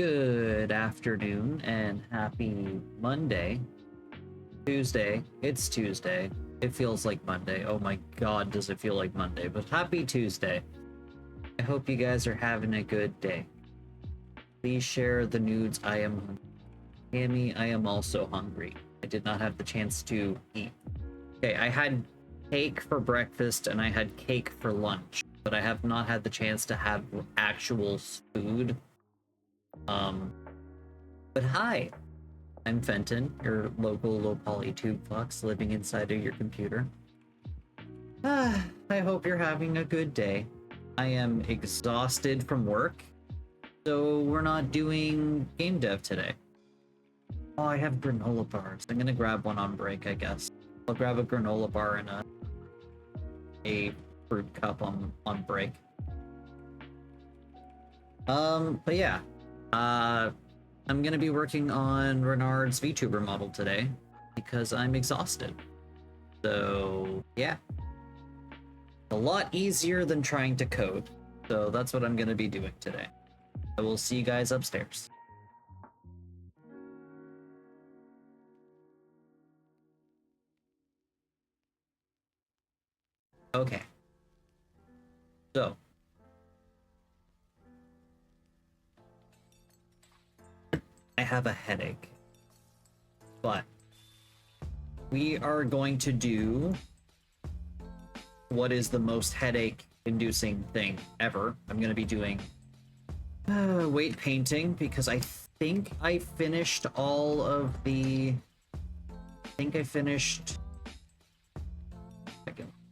Good afternoon and happy Monday. Tuesday. It's Tuesday. It feels like Monday. Oh my god, does it feel like Monday? But happy Tuesday. I hope you guys are having a good day. Please share the nudes. I am hungry. Tammy, I am also hungry. I did not have the chance to eat. Okay, I had cake for breakfast and I had cake for lunch, but I have not had the chance to have actual food. But hi, I'm Fenton, your local low-poly tube fox living inside of your computer. I hope you're having a good day. I am exhausted from work, so we're not doing game dev today. Oh, I have granola bars. I'm gonna grab one on break, I guess. I'll grab a granola bar and a fruit cup on break. But yeah. I'm gonna be working on Renard's Vtuber model today because I'm exhausted. So yeah, a lot easier than trying to code. So that's what I'm gonna be doing today. I will see you guys upstairs. Okay. So I have a headache, but we are going to do what is the most headache-inducing thing ever. I'm going to be doing weight painting because I think I finished all of the... I can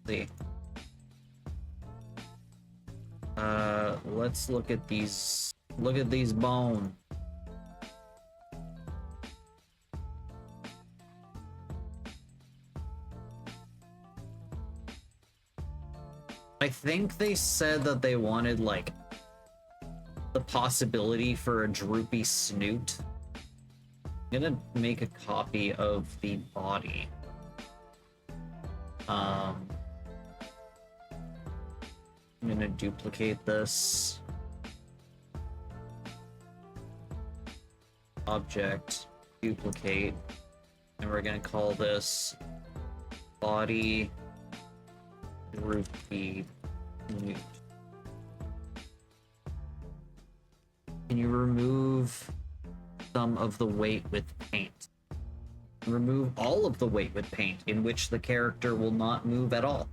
see. Let's look at these. Look at these bones. I think they said that they wanted, like, the possibility for a droopy snoot. I'm gonna make a copy of the body. I'm gonna duplicate this. Object, duplicate, and we're gonna call this body droopy snoot. Can you remove some of the weight with paint? Remove all of the weight with paint, in which the character will not move at all.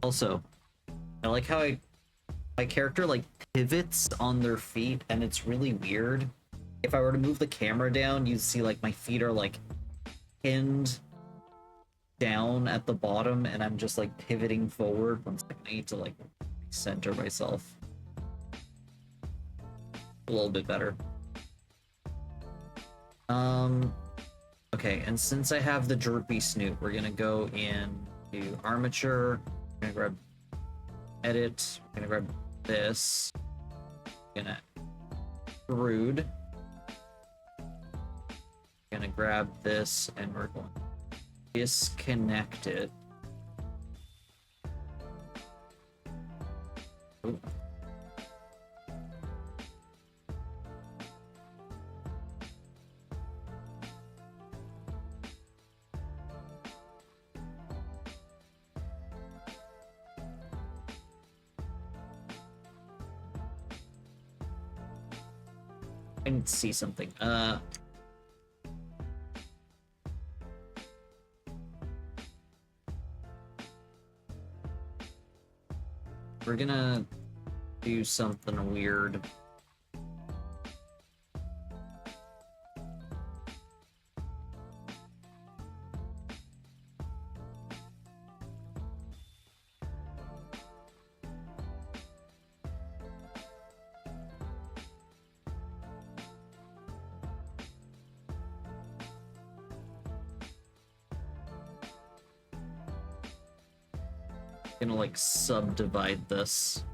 Also, I like how my character like pivots on their feet, and it's really weird. If I were to move the camera down, you'd see like my feet are like pinned down at the bottom, and I'm just like pivoting forward. One second, I need to like center myself a little bit better. Okay, and since I have the droopy snoot, we're gonna go into armature. We're gonna grab edit. We're gonna grab this. We're gonna extrude. We're gonna grab this, and we're going to disconnect it. Ooh. I need to see something. We're gonna do something weird. Gonna like subdivide this.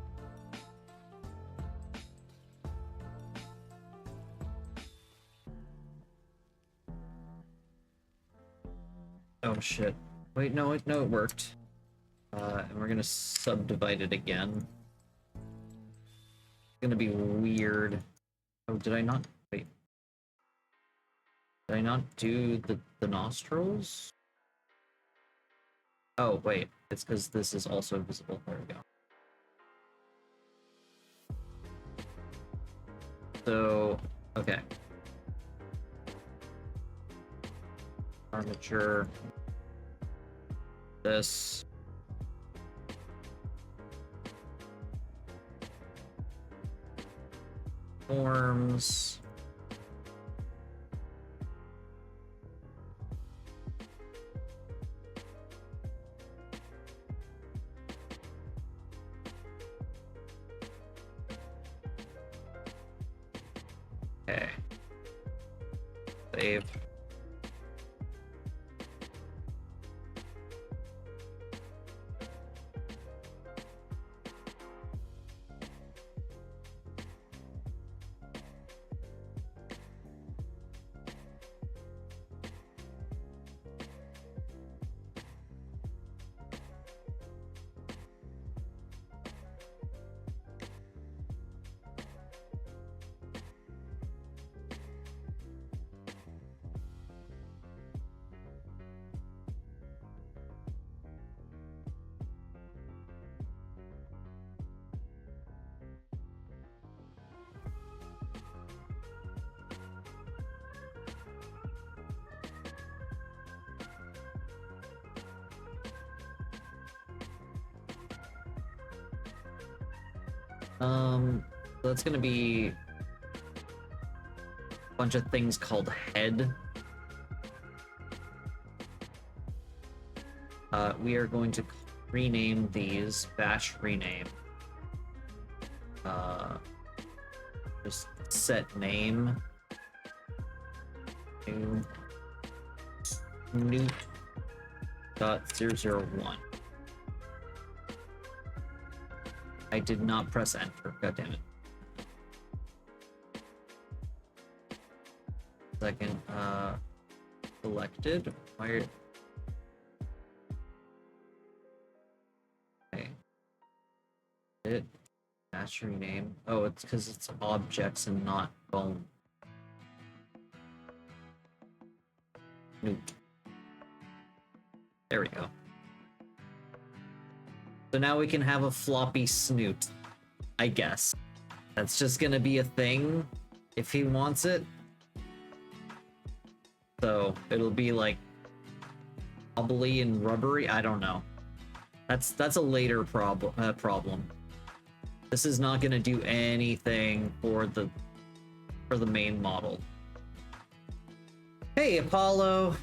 Oh shit. Wait, no, it worked. And we're gonna subdivide it again. It's gonna be weird. Oh, did I not? Wait. Did I not do the nostrils? Oh, wait. It's because this is also visible. There we go. So, okay. Armature. This. Forms. Okay. Save. So that's gonna be a bunch of things called head. We are going to rename these, bash rename. Just set name. New Newt.001. I did not press enter. God damn it. Second, selected. Why? Okay. It. Dash rename. Oh, it's because it's objects and not bone. Nope. There we go. So now we can have a floppy snoot, I guess. That's just gonna be a thing if he wants it. So it'll be like wobbly and rubbery. I don't know. That's a later problem. This is not gonna do anything for the main model. Hey, Apollo.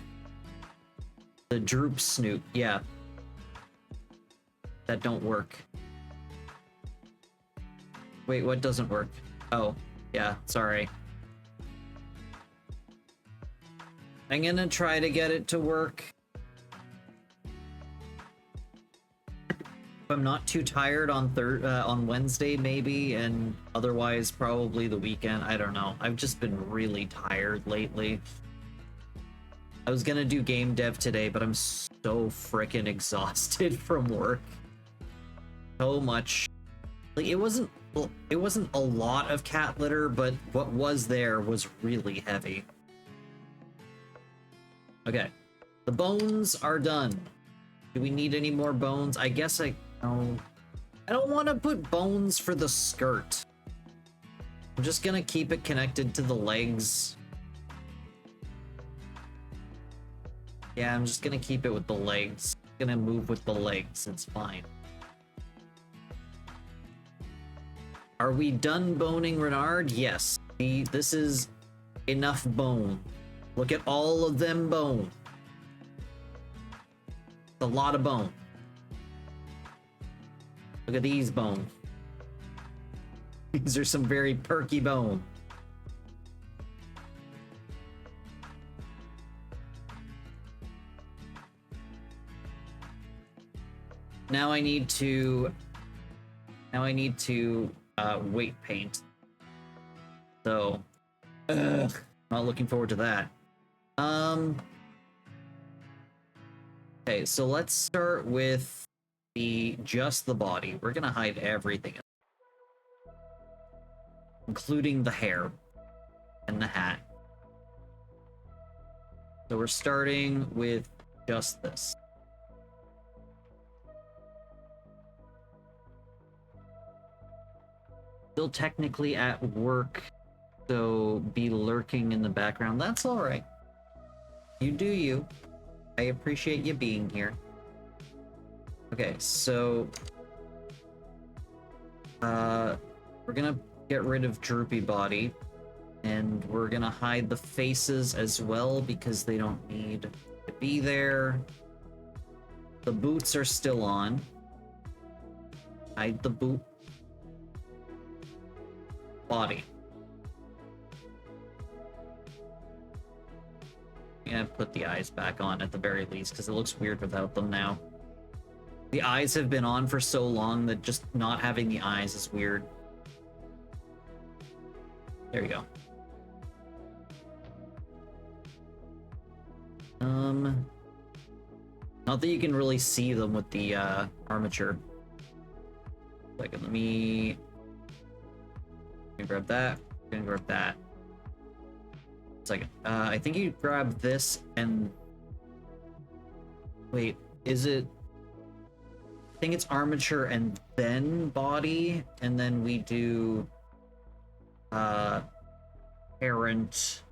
The droop snoot, yeah. That don't work. Wait, what doesn't work? Oh, yeah, sorry. I'm gonna try to get it to work. If I'm not too tired on Wednesday, maybe, and otherwise probably the weekend. I don't know. I've just been really tired lately. I was gonna do game dev today, but I'm so freaking exhausted from work. So much. Like, it wasn't a lot of cat litter, but what was there was really heavy. Okay. The bones are done. Do we need any more bones? I guess I don't want to put bones for the skirt. I'm just gonna keep it connected to the legs. Yeah, I'm just gonna keep it with the legs. I'm gonna move with the legs, it's fine. Are we done boning Renard? Yes. This is enough bone. Look at all of them bone. It's a lot of bone. Look at these bone. These are some very perky bone. Now I need to weight paint. So, not looking forward to that. Okay, so let's start with just the body. We're gonna hide everything, including the hair. and the hat. So we're starting with just this. Still technically at work, so be lurking in the background. That's all right. You do you. I appreciate you being here. Okay, so we're gonna get rid of Droopy Body, and we're gonna hide the faces as well because they don't need to be there. The boots are still on. Hide the boot. Body. I'm gonna put the eyes back on at the very least because it looks weird without them now. The eyes have been on for so long that just not having the eyes is weird. There you go. Not that you can really see them with the armature. Like, let me grab that. Gonna grab that. Second. I think you grab this and wait, is it? I think it's armature and then body, and then we do parent.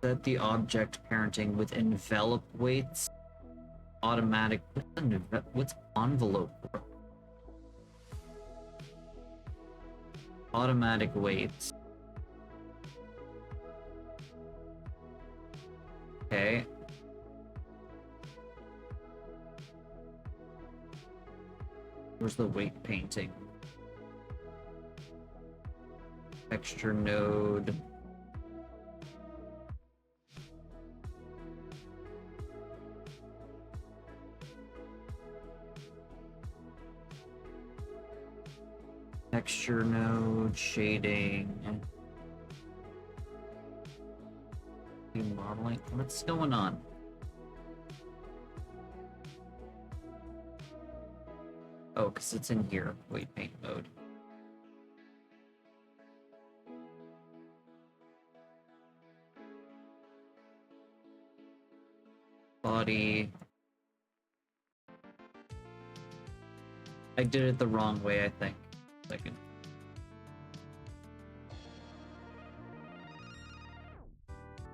Set the object parenting with envelope weights. Automatic. What's envelope? Automatic weights. Okay. Where's the weight painting? Texture node. Texture node, shading, modeling. What's going on? Oh, because it's in here. Weight paint mode. Body. I did it the wrong way, I think. Second.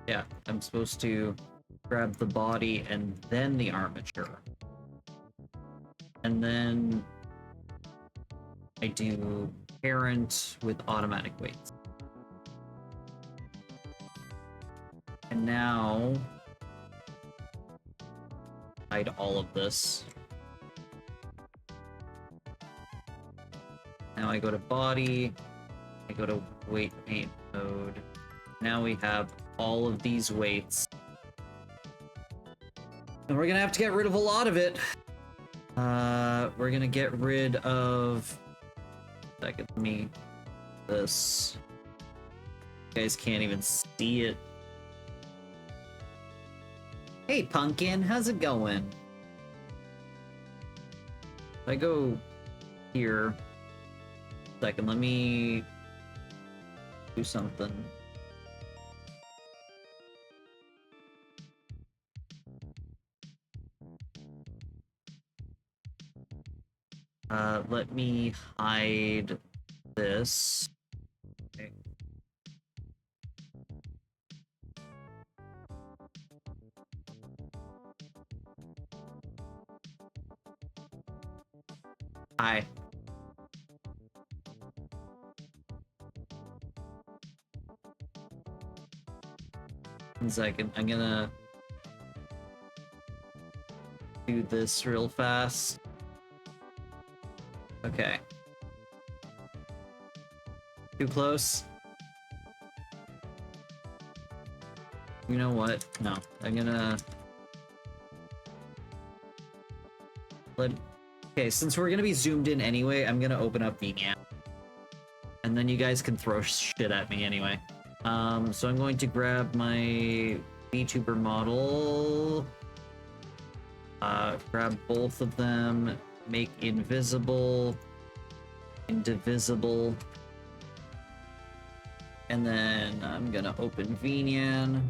Yeah, I'm supposed to grab the body and then the armature. And then I do parent with automatic weights. And now hide all of this. Now I go to body, I go to weight paint mode. Now we have all of these weights. And we're gonna have to get rid of a lot of it. We're gonna get rid of... Second, me. This. You guys can't even see it. Hey, Pumpkin, how's it going? If I go here... Second, let me do something. Let me hide this. Okay. Hi. 1 second. I'm gonna do this real fast. Okay. Too close? You know what? No. I'm gonna... Okay, since we're gonna be zoomed in anyway, I'm gonna open up Vtuber. And then you guys can throw shit at me anyway. So I'm going to grab my Vtuber model, grab both of them, make invisible, indivisible. And then I'm gonna open Venian.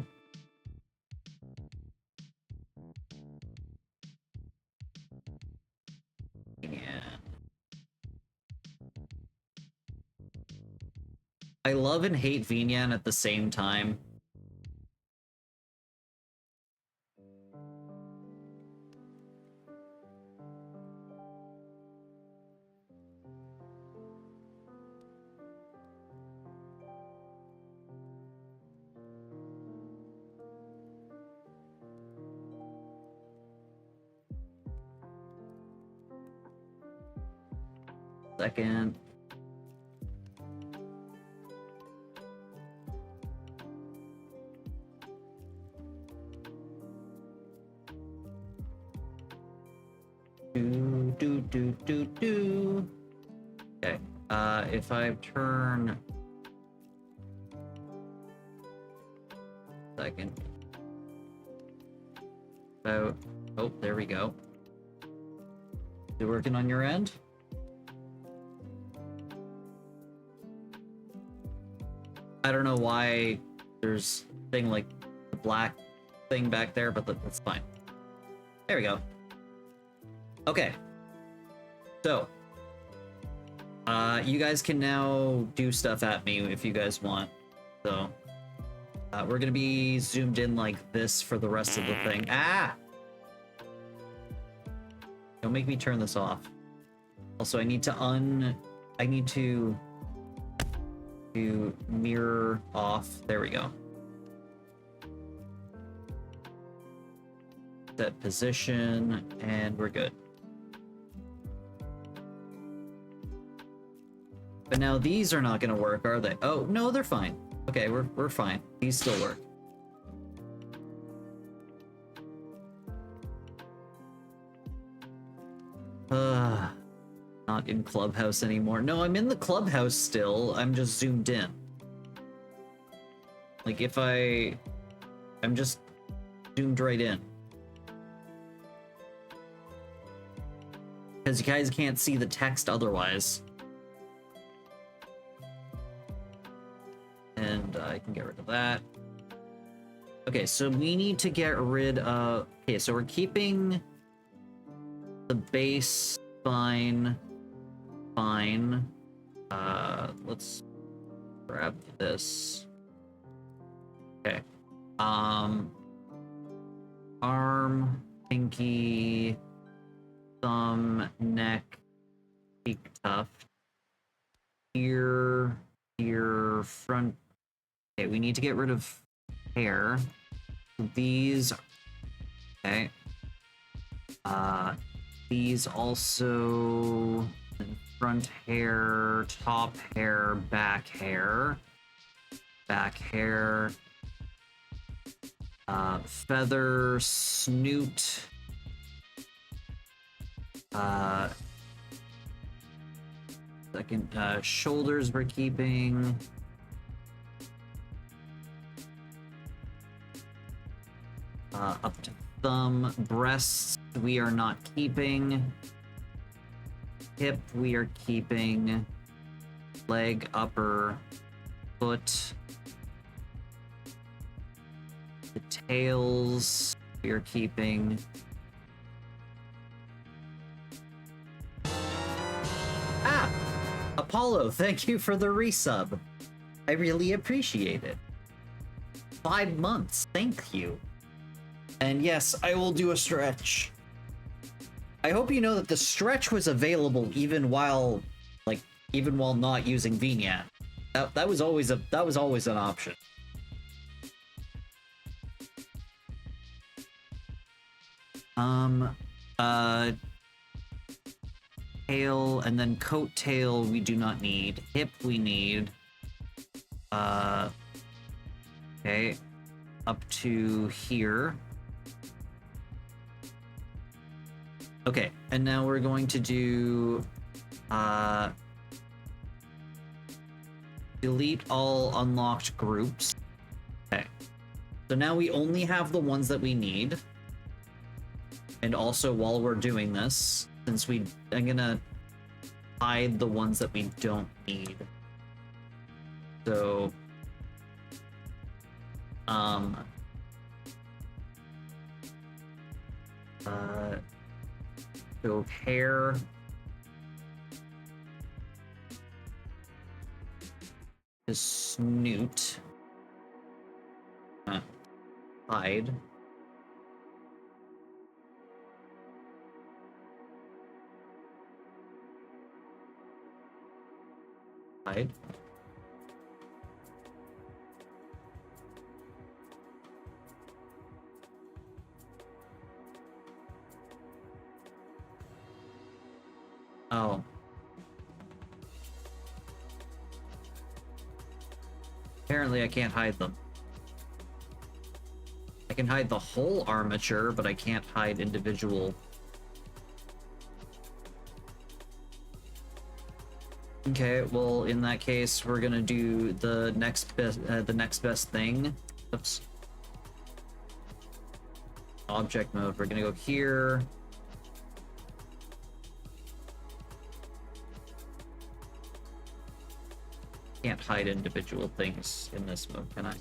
I love and hate Venian at the same time. Second. Do. Okay. If I turn second. Oh, there we go. Is it working on your end? I don't know why there's a thing like the black thing back there, but that's fine. There we go. Okay. So, you guys can now do stuff at me if you guys want. So, we're gonna be zoomed in like this for the rest of the thing. Ah! Don't make me turn this off. Also, I need to mirror off. There we go. Set position, and we're good. But now these are not gonna work, are they? Oh, no, they're fine. Okay, we're fine. These still work. Not in Clubhouse anymore. No, I'm in the Clubhouse still. I'm just zoomed in. Like if I'm just zoomed right in. Because you guys can't see the text otherwise. And I can get rid of that. Okay, so we need to get rid of... Okay, so we're keeping the base fine. Let's grab this. Okay. Arm, pinky, thumb, neck, cheek tuft, ear, front. Okay, we need to get rid of hair. These. Okay. These also. Front hair, top hair, back hair. Feather, snoot. Second, shoulders we're keeping. Up to thumb. Breasts we are not keeping. Hip we are keeping. Leg, upper, foot. The tails we are keeping. Ah! Apollo, thank you for the resub. I really appreciate it. 5 months, thank you. And yes, I will do a stretch. I hope you know that the stretch was available even while not using Vignette. That was always an option. Tail and then coat tail we do not need. Hip we need. Okay. Up to here. Okay, and now we're going to do delete all unlocked groups. Okay. So now we only have the ones that we need. And also while we're doing this, since I'm gonna hide the ones that we don't need. So, so hair, his snoot, hide. Hide. Oh. Apparently I can't hide them. I can hide the whole armature, but I can't hide individual. Okay, well, in that case, we're gonna do the next best thing. Oops. Object mode. We're gonna go here. Can't hide individual things in this mode, can I?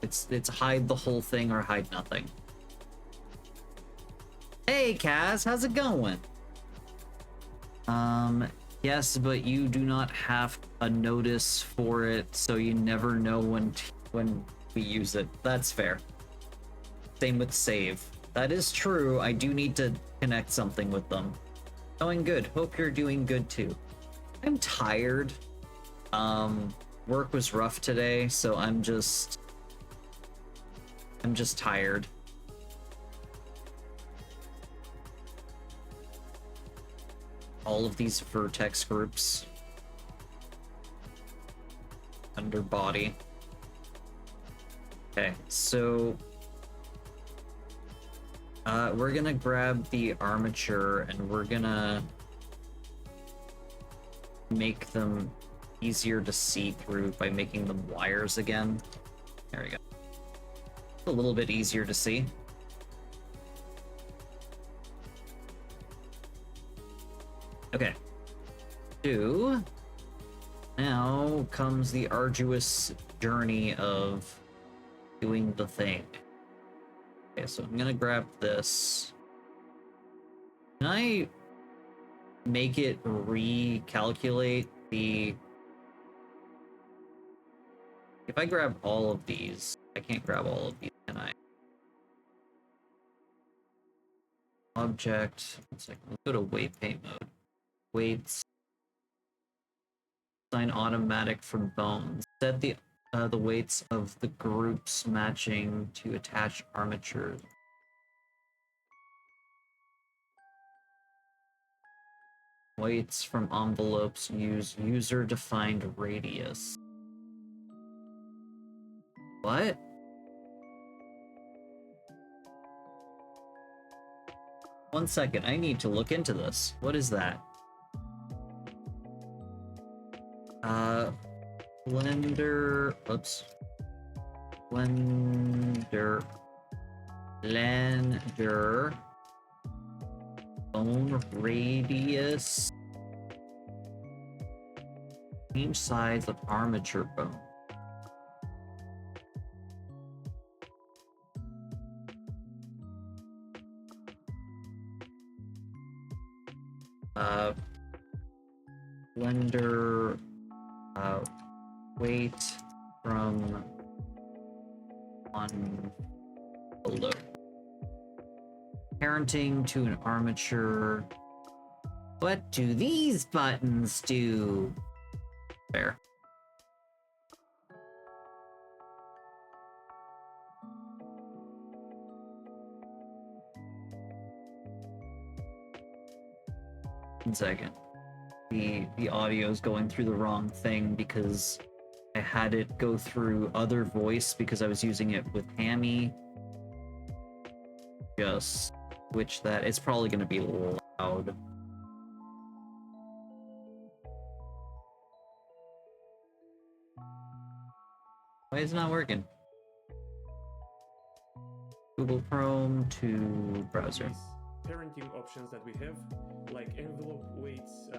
It's hide the whole thing or hide nothing. Hey, Kaz, how's it going? Yes, but you do not have a notice for it, so you never know when we use it. That's fair. Same with save. That is true. I do need to connect something with them. Going good. Hope you're doing good too. I'm tired. Work was rough today, so I'm just tired. All of these vertex groups under body. Okay, so we're gonna grab the armature and we're gonna make them easier to see through by making them wires again. There we go. A little bit easier to see. Okay. Now comes the arduous journey of doing the thing. Okay, so I'm gonna grab this. Can I make it recalculate the... If I grab all of these, I can't grab all of these, can I? Object, one second, let's go to weight paint mode. Weights. Assign automatic from bones. Set the weights of the groups matching to attach armature. Weights from envelopes use user-defined radius. What? One second, I need to look into this. What is that? Blender, oops. Blender, bone radius, change size of armature bone. Blender, weight from on below. Parenting to an armature. What do these buttons do? Fair. One second. The audio is going through the wrong thing because I had it go through other voice because I was using it with Hammy. Just switch that. It's probably going to be loud. Why is it not working? Google Chrome to browser. Parenting options that we have, like envelope weights,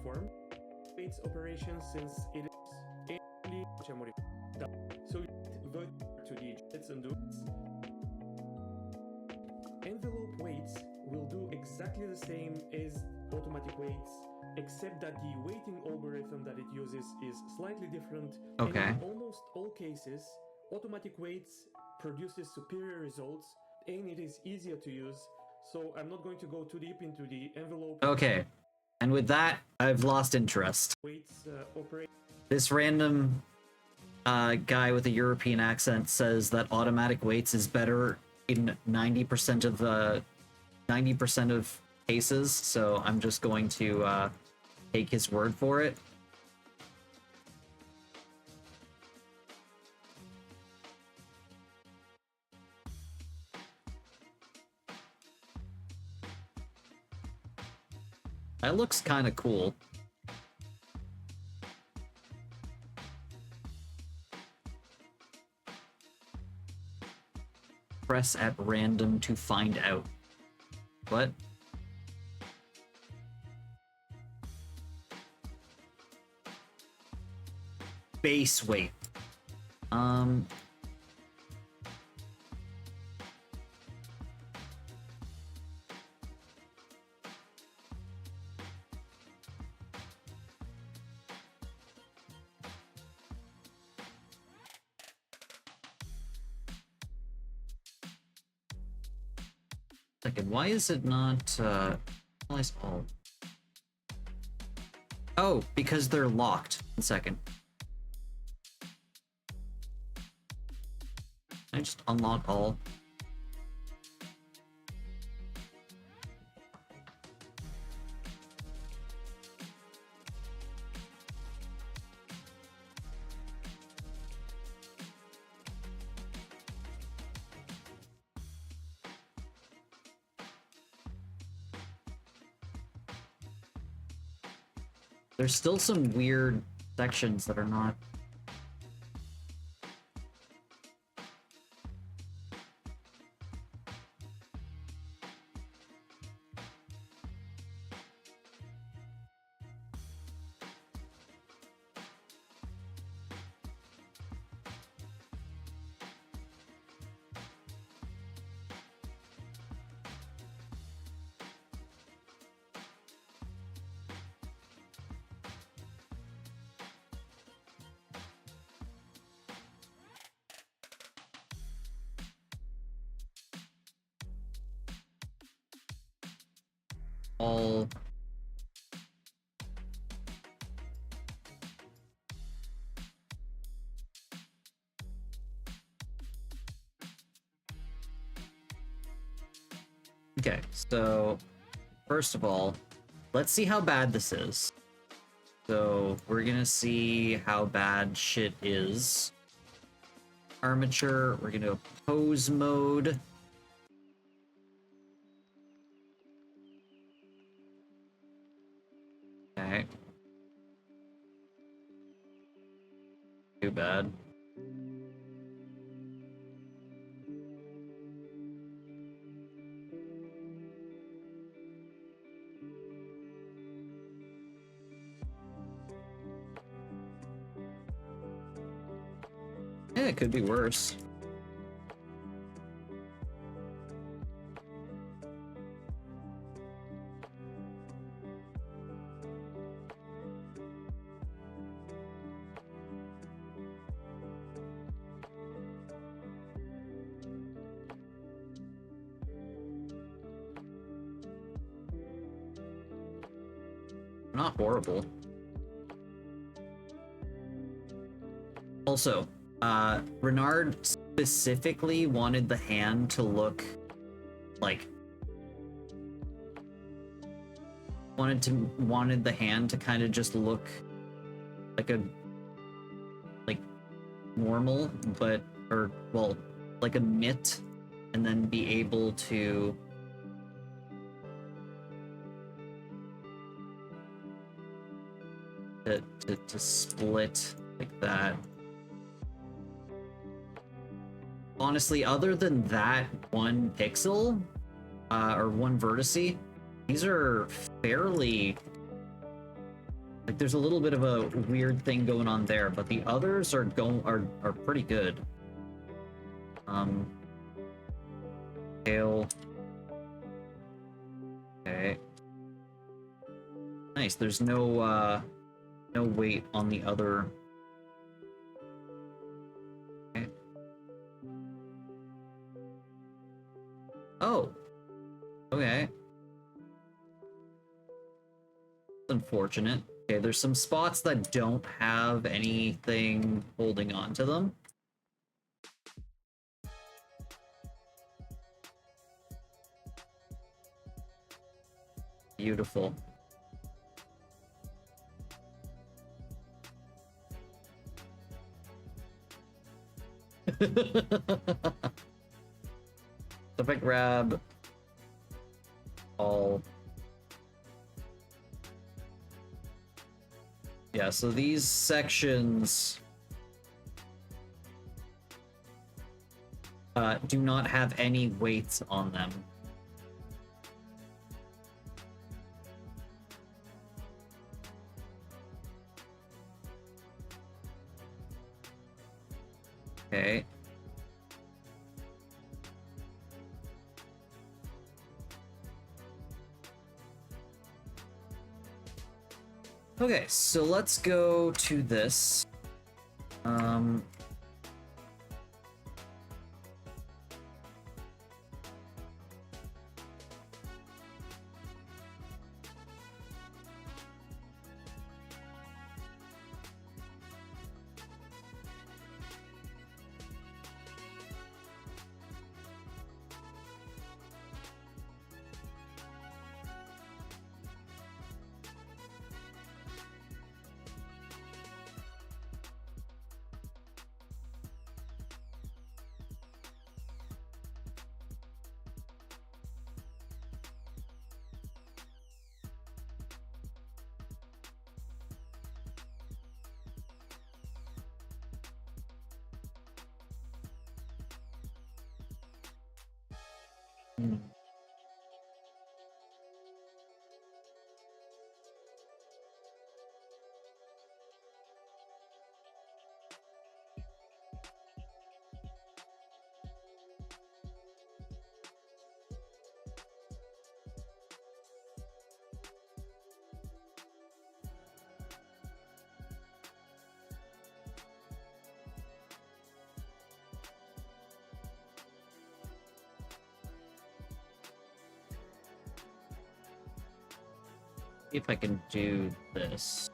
perform its operation since it is only modified. So you vote to the jets and do envelope weights will do exactly the same as automatic weights, except that the weighting algorithm that it uses is slightly different. Okay. And in almost all cases, automatic weights produces superior results and it is easier to use. So I'm not going to go too deep into the envelope. Okay. And with that, I've lost interest. Weights operate. This random guy with a European accent says that automatic weights is better in 90% of cases, so I'm just going to take his word for it. That looks kind of cool. Press at random to find out. What? Base weight. Second, why is it not analyze all? Oh, because they're locked. 1 second. I just unlock all. There's still some weird sections that are not. All. Okay, so first of all, let's see how bad this is. So we're gonna see how bad shit is. Armature, we're gonna go pose mode. Okay. Too bad. Yeah, it could be worse. Not horrible. Also, Renard specifically wanted the hand to look like wanted the hand to kind of just look like a normal, but like a mitt, and then be able to split like that. Honestly, other than that one pixel, or one vertice, these are fairly Like there's a little bit of a weird thing going on there, but the others are pretty good. Tail. Okay. Nice. There's no weight on the other. Okay. Oh. Okay. Unfortunate. Okay, there's some spots that don't have anything holding on to them. Beautiful. If I grab all... Yeah, so these sections do not have any weights on them. Okay. Okay, so let's go to this. If I can do this.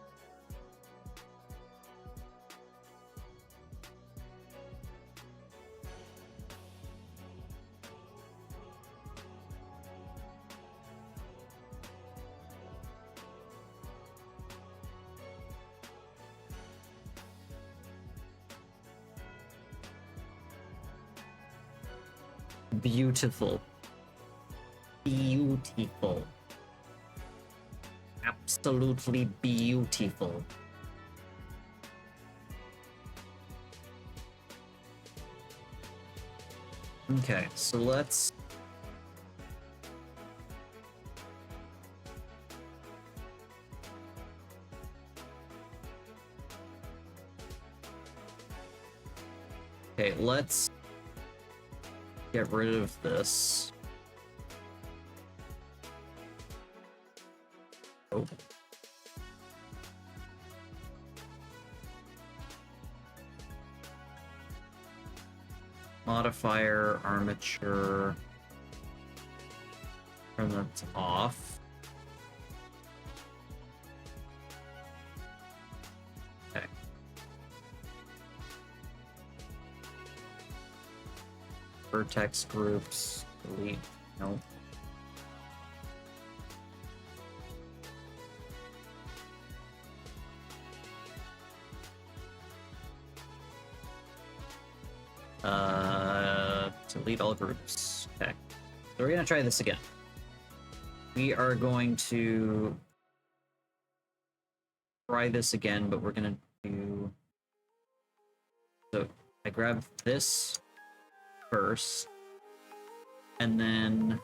Beautiful. Beautiful. Absolutely beautiful. Okay, so let's... Okay, let's get rid of this. Oh. Modifier, armature. Turn that off. Okay. Vertex groups. Delete. Nope. Delete all groups. Okay. So we're gonna try this again. We are going to try this again, but we're gonna do... So I grab this first, and then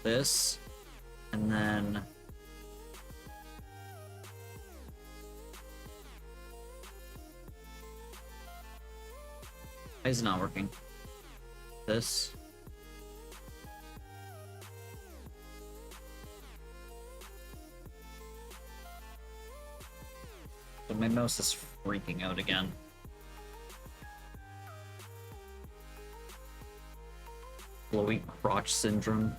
this, and then why is it not working? This. But my mouse is freaking out again. Blowy crotch syndrome.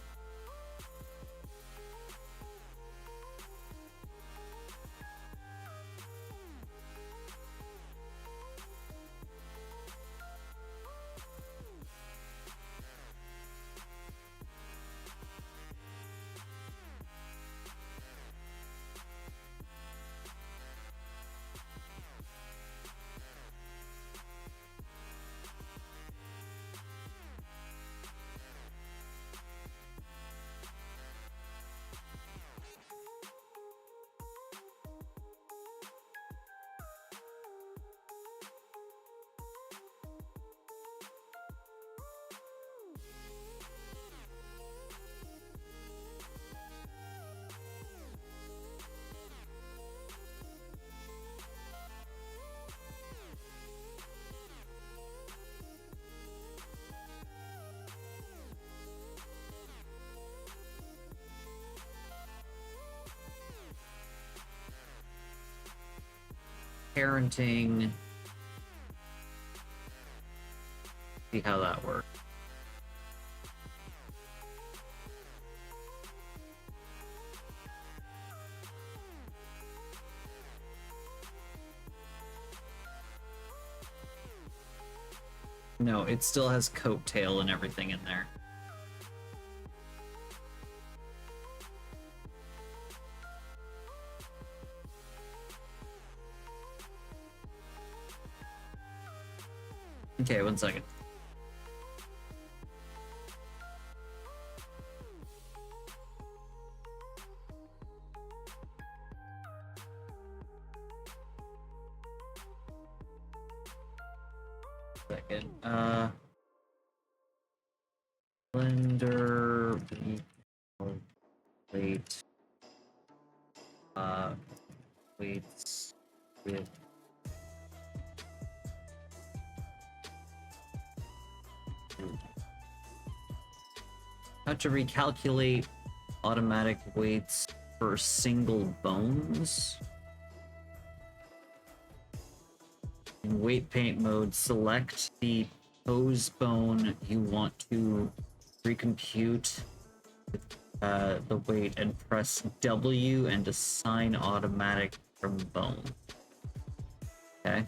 Parenting. See how that works. No, it still has coat tail and everything in there. Okay, 1 second. Blender, weight, weights with how to recalculate automatic weights for single bones. In weight paint mode, select the pose bone you want to recompute the weight and press W and assign automatic from bone. Okay.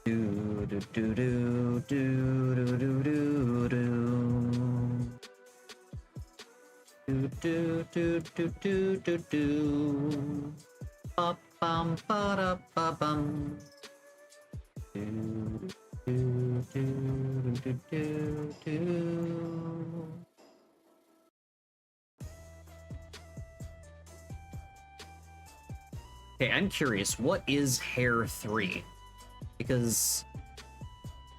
Do do do do do do do do do. Do do do do do do do. Ba bum ba da ba bum. Do do do do do do. Okay, I'm curious. What is hair 3? Because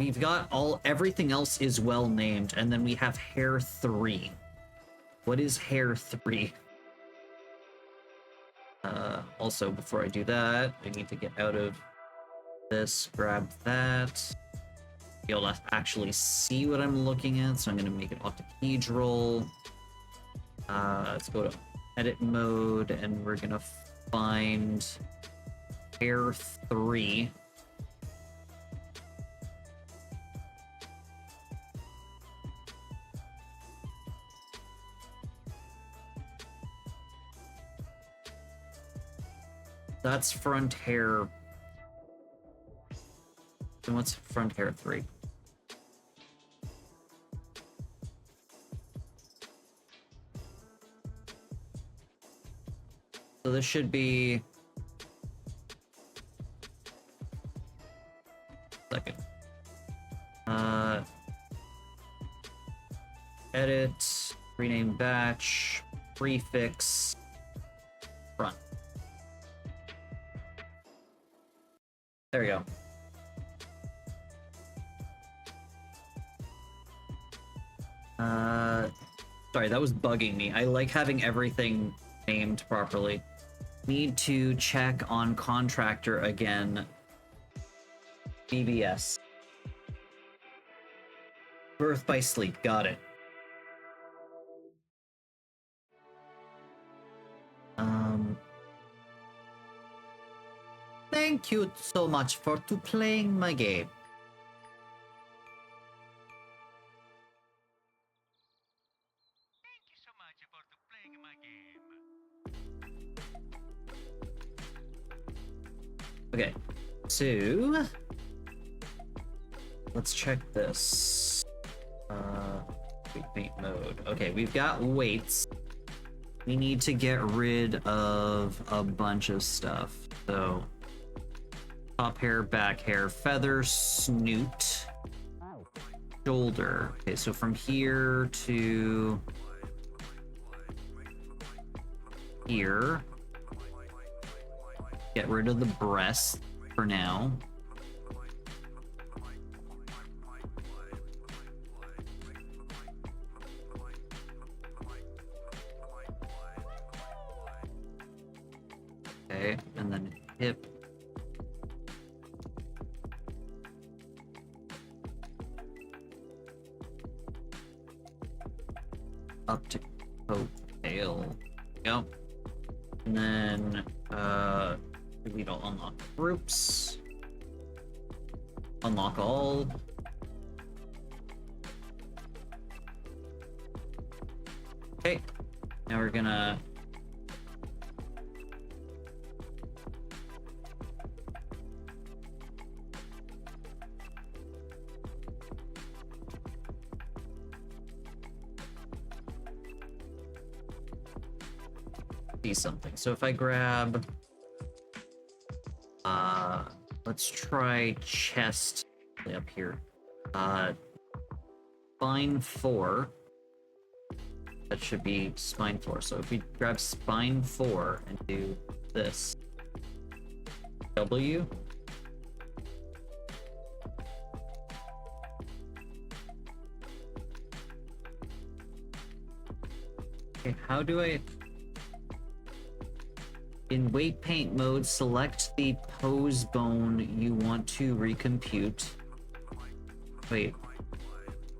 we've got everything else is well named, and then we have hair 3. What is hair 3? Also, before I do that, I need to get out of this, grab that, be able to actually see what I'm looking at, so I'm going to make it octahedral. Let's go to edit mode, and we're going to find hair 3. That's front hair. And what's front hair 3? So this should be... Second. Edit, rename batch, prefix, front. There we go. Sorry, that was bugging me. I like having everything named properly. Need to check on contractor again. BBS. Birth by sleep, got it. Thank you so much for playing my game. Thank you so much for playing my game. Okay, so let's check this. Weight paint mode. Okay, we've got weights. We need to get rid of a bunch of stuff. So, top hair, back hair, feather, snoot, shoulder. Okay, so from here to here, get rid of the breast for now. Okay, and then hip. Up to coat tail. Go. And then we don't unlock groups. Unlock all. Okay. Now we're gonna see something. So if I grab let's try chest up here. Spine 4. That should be spine 4. So if we grab spine 4 and do this. W. Okay, how do I... In weight paint mode, select the pose bone you want to recompute. Wait.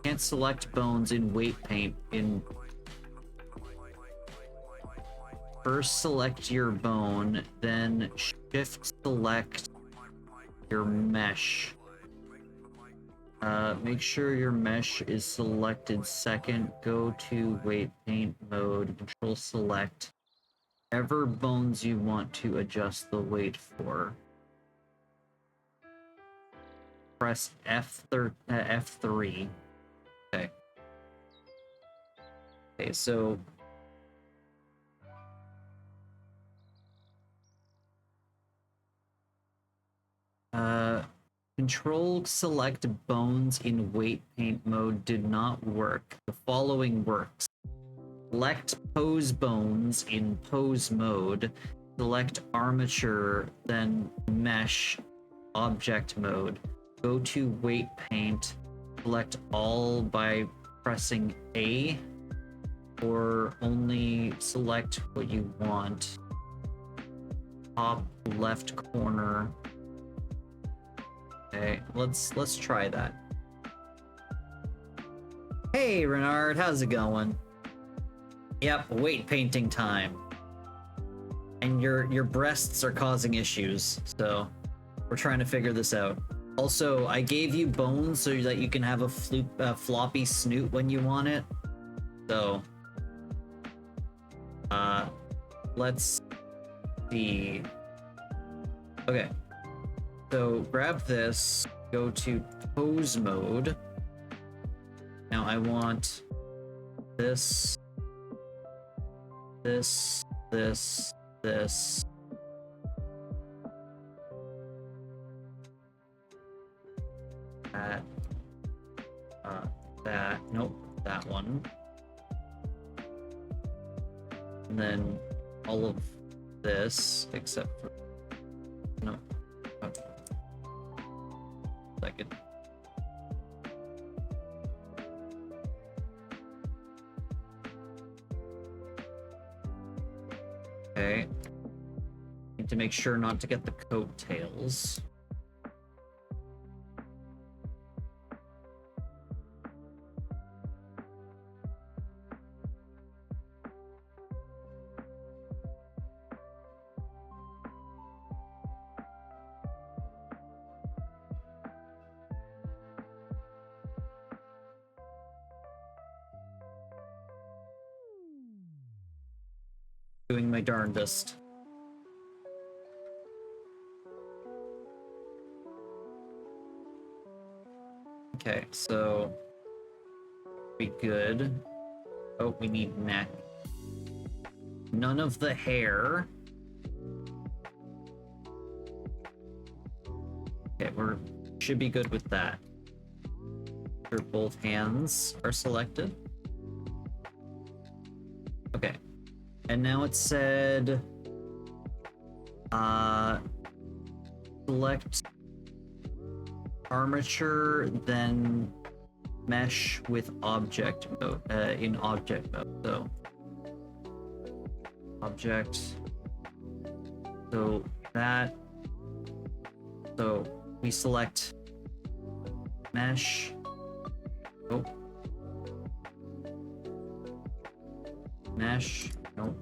Can't select bones in weight paint. First select your bone, then shift select your mesh. Make sure your mesh is selected second. Go to weight paint mode, control select. Whatever bones you want to adjust the weight for. Press F3. Okay. Okay, so control select bones in weight paint mode did not work. The following works. Select pose bones in pose mode, select armature, then mesh object mode. Go to weight paint, select all by pressing A, or only select what you want. Top left corner. Okay, let's try that. Hey Renard, how's it going? Yep, weight painting time. And your breasts are causing issues, so we're trying to figure this out. Also, I gave you bones so that you can have a floppy snoot when you want it. So, let's see. Okay, so grab this, go to pose mode. Now I want this. This. That. Nope, that one. And then all of this, except for... No. Oh. Second. Okay. Need to make sure not to get the coattails. Doing my darndest. Okay, so be good. Oh, we need neck. None of the hair. Okay, should be good with that. Sure, both hands are selected. Okay. And now it said select armature, then mesh with object mode, in object mode. So object. So that. So we select mesh. Oh. Mesh. Nope.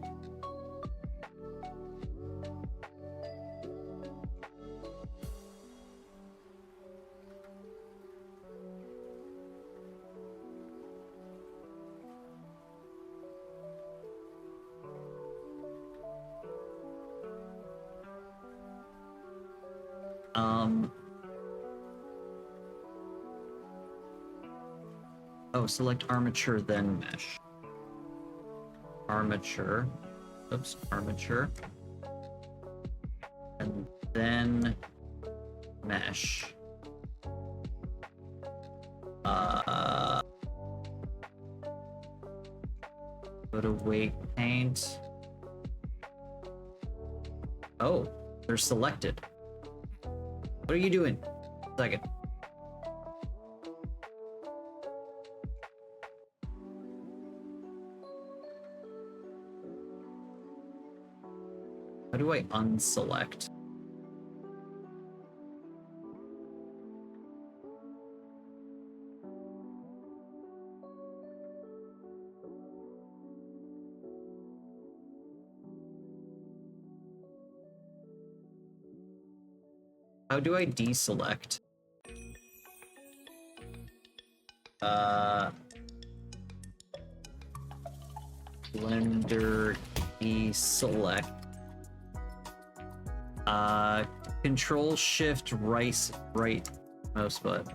Oh, select armature, then mesh. Armature. Oops, armature. And then mesh. Go to weight paint. Oh, they're selected. What are you doing? Second. How do I unselect? How do I deselect? Blender deselect. Control Shift right mouse button.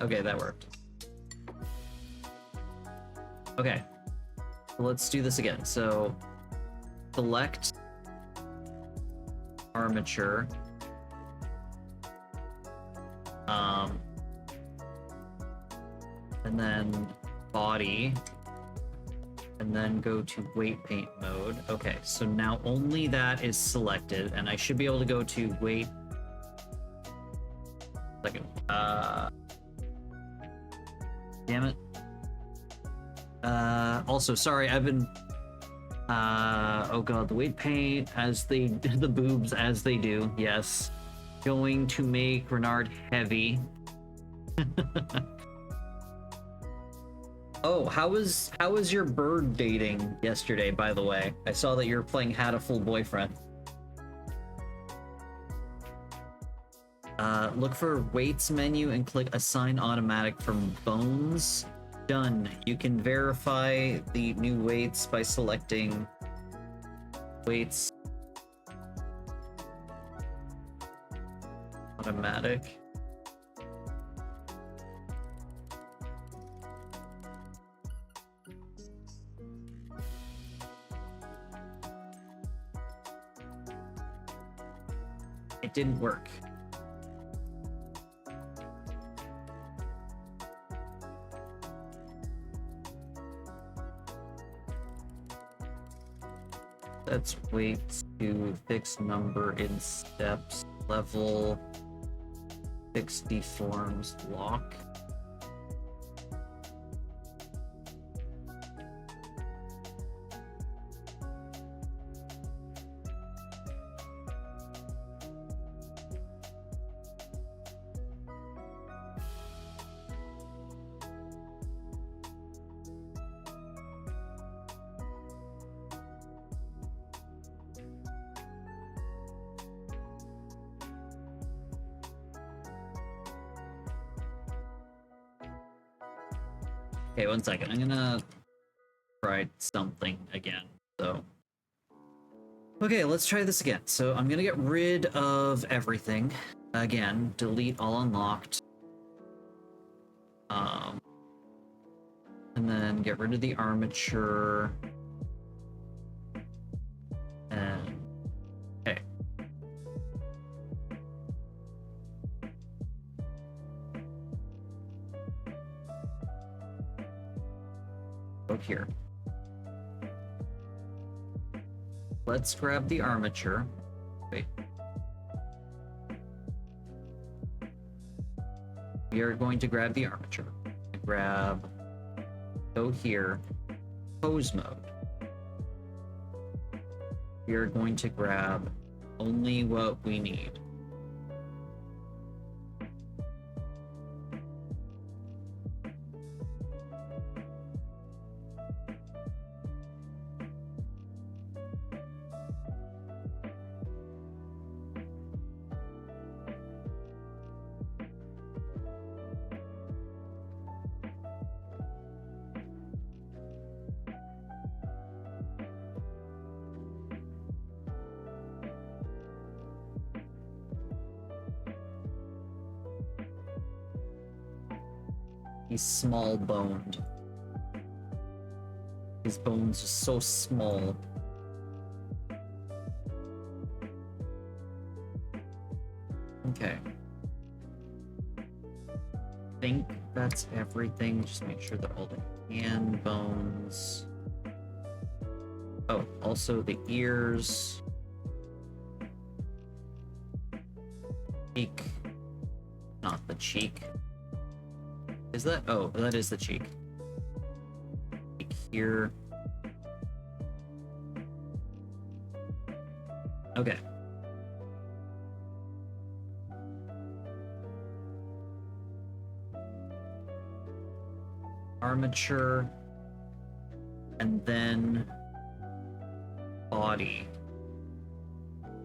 Okay, that worked. Okay, so let's do this again. So select armature. And then body, and then go to weight paint mode. Okay, so now only that is selected, and I should be able to go to weight. Second. Damn it. Also, sorry, I've been. Oh god, the weight paint as they the boobs as they do. Yes, going to make Renard heavy. Oh, how was your bird dating yesterday, by the way? I saw that you were playing Hatful Boyfriend. Look for weights menu and click assign automatic from bones. Done. You can verify the new weights by selecting weights automatic. It didn't work. That's weights to fixed number in steps level. Fix deforms lock. Okay, one second. I'm gonna try something again. So, okay, let's try this again. So I'm gonna get rid of everything again. Delete all unlocked. And then get rid of the armature. And okay. Go here. Let's grab the armature. Wait. We are going to grab the armature. Go here. Pose mode. We are going to grab only what we need. He's small boned. His bones are so small. Okay. I think that's everything. Just make sure that all the hand bones. Oh, also the ears. Cheek. Not the cheek. Is that? Oh, that is the cheek. Cheek here. Okay. Armature. And then body.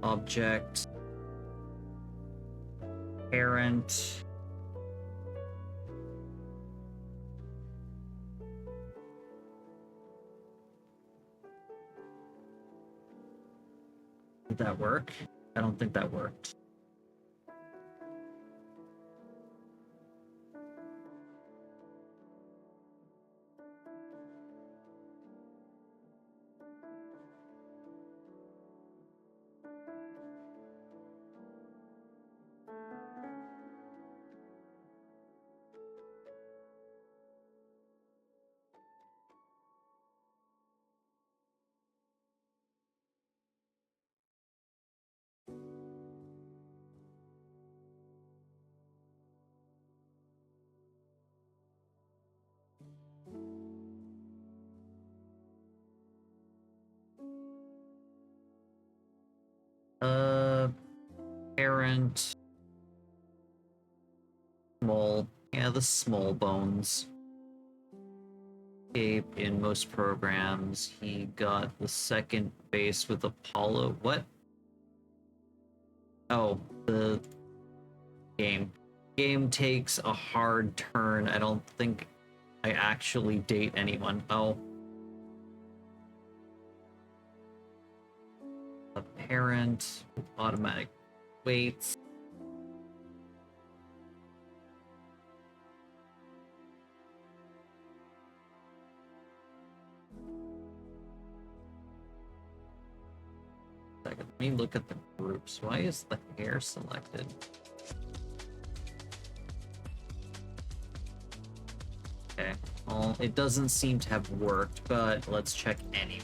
Object. Parent. Did that work? I don't think that worked. Parent. Small. Yeah, the small bones. Escape in most programs. He got the second base with Apollo. What? Oh, the game. Game takes a hard turn. I don't think I actually date anyone. Oh. A parent with automatic weights. Second, let me look at the groups. Why is the hair selected? Okay, well, it doesn't seem to have worked, but let's check anyway.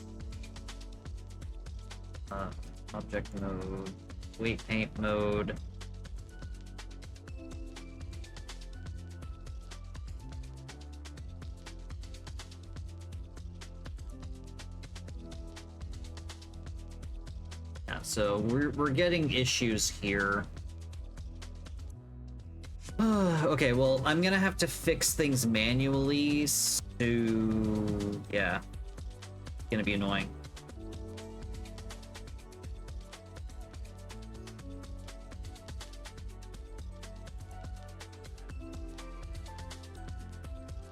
Object mode, weight paint mode. so we're getting issues here. Okay, well, I'm gonna have to fix things manually, so yeah, it's gonna be annoying.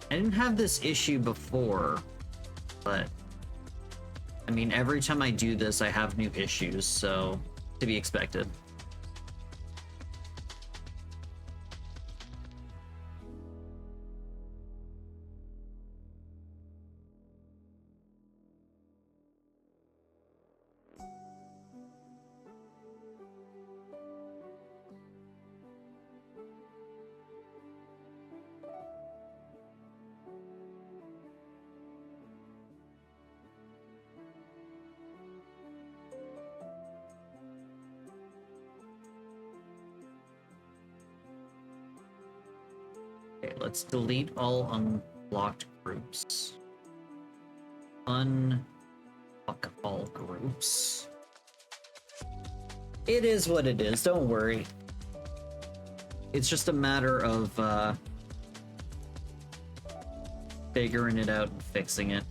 I didn't have this issue before, but I mean, every time I do this, I have new issues, so to be expected. Okay, let's delete all unblocked groups. Unblock all groups. It is what it is, don't worry. It's just a matter of figuring it out and fixing it.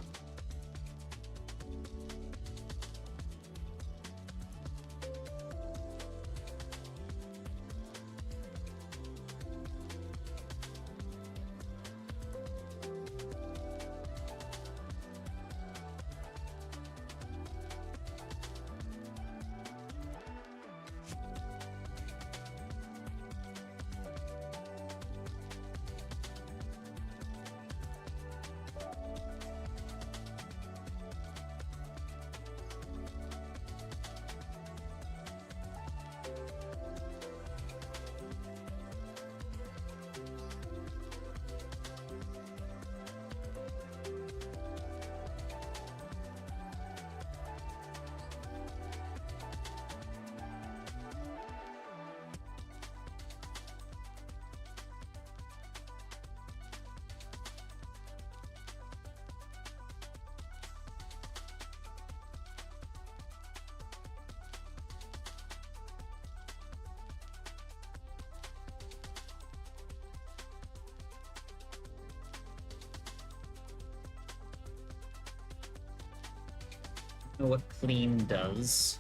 Know what clean does.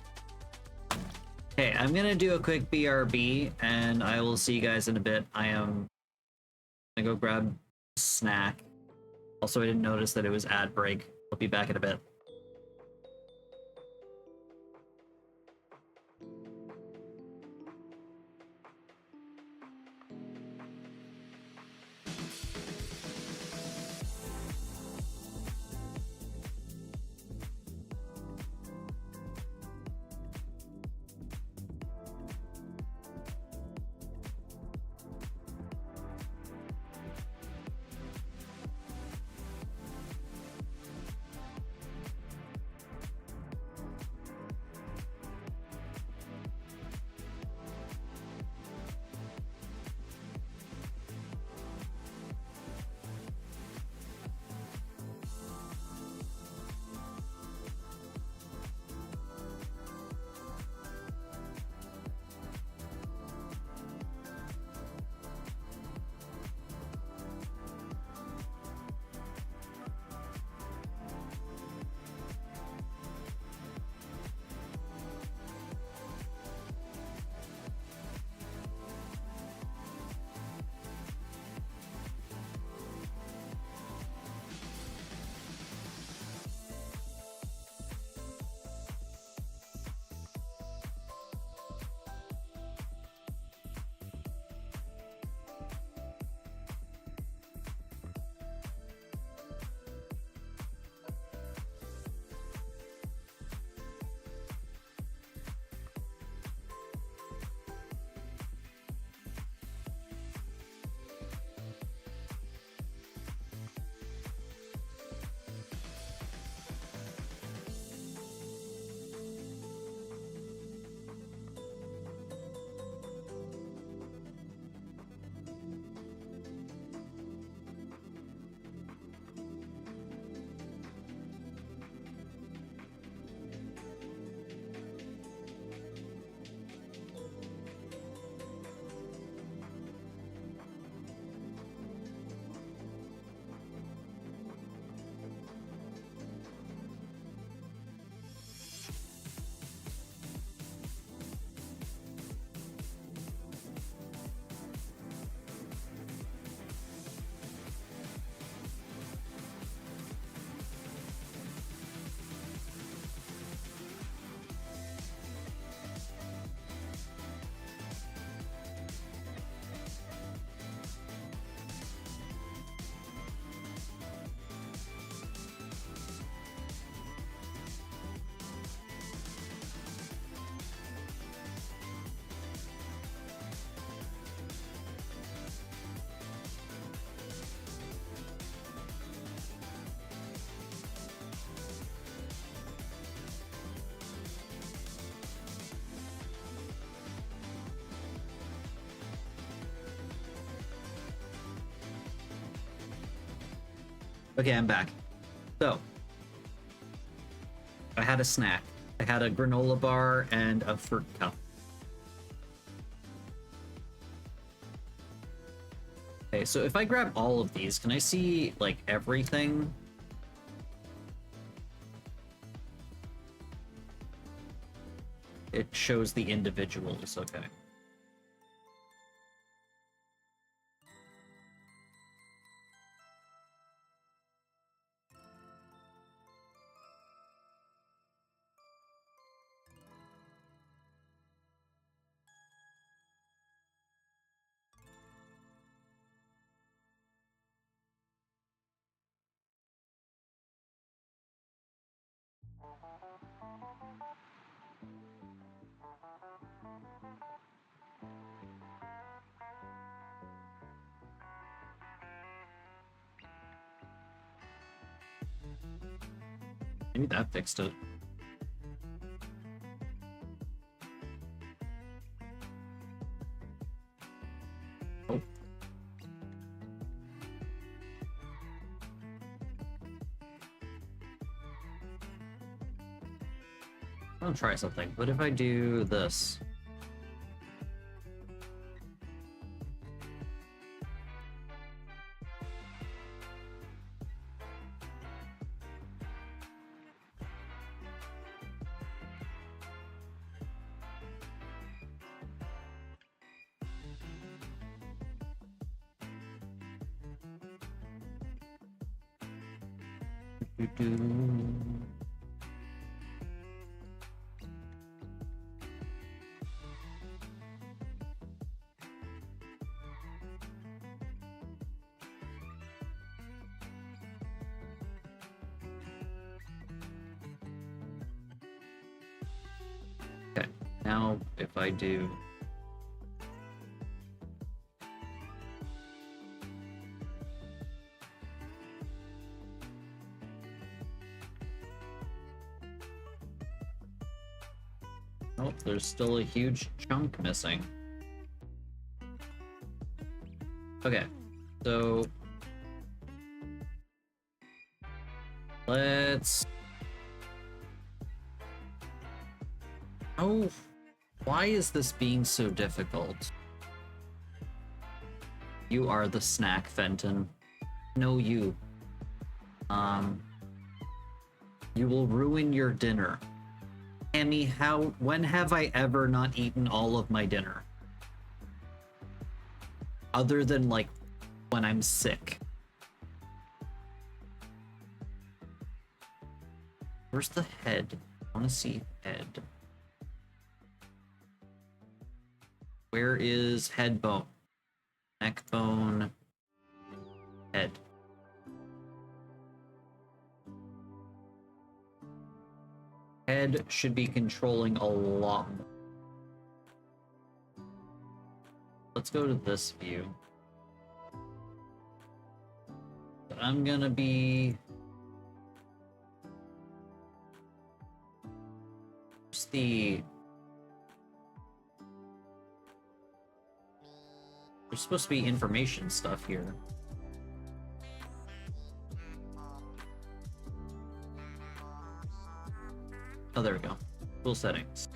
Okay, I'm gonna do a quick BRB and I will see you guys in a bit. I am gonna go grab a snack. Also, I didn't notice that it was ad break. I'll be back in a bit. Okay, I'm back. So, I had a snack. I had a granola bar and a fruit cup. Okay, so if I grab all of these, can I see, like, everything? It shows the individuals, okay. Maybe that fixed it. Oh. I'll try something. What if I do this? Doo-doo. Okay, now if I do oh, there's still a huge chunk missing. Okay, so let's... Oh, why is this being so difficult? You are the snack, Fenton. No, you. You will ruin your dinner. Emmy, when have I ever not eaten all of my dinner? Other than, like, when I'm sick. Where's the head? I want to see head. Where is head bone? Neck bone. Head. Head should be controlling a lot more. Let's go to this view. I'm gonna be... What's the... There's supposed to be information stuff here. Oh, there we go. Tool settings.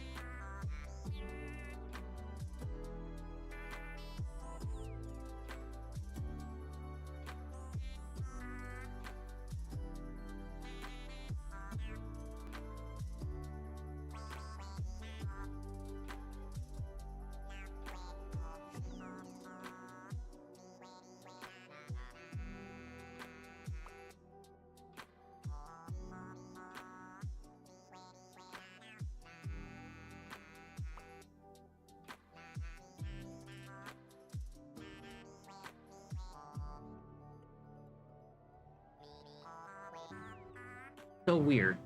So weird.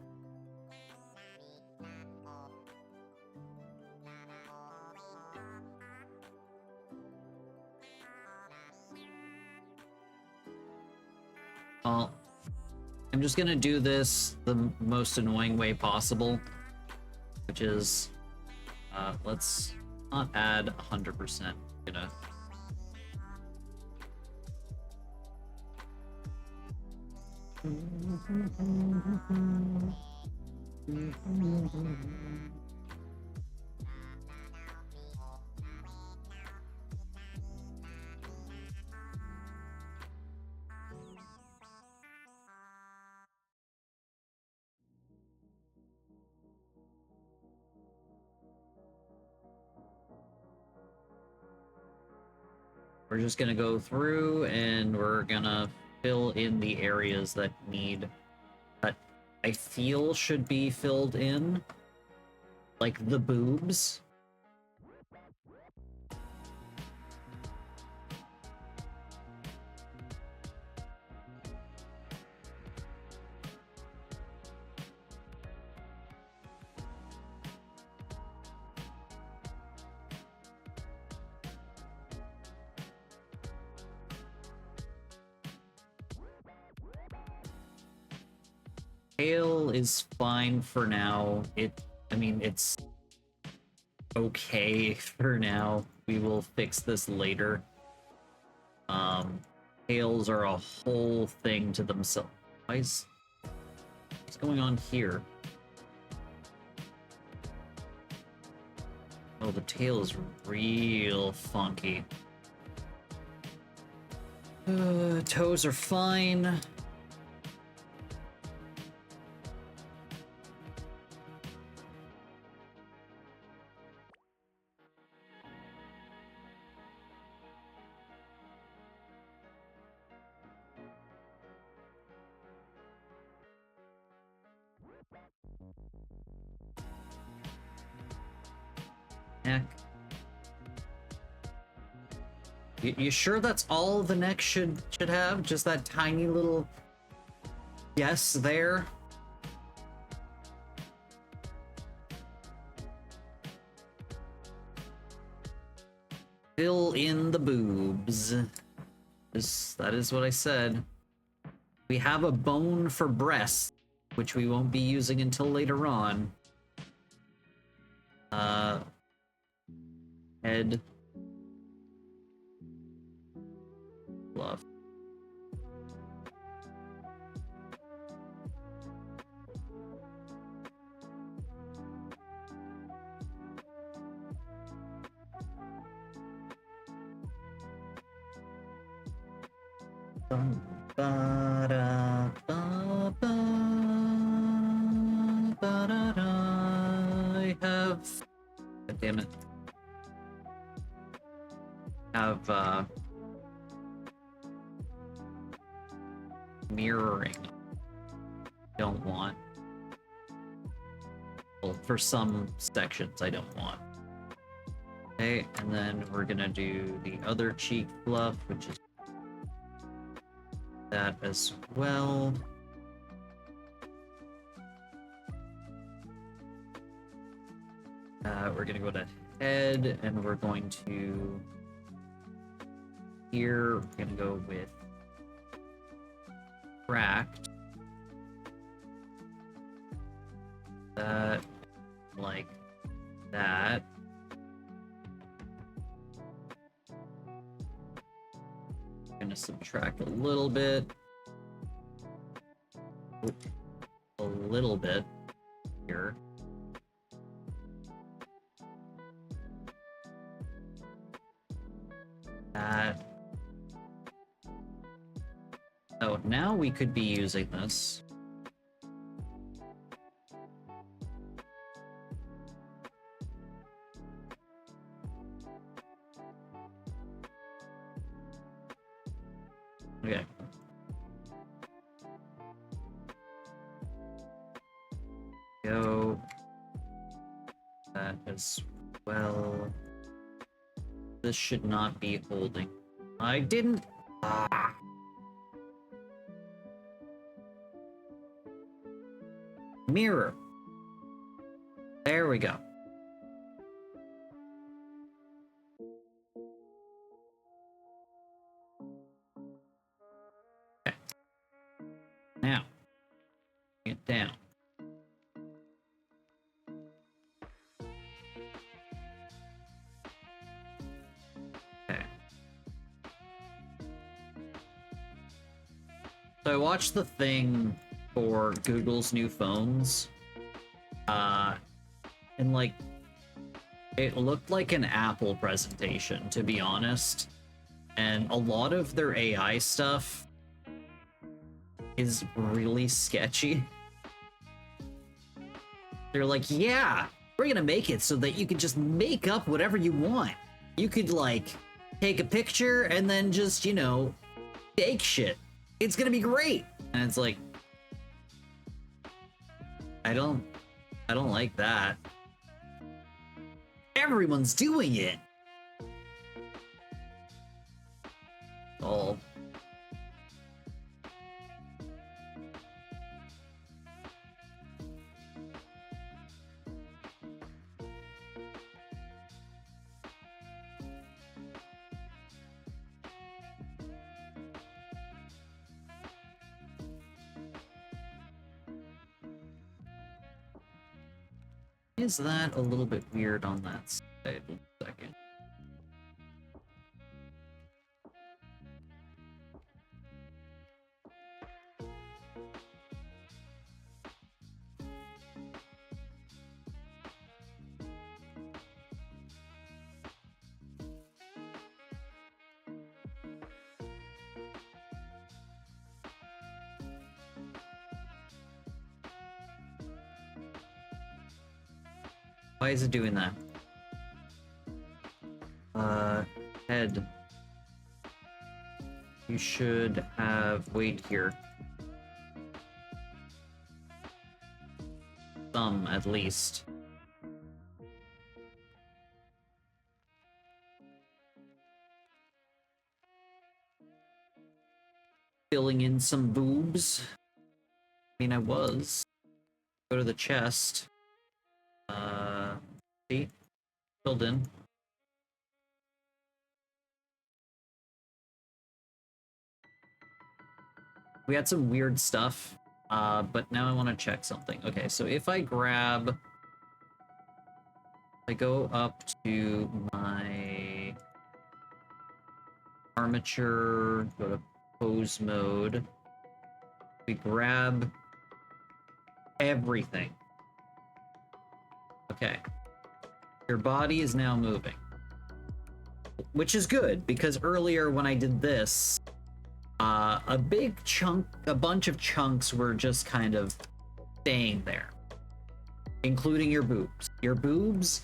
Well, I'm just gonna do this the most annoying way possible, which is, let's not add 100%. Gonna We're just gonna go through and we're gonna fill in the areas that I feel should be filled in. Like the boobs. Tail is fine for now. I mean, it's okay for now. We will fix this later. Tails are a whole thing to themselves. What's going on here? Oh, the tail is real funky. Toes are fine. Neck. You sure that's all the neck should have? Just that tiny little yes there? Fill in the boobs. That is what I said. We have a bone for breasts, which we won't be using until later on. Head. Love. I have... God damn it. Have, mirroring. Don't want. Well, for some sections, I don't want. Okay, and then we're gonna do the other cheek fluff, which is that as well. We're gonna go to head, and we're going to here. We're gonna go with cracked. That, like that. Gonna subtract a little bit. A little bit here. That. Oh, now we could be using this. Okay. Go. That as well. This should not be holding. I didn't. Ah. Mirror. There we go. Okay. Now, bring it down. Okay. So I watched the thing for Google's new phones, and like, it looked like an Apple presentation, to be honest. And a lot of their AI stuff is really sketchy. They're like, yeah, we're gonna make it so that you can just make up whatever you want. You could, like, take a picture and then just, you know, fake shit. It's gonna be great. And it's like, I don't like that. Everyone's doing it. Oh. Is that a little bit weird on that side? 1 second. Why is it doing that? Head. You should have weight here. Some, at least. Filling in some boobs. I mean, I was. Go to the chest. See? Filled in. We had some weird stuff, but now I want to check something. Okay, so if I grab... I go up to my armature, go to pose mode. We grab everything. Okay. Your body is now moving. Which is good, because earlier when I did this, a bunch of chunks were just kind of staying there. Including your boobs. Your boobs,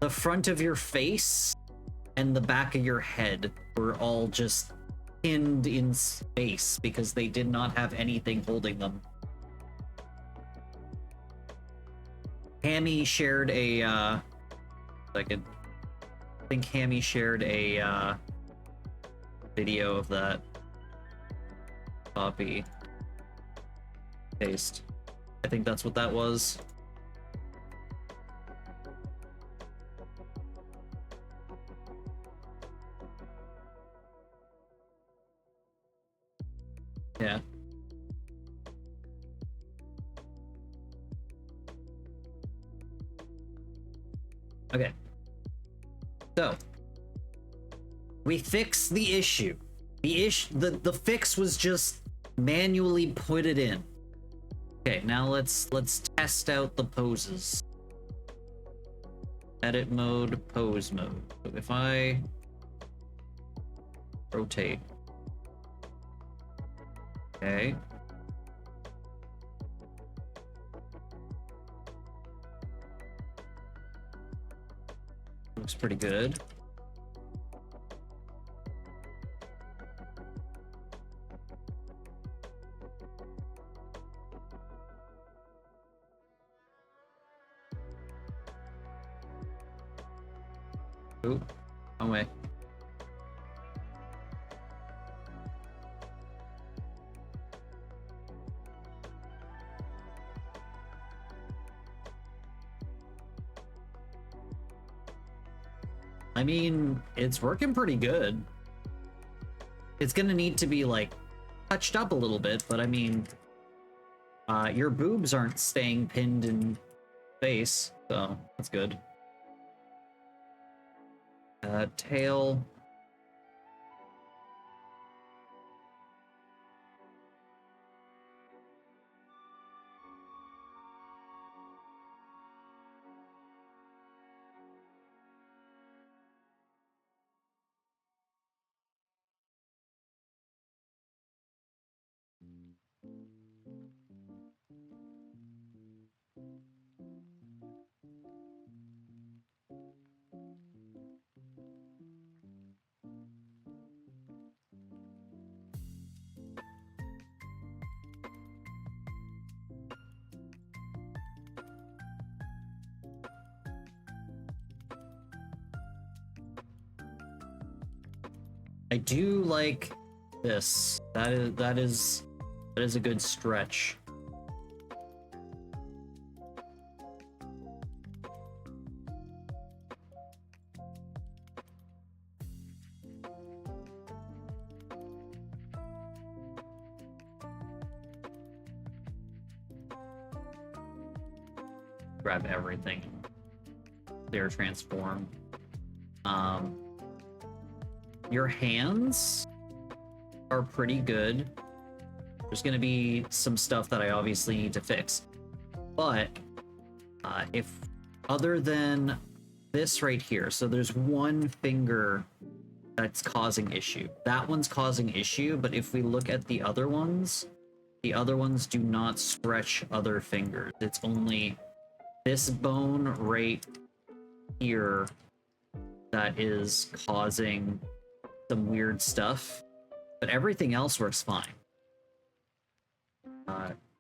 the front of your face, and the back of your head were all just pinned in space because they did not have anything holding them. Hammy shared a, I think Hammy shared a, video of that. Copy. Paste. I think that's what that was. Yeah. Okay. So, we fixed the issue. The fix was just manually put it in. Okay, now let's test out the poses. Edit mode, pose mode. So if I rotate. Okay. Looks pretty good. Ooh, wrong way. I mean, it's working pretty good. It's gonna need to be, like, touched up a little bit, but I mean, your boobs aren't staying pinned in space, so that's good. Tail. I do like this. That is a good stretch. Grab everything. Clear transform. Your hands are pretty good. There's gonna be some stuff that I obviously need to fix. But if other than this right here, so there's one finger that's causing issue. That one's causing issue, but if we look at the other ones do not stretch other fingers. It's only this bone right here that is causing some weird stuff, but everything else works fine.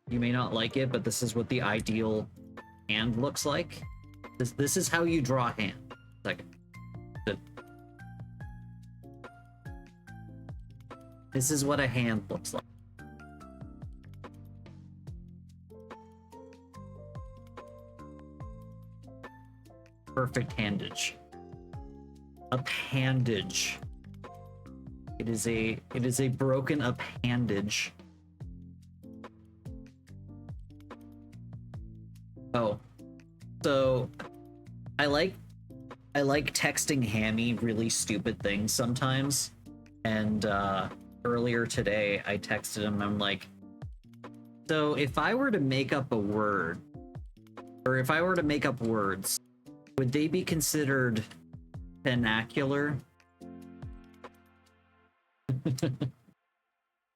You may not like it, but this is what the ideal hand looks like. This is how you draw a hand. This is what a hand looks like. Perfect handage. Appendage. It is a broken appendage. Oh. So I like texting Hammy really stupid things sometimes. And earlier today I texted him, I'm like, so if I were to make up a word, or if I were to make up words, would they be considered vernacular?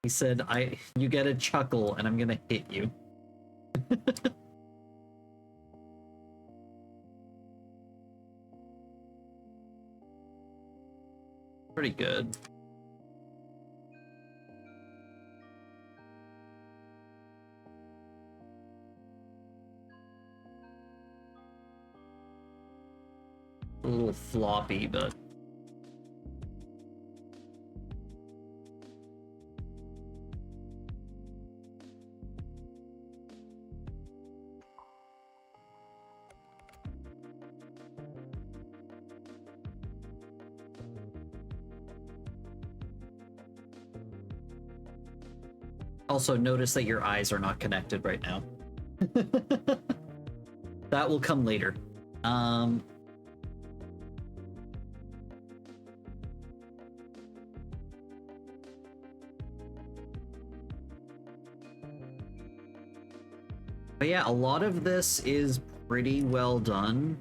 He said, you get a chuckle and I'm gonna hit you. Pretty good. A little floppy, but also notice that your eyes are not connected right now. That will come later. But yeah, a lot of this is pretty well done.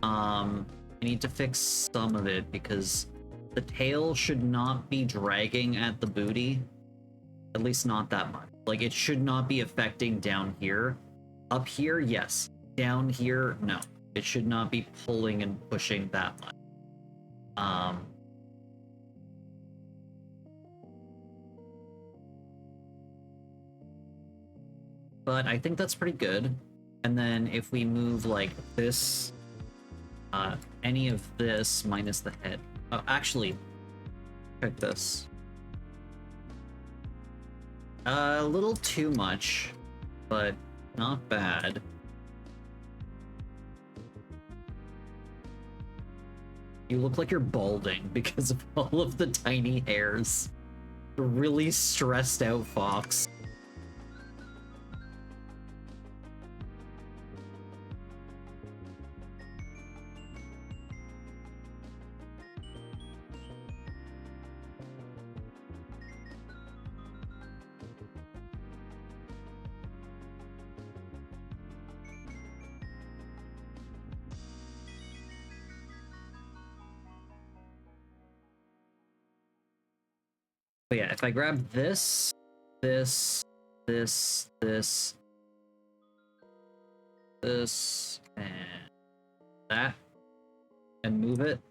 I need to fix some of it because the tail should not be dragging at the booty. At least not that much. Like, it should not be affecting down here. Up here, yes. Down here, no. It should not be pulling and pushing that much. But I think that's pretty good. And then if we move like this, any of this minus the head. Oh, actually, check this. A little too much, but not bad. You look like you're balding because of all of the tiny hairs. A really stressed out fox. But yeah, if I grab this, this, and that, and move it,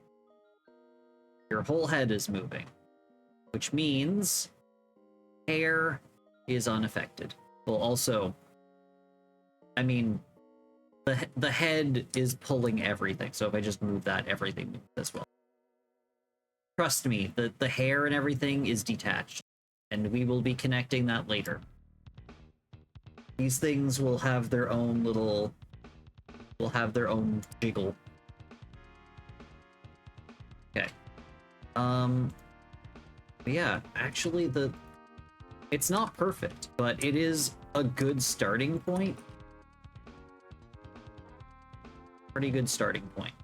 your whole head is moving, which means hair is unaffected. Well, also, I mean, the head is pulling everything, so if I just move that, everything moves as well. Trust me, the hair and everything is detached, and we will be connecting that later. These things will have their own little... will have their own jiggle. Okay. Yeah, actually it's not perfect, but it is a good starting point. Pretty good starting point.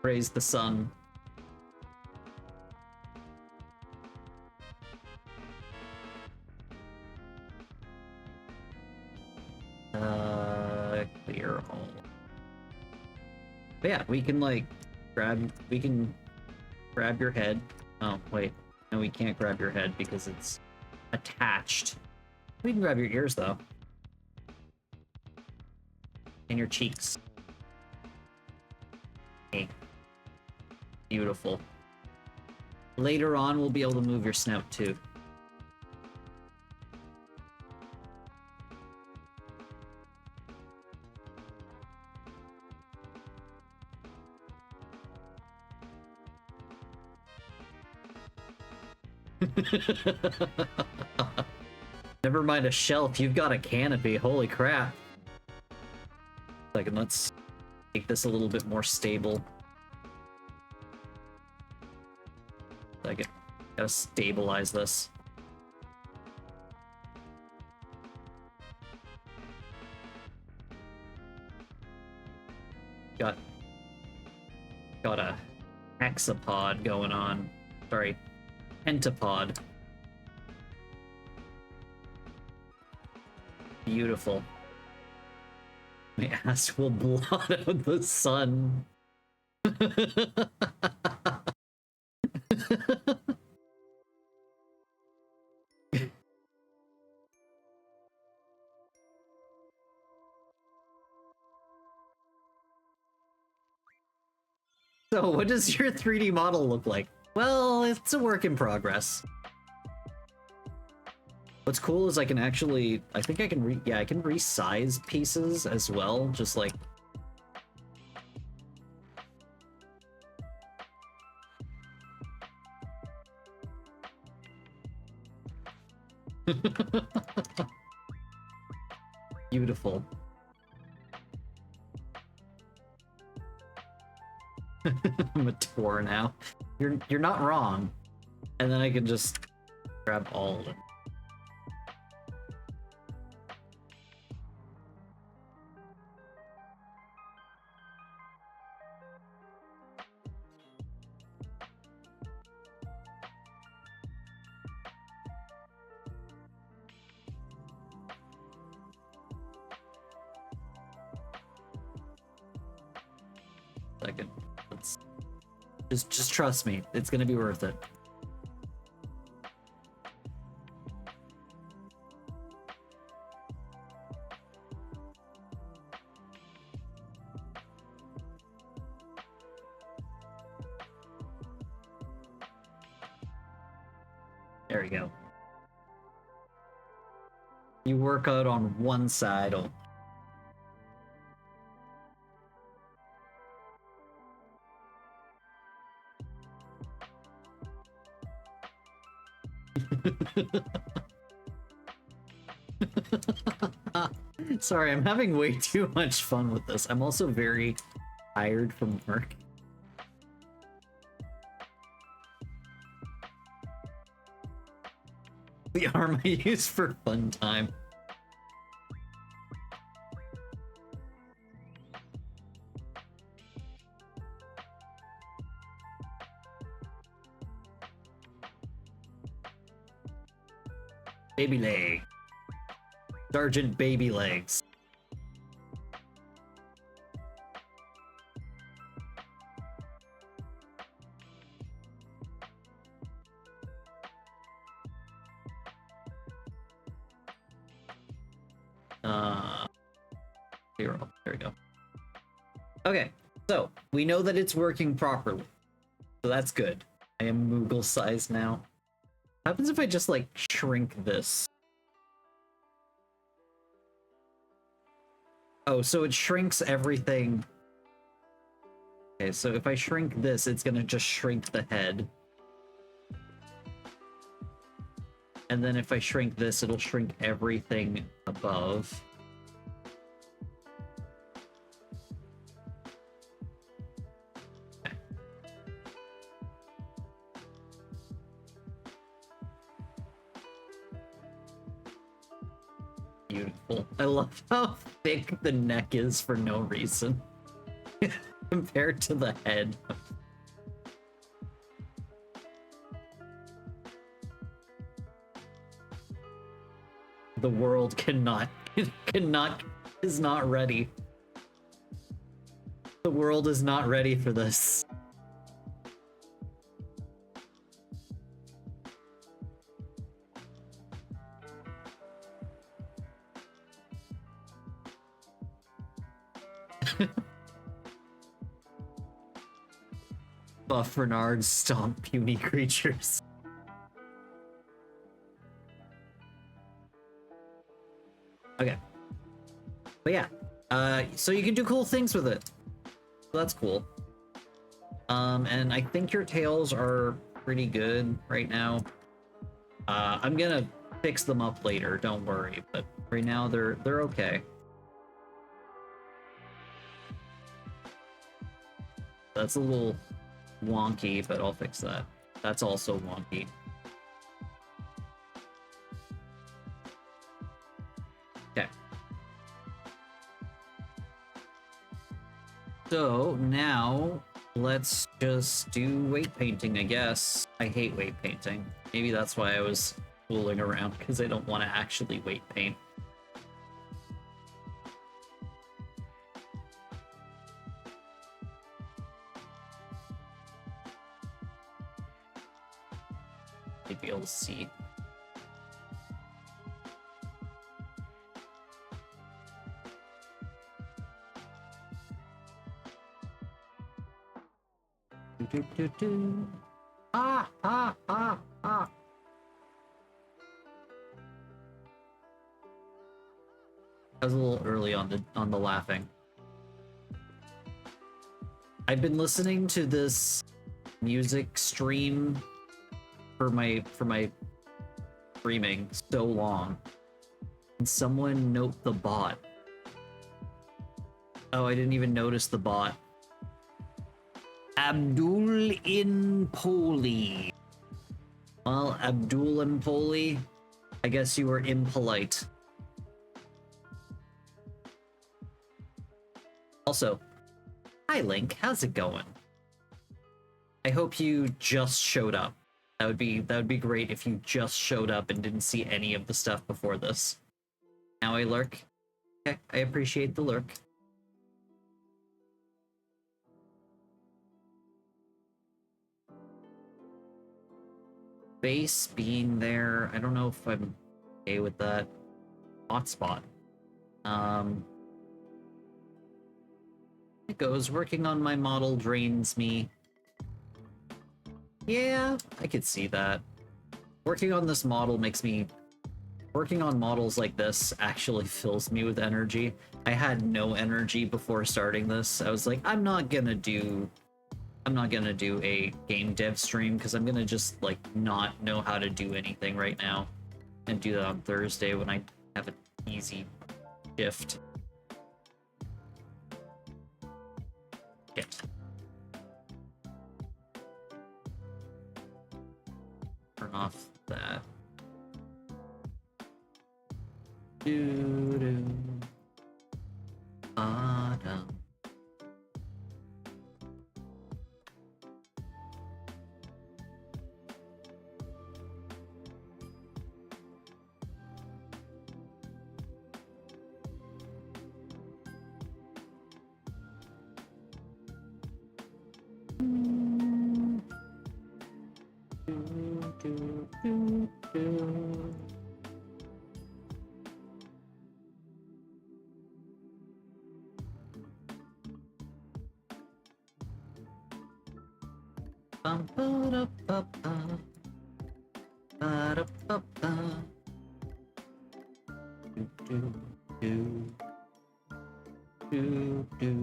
Praise the sun. Clear all. But yeah, we can like we can grab your head. Oh, wait. No, we can't grab your head because it's attached. We can grab your ears though. And your cheeks. Okay. Beautiful. Later on, we'll be able to move your snout too. Never mind a shelf, you've got a canopy. Holy crap. Second, let's make this a little bit more stable. Second, gotta stabilize this. Got a hexapod going on. Sorry, pentapod. Beautiful. My ass will blot out the sun. So, what does your 3D model look like? Well, it's a work in progress. What's cool is I can actually, I think I can I can resize pieces as well, just like... Beautiful. I'm a tour now. You're not wrong. And then I can just grab all of them. Second. Let's just trust me. It's gonna be worth it. There we go. You work out on one side. Oh. Sorry, I'm having way too much fun with this. I'm also very tired from work. The arm I use for fun time. Baby leg. Sergeant Baby Legs. Zero. There we go. Okay, so we know that it's working properly. So that's good. I am Moogle size now. What happens if I just like shrink this? Oh, so it shrinks everything. Okay, so if I shrink this, it's gonna just shrink the head. And then if I shrink this, it'll shrink everything above. Beautiful. I love how thick the neck is for no reason. Compared to the head. The world is not ready. The world is not ready for this. Buff Renard stomp puny creatures. Okay. But yeah. So you can do cool things with it. So that's cool. And I think your tails are pretty good right now. I'm gonna fix them up later, don't worry, but right now they're okay. That's a little wonky, but I'll fix that. That's also wonky. Okay. So now let's just do weight painting, I guess. I hate weight painting. Maybe that's why I was fooling around, because I don't want to actually weight paint. Be able to see. Ah, ah, ah, ah. I was a little early on the laughing. I've been listening to this music stream for my streaming so long. And someone note the bot. Oh, I didn't even notice the bot. Abdul Impoli. Well, Abdul Impoli, I guess you were impolite. Also, hi Link, how's it going? I hope you just showed up. That would be great if you just showed up and didn't see any of the stuff before this. Now I lurk. Okay, I appreciate the lurk. Base being there, I don't know if I'm okay with that. Hotspot. It goes, working on my model drains me. Yeah, I could see that. Working on this model makes me... Working on models like this actually fills me with energy. I had no energy before starting this. I was like, I'm not gonna do a game dev stream because I'm gonna just like not know how to do anything right now and do that on Thursday when I have an easy shift. Shit. Turn off that. Doo-doo. Bottom. Bum, ba-da-ba-ba. Ba-da-ba-ba. Do, do, do, do, do,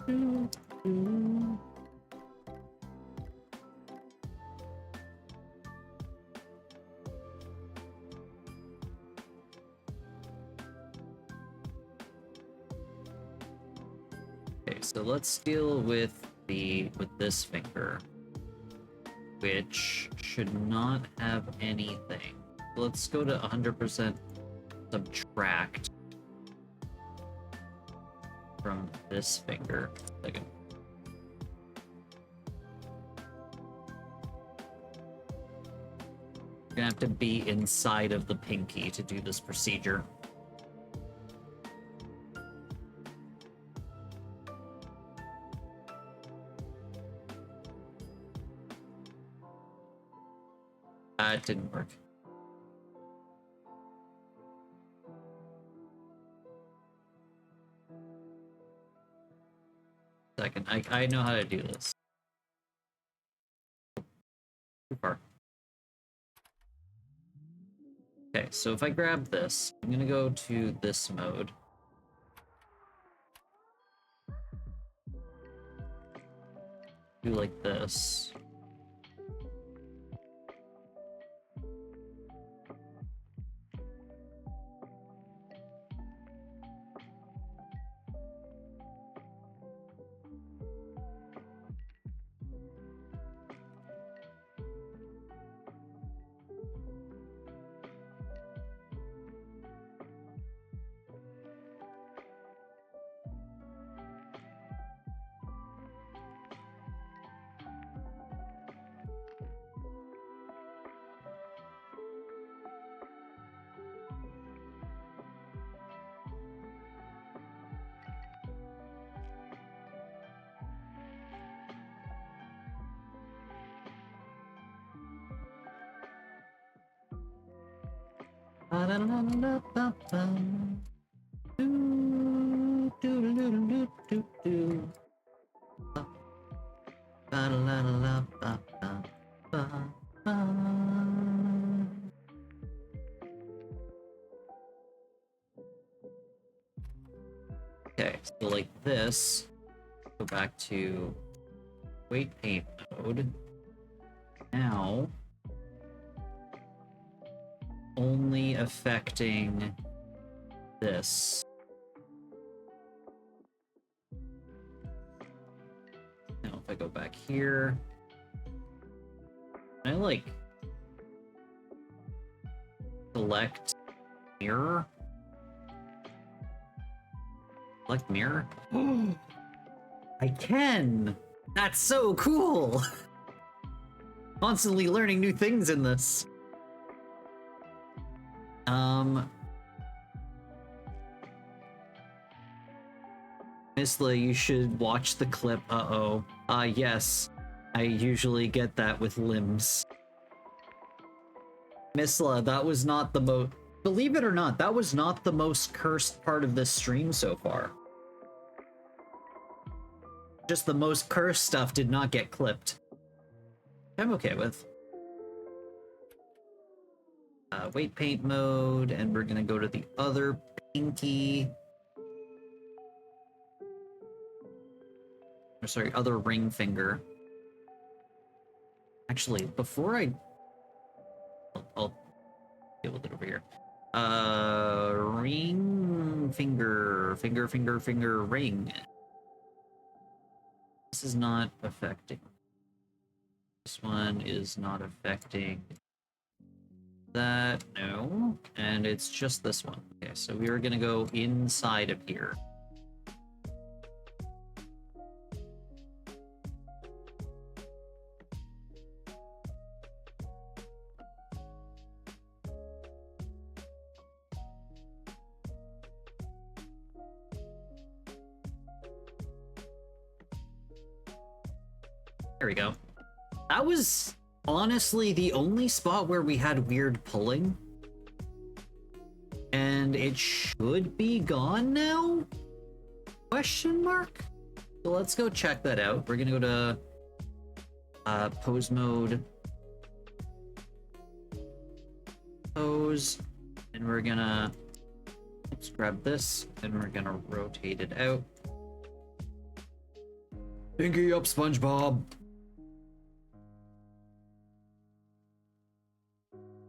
do, do. Okay, so let's deal with this finger, which should not have anything. Let's go to 100% subtract from this finger. Second. You're gonna have to be inside of the pinky to do this procedure. It didn't work. Second, I know how to do this. Too far. Okay, so if I grab this, I'm gonna go to this mode. Do like this. Okay, so like this, go back to weight paint mode. Now, only affecting this. Now if I go back here, can I like select mirror? Select mirror? I can! That's so cool! Constantly learning new things in this. Misla, you should watch the clip. Uh-oh. Yes. I usually get that with limbs. Misla, that was not the most... Believe it or not, that was not the most cursed part of this stream so far. Just the most cursed stuff did not get clipped. I'm okay with. Weight paint mode, and we're gonna go to the other pinky. Or sorry, other ring finger. Actually, before I'll deal with it over here. Ring finger, ring. This is not affecting. This one is not affecting that, no. And it's just this one. Okay, so we are gonna go inside of here. There we go. That was honestly the only spot where we had weird pulling. And it should be gone now? Question mark? So let's go check that out. We're gonna go to pose mode, pose, and we're gonna let's grab this and we're gonna rotate it out. Pinky up, SpongeBob.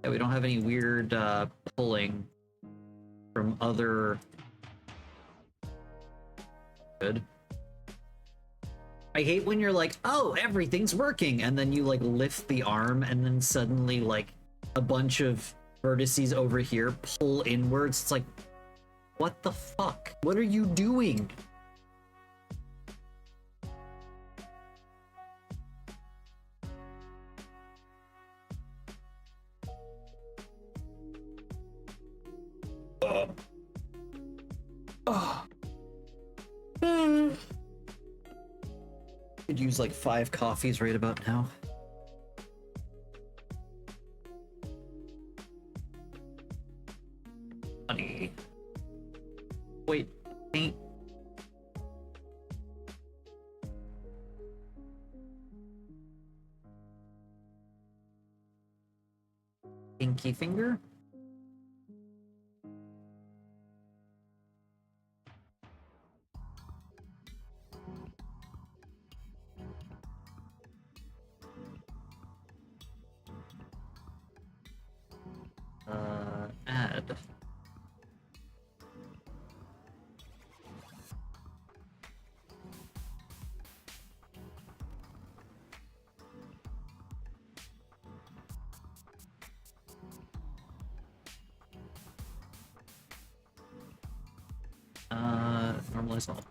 Yeah, we don't have any weird pulling from other. Good. I hate when you're like, oh, everything's working, and then you like lift the arm, and then suddenly like a bunch of vertices over here pull inwards. It's like, what the fuck? What are you doing? Could use like 5 coffees right about now. Funny. Wait, paint. Pinky finger? Add. Normalize all.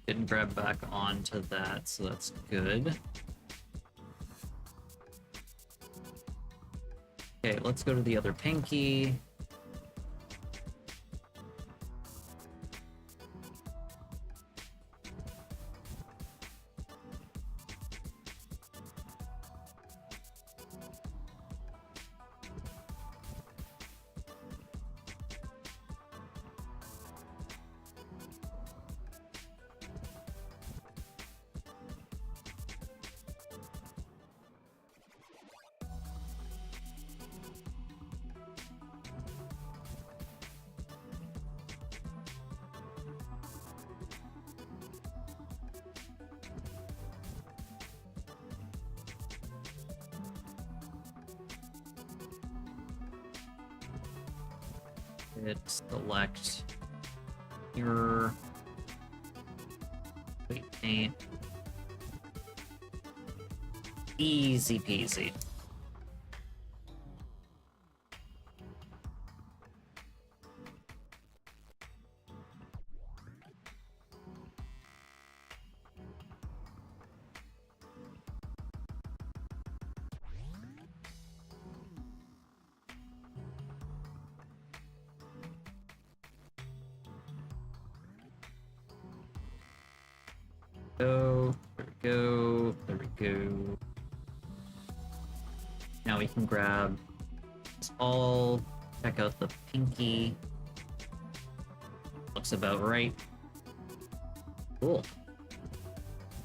Didn't grab back onto that, so that's good. Okay, let's go to the other pinky. Hit select your weight paint. Easy peasy. Go, there we go, there we go. Now we can grab this all, check out the pinky. Looks about right. Cool.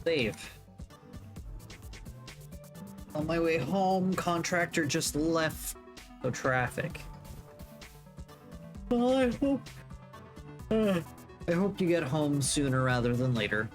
Save. On my way home, contractor just left. No traffic. Well, I hope you get home sooner rather than later.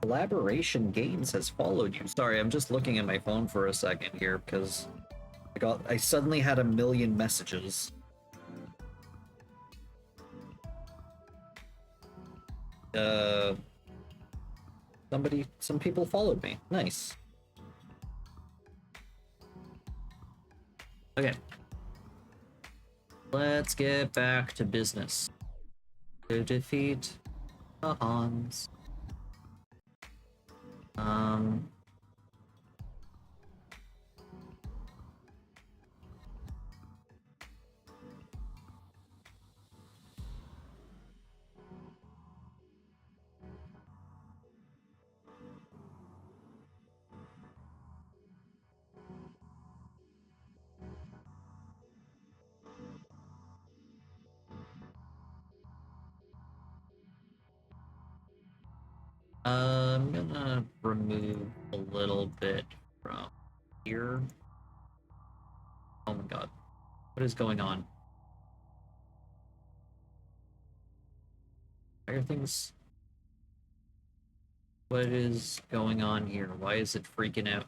Collaboration Games has followed you. Sorry, I'm just looking at my phone for a second here because I suddenly had a million messages. Some people followed me. Nice. Let's get back to business. To defeat the Hans. I'm gonna remove a little bit from here. Oh my god. What is going on? Why are things... What is going on here? Why is it freaking out?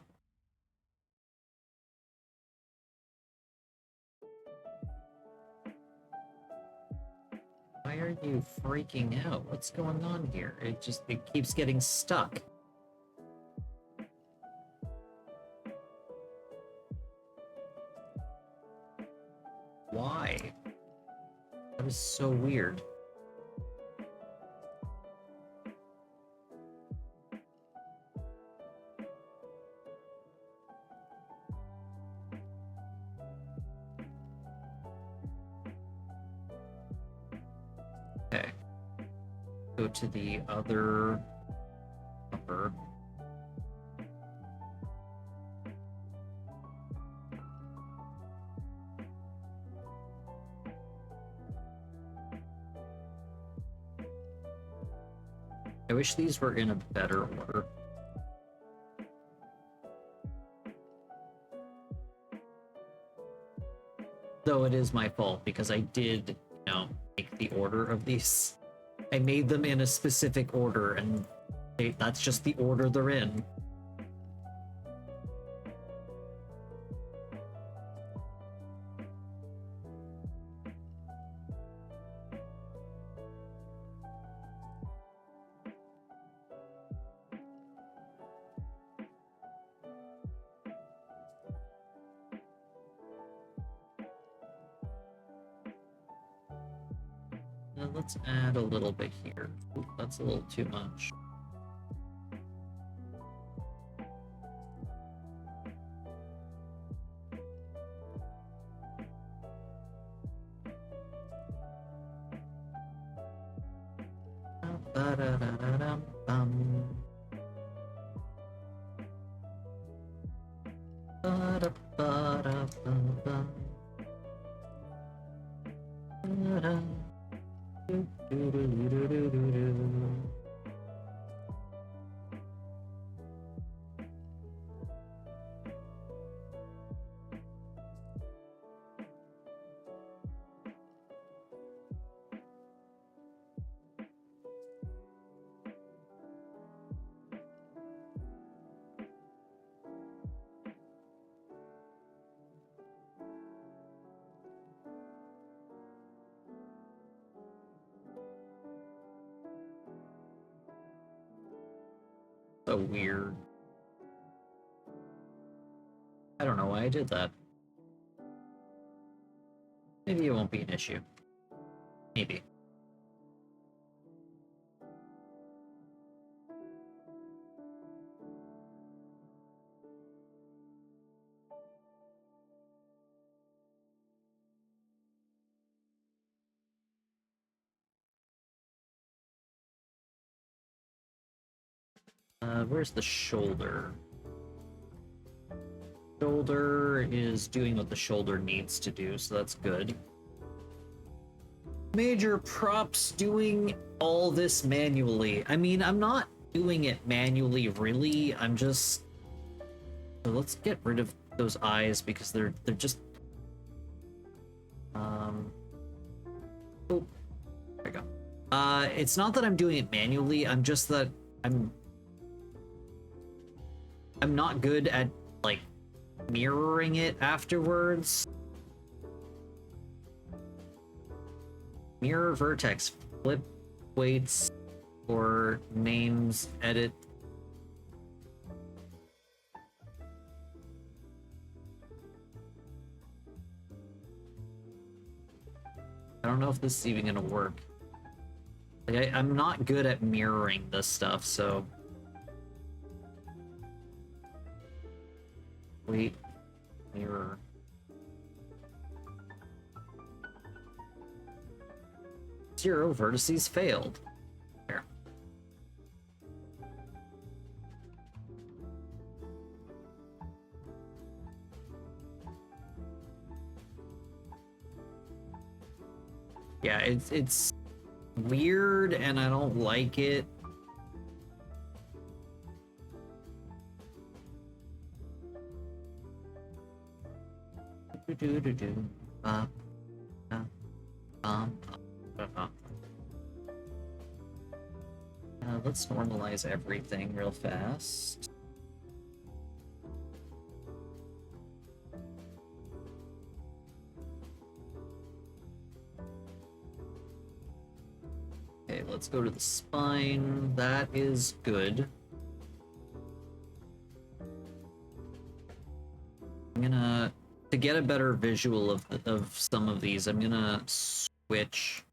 Why are you freaking out? What's going on here? It keeps getting stuck. Why? That is so weird. Okay. Go to the other upper. I wish these were in a better order. Though it is my fault because I did, make the order of these. I made them in a specific order and that's just the order they're in. Let's add a little bit here. Ooh, that's a little too much. So weird. I don't know why I did that. Maybe it won't be an issue. Maybe. Where's the shoulder? Shoulder is doing what the shoulder needs to do, so that's good. Major props doing all this manually. I mean, I'm not doing it manually, really. I'm just... So let's get rid of those eyes because they're just... Oh, there we go. It's not that I'm doing it manually, I'm just that I'm not good at, like, mirroring it afterwards. Mirror vertex, flip weights, or names, edit. don't know if this is even gonna work. Like, I'm not good at mirroring this stuff, so... Wait. Mirror. Zero vertices failed. There. Yeah, it's weird and I don't like it. Let's normalize everything real fast. Okay, let's go to the spine. That is good. I'm gonna, to get a better visual of some of these, I'm gonna switch.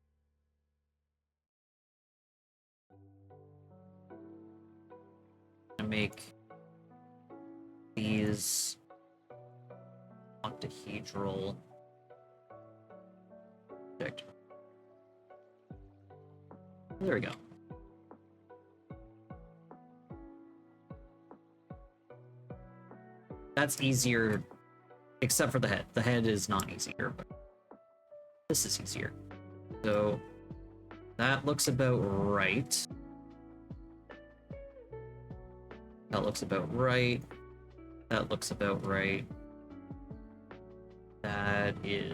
Make these octahedral object. There we go. That's easier, except for the head. The head is not easier, but this is easier. So that looks about right. That looks about right. That looks about right. That is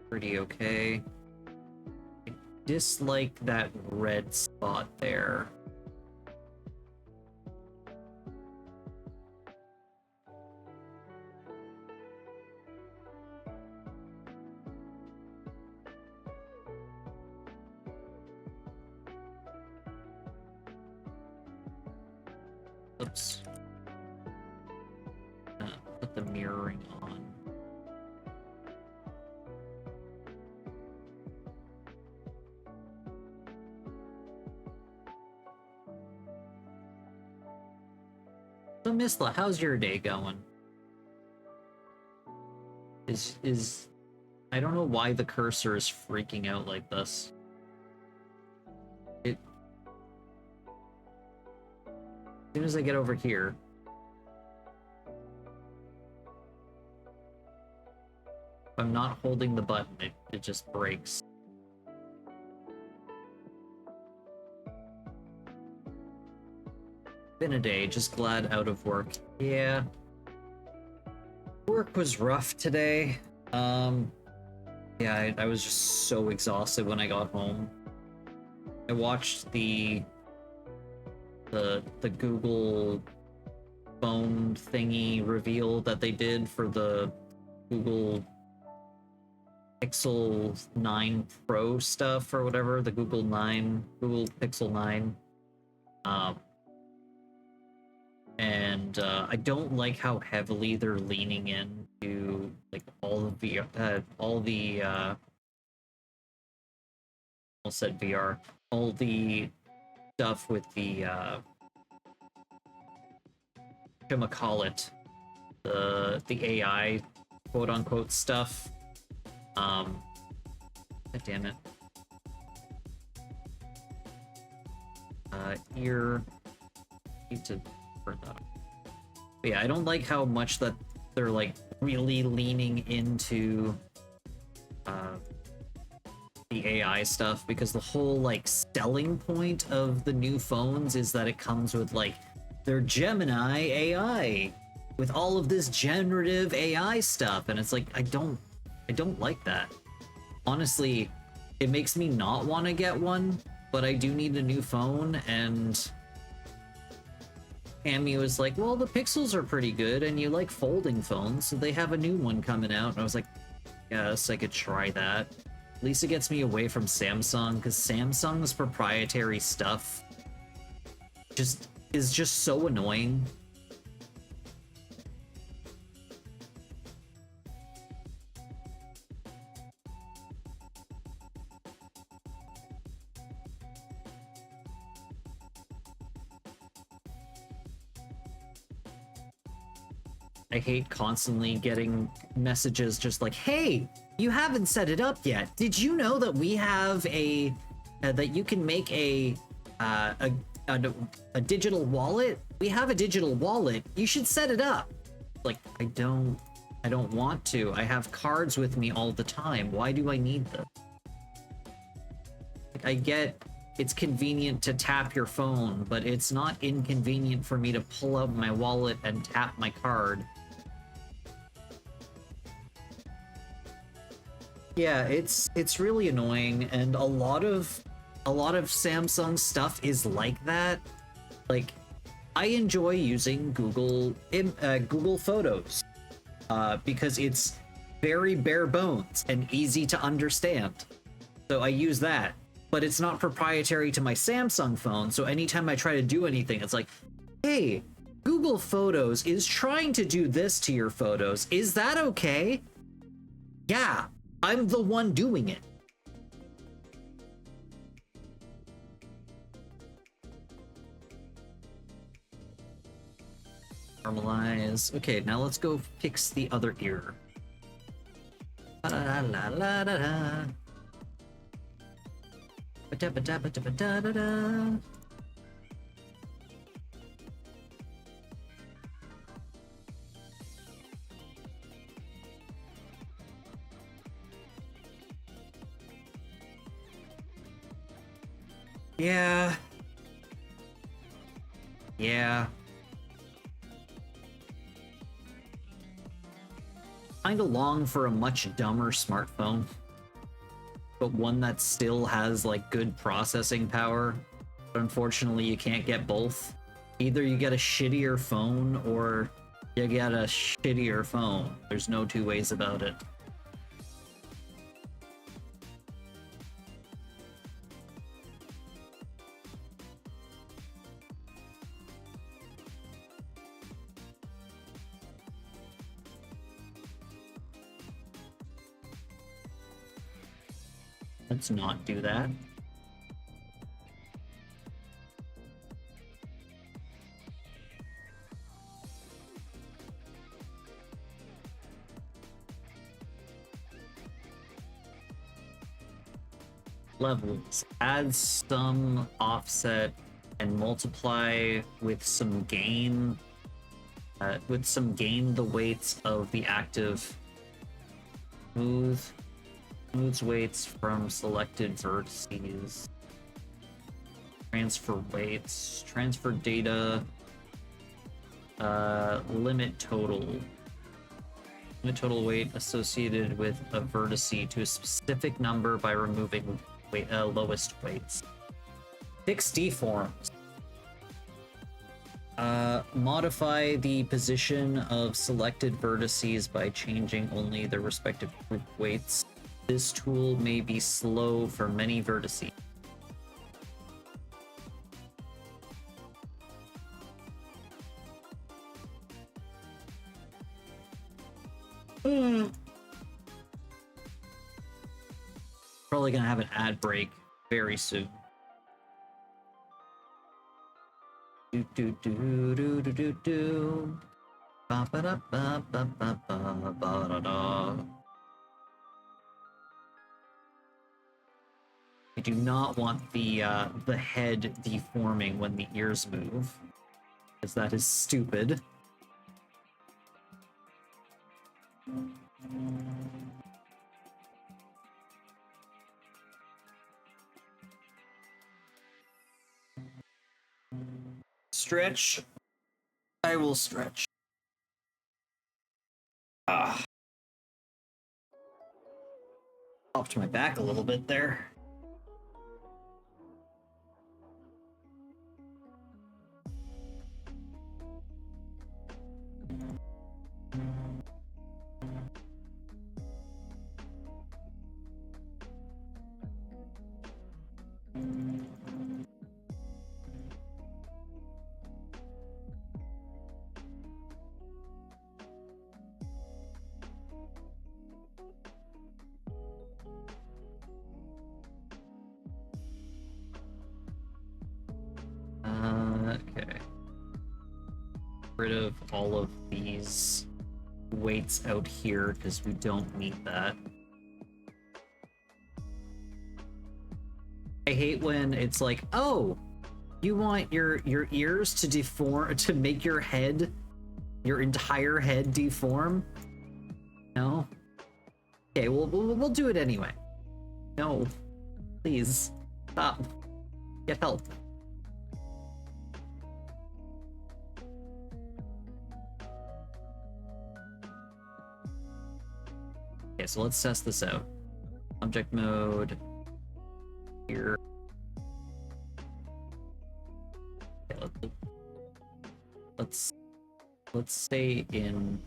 pretty okay. I dislike that red spot there. Oops. Put the mirroring on. So Misla, how's your day going? I don't know why the cursor is freaking out like this. As soon as I get over here, if I'm not holding the button, it just breaks. Been a day, just glad out of work. Yeah. Work was rough today. Yeah, I was just so exhausted when I got home. I watched the Google phone thingy reveal that they did for the Google Pixel 9 Pro stuff or whatever, the Google Pixel 9. And I don't like how heavily they're leaning into like all the almost said VR, all the stuff with the whatchamacallit, the AI quote unquote stuff. God damn it. Ear, need to turn that on. But yeah, I don't like how much that they're like really leaning into the AI stuff, because the whole like selling point of the new phones is that it comes with like their Gemini AI with all of this generative AI stuff, and it's like I don't like that. Honestly, it makes me not want to get one, but I do need a new phone, and Amy was like, well, the Pixels are pretty good and you like folding phones, so they have a new one coming out, and I was like, yes, I could try that. At least it gets me away from Samsung, because Samsung's proprietary stuff is just so annoying. I hate constantly getting messages just like, hey, you haven't set it up yet. Did you know that we have a that you can make a digital wallet? We have a digital wallet. You should set it up. Like, I don't want to. I have cards with me all the time. Why do I need them? I get it's convenient to tap your phone, but it's not inconvenient for me to pull out my wallet and tap my card. Yeah, it's really annoying, and a lot of Samsung stuff is like that. Like, I enjoy using Google Photos because it's very bare bones and easy to understand. So I use that, but it's not proprietary to my Samsung phone. So anytime I try to do anything, it's like, hey, Google Photos is trying to do this to your photos. Is that okay? Yeah, I'm the one doing it. Normalize. Okay, now let's go fix the other ear. La la la la la. Ba-da-ba-da-ba-da-ba-da-da-da. Yeah. Yeah. Kinda long for a much dumber smartphone, but one that still has like good processing power. But unfortunately, you can't get both. Either you get a shittier phone or you get a shittier phone. There's no two ways about it. Let's not do that. Levels. Add some offset and multiply with some gain. The weights of the active. Smooths weights from selected vertices. Transfer weights. Transfer data. Limit total. Limit total weight associated with a vertice to a specific number by removing lowest weights. Fix deforms. Modify the position of selected vertices by changing only their respective group weights. This tool may be slow for many vertices. Probably gonna have an ad break very soon. Do do do do do do do. Ba ba da ba ba ba ba ba da da. I do not want the head deforming when the ears move, because that is stupid. Stretch. I will stretch. Popped my back a little bit there. Okay. Rid of all of these weights out here because we don't need that. I hate when it's like, oh, you want your ears to deform, to make your head, your entire head deform? No? Okay, we'll do it anyway. No. Please. Stop. Get help. Okay, so let's test this out. Object mode. Here. Okay, let's stay in.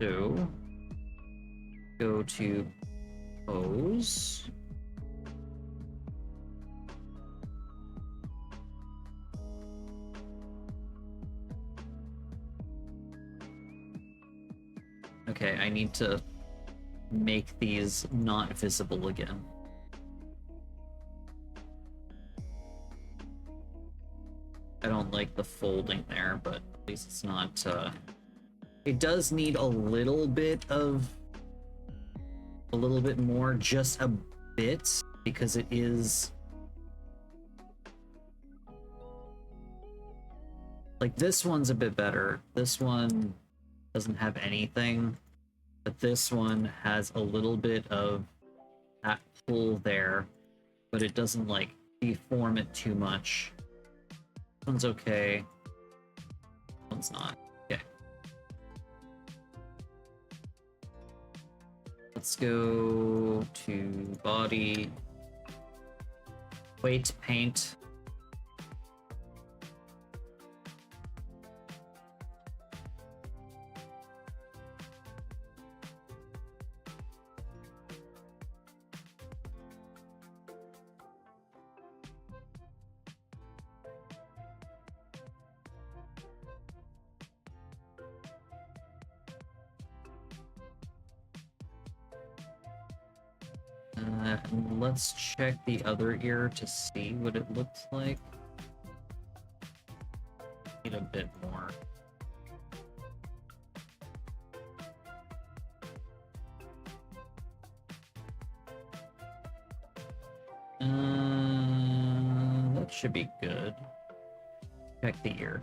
So go to pose. Okay, I need to make these not visible again. I don't like the folding there, but at least it's not, it does need a little bit more, just a bit, because it is... Like, this one's a bit better. This one doesn't have anything, but this one has a little bit of that pull there, but it doesn't, like, deform it too much. This one's okay. This one's not. Okay. Let's go to body. Weight paint. Let's check the other ear to see what it looks like. Need a bit more. That should be good. Check the ear.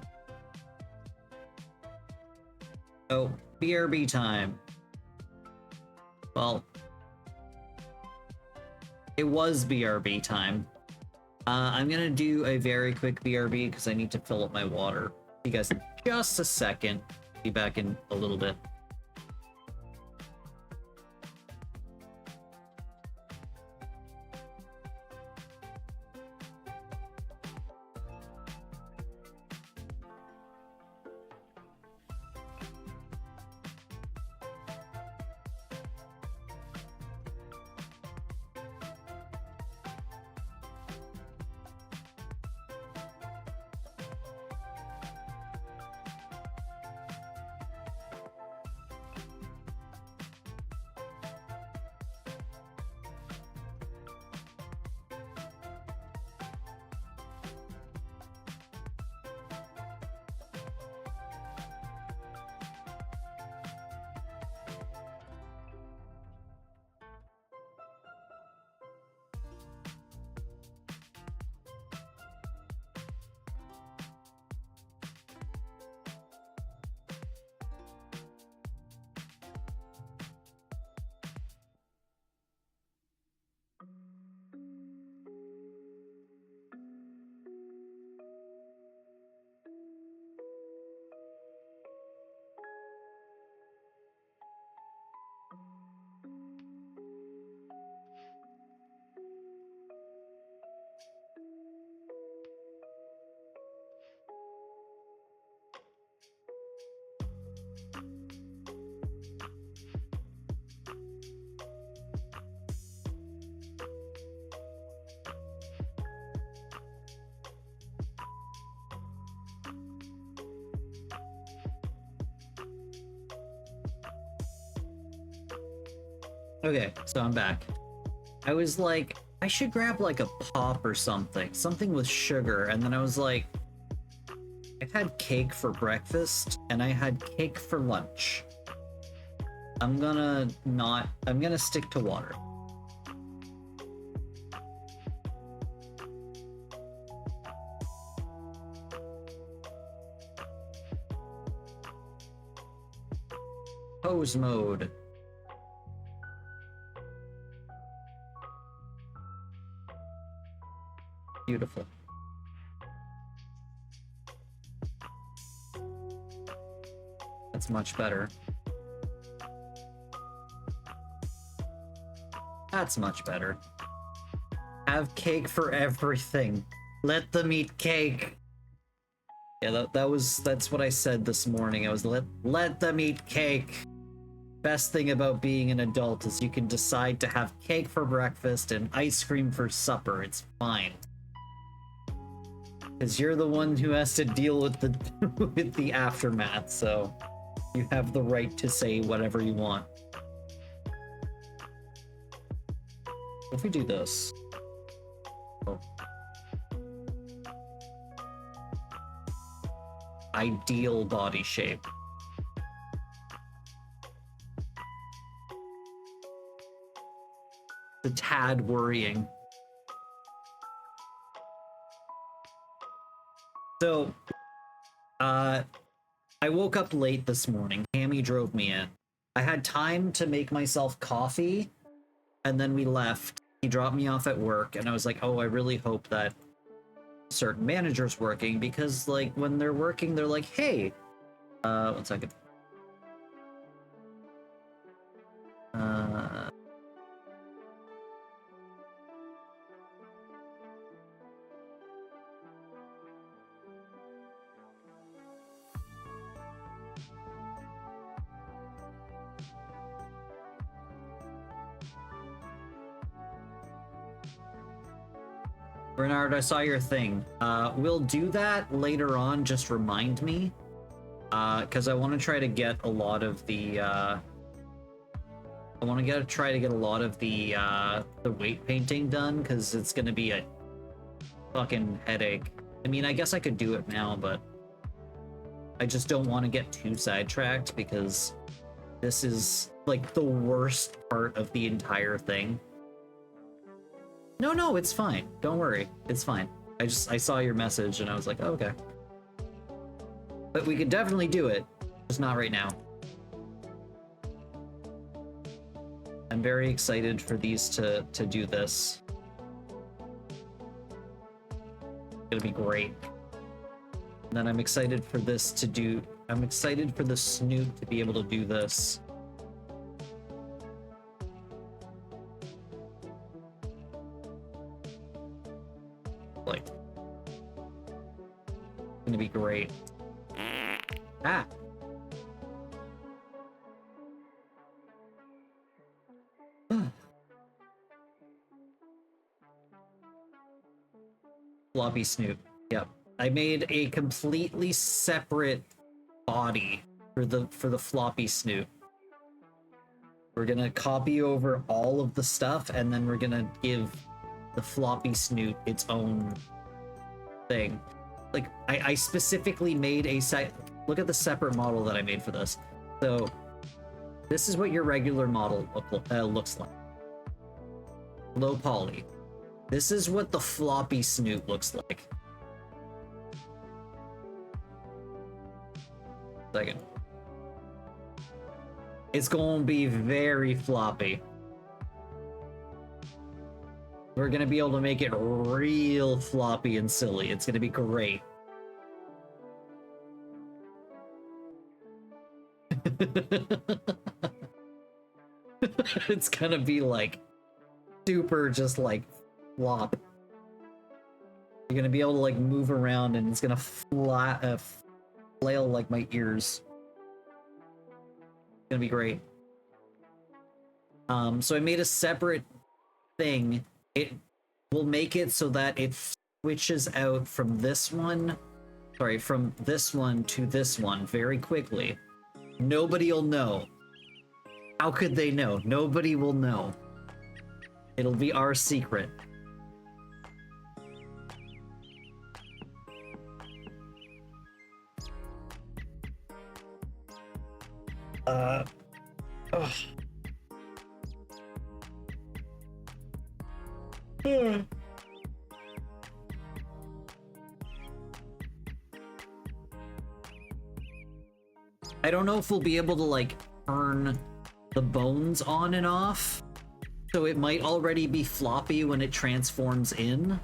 Oh, BRB time. Well, it was BRB time. I'm gonna do a very quick BRB because I need to fill up my water. You guys, in just a second. Be back in a little bit. Okay, so I'm back. I was like, I should grab like a pop or something. Something with sugar. And then I was like, I had cake for breakfast and I had cake for lunch. I'm gonna stick to water. Pose mode. Beautiful. That's much better. That's much better. Have cake for everything. Let them eat cake. Yeah, that's what I said this morning. I was let them eat cake. Best thing about being an adult is you can decide to have cake for breakfast and ice cream for supper. It's fine. Because you're the one who has to deal with the with the aftermath, so you have the right to say whatever you want. If we do this. Oh. Ideal body shape. The tad worrying. So, I woke up late this morning. Cammy drove me in. I had time to make myself coffee, and then we left. He dropped me off at work, and I was like, oh, I really hope that certain manager's working, because, like, when they're working, they're like, hey, 1 second. Bernard, I saw your thing. We'll do that later on, just remind me. Because I want to try to get a lot of the, try to get a lot of the weight painting done, because it's gonna be a fucking headache. I mean, I guess I could do it now, but I just don't want to get too sidetracked, because this is, like, the worst part of the entire thing. No, it's fine. Don't worry. It's fine. I saw your message and I was like, oh, okay. But we could definitely do it. Just not right now. I'm very excited for these to do this. It'll be great. And then I'm excited for this to do... I'm excited for the snoot to be able to do this. Like, it's gonna be great. Ah. Floppy snoot. Yep. I made a completely separate body for the floppy snoot. We're gonna copy over all of the stuff, and then we're gonna give the floppy snoot its own thing. Like, I specifically made a site. Look at the separate model that I made for this. So this is what your regular model looks like. Low poly. This is what the floppy snoot looks like. Second. It's gonna be very floppy. We're gonna be able to make it real floppy and silly. It's gonna be great. It's gonna be like super just like flop. You're gonna be able to like move around and it's gonna flail like my ears. It's gonna be great. So I made a separate thing. It will make it so that it switches out from this one, sorry, from this one to this one very quickly. Nobody will know. How could they know? Nobody will know. It'll be our secret. Ugh. I don't know if we'll be able to like turn the bones on and off, so it might already be floppy when it transforms in,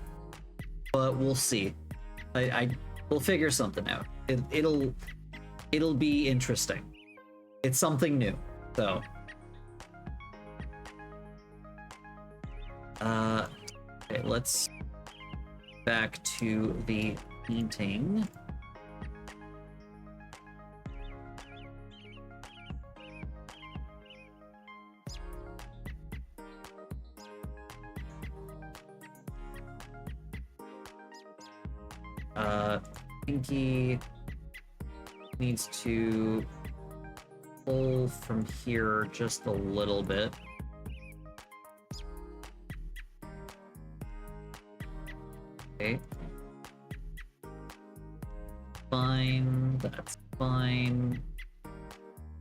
but we'll see. We'll figure something out. It'll be interesting. It's something new, so. Okay, let's back to the painting. Pinky needs to pull from here just a little bit. Okay. Fine, that's fine.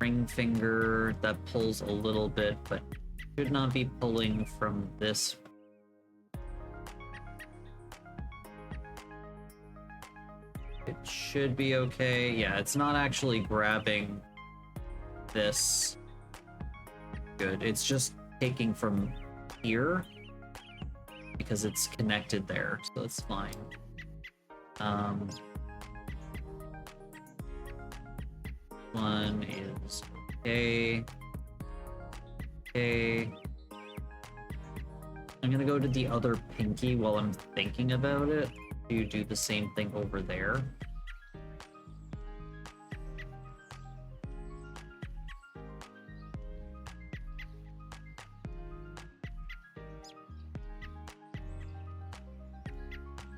Ring finger, that pulls a little bit, but should not be pulling from this. It should be okay. Yeah, it's not actually grabbing this. Good. It's just taking from here because it's connected there, so it's fine. One is okay. Okay. I'm gonna go to the other pinky while I'm thinking about it. To do the same thing over there.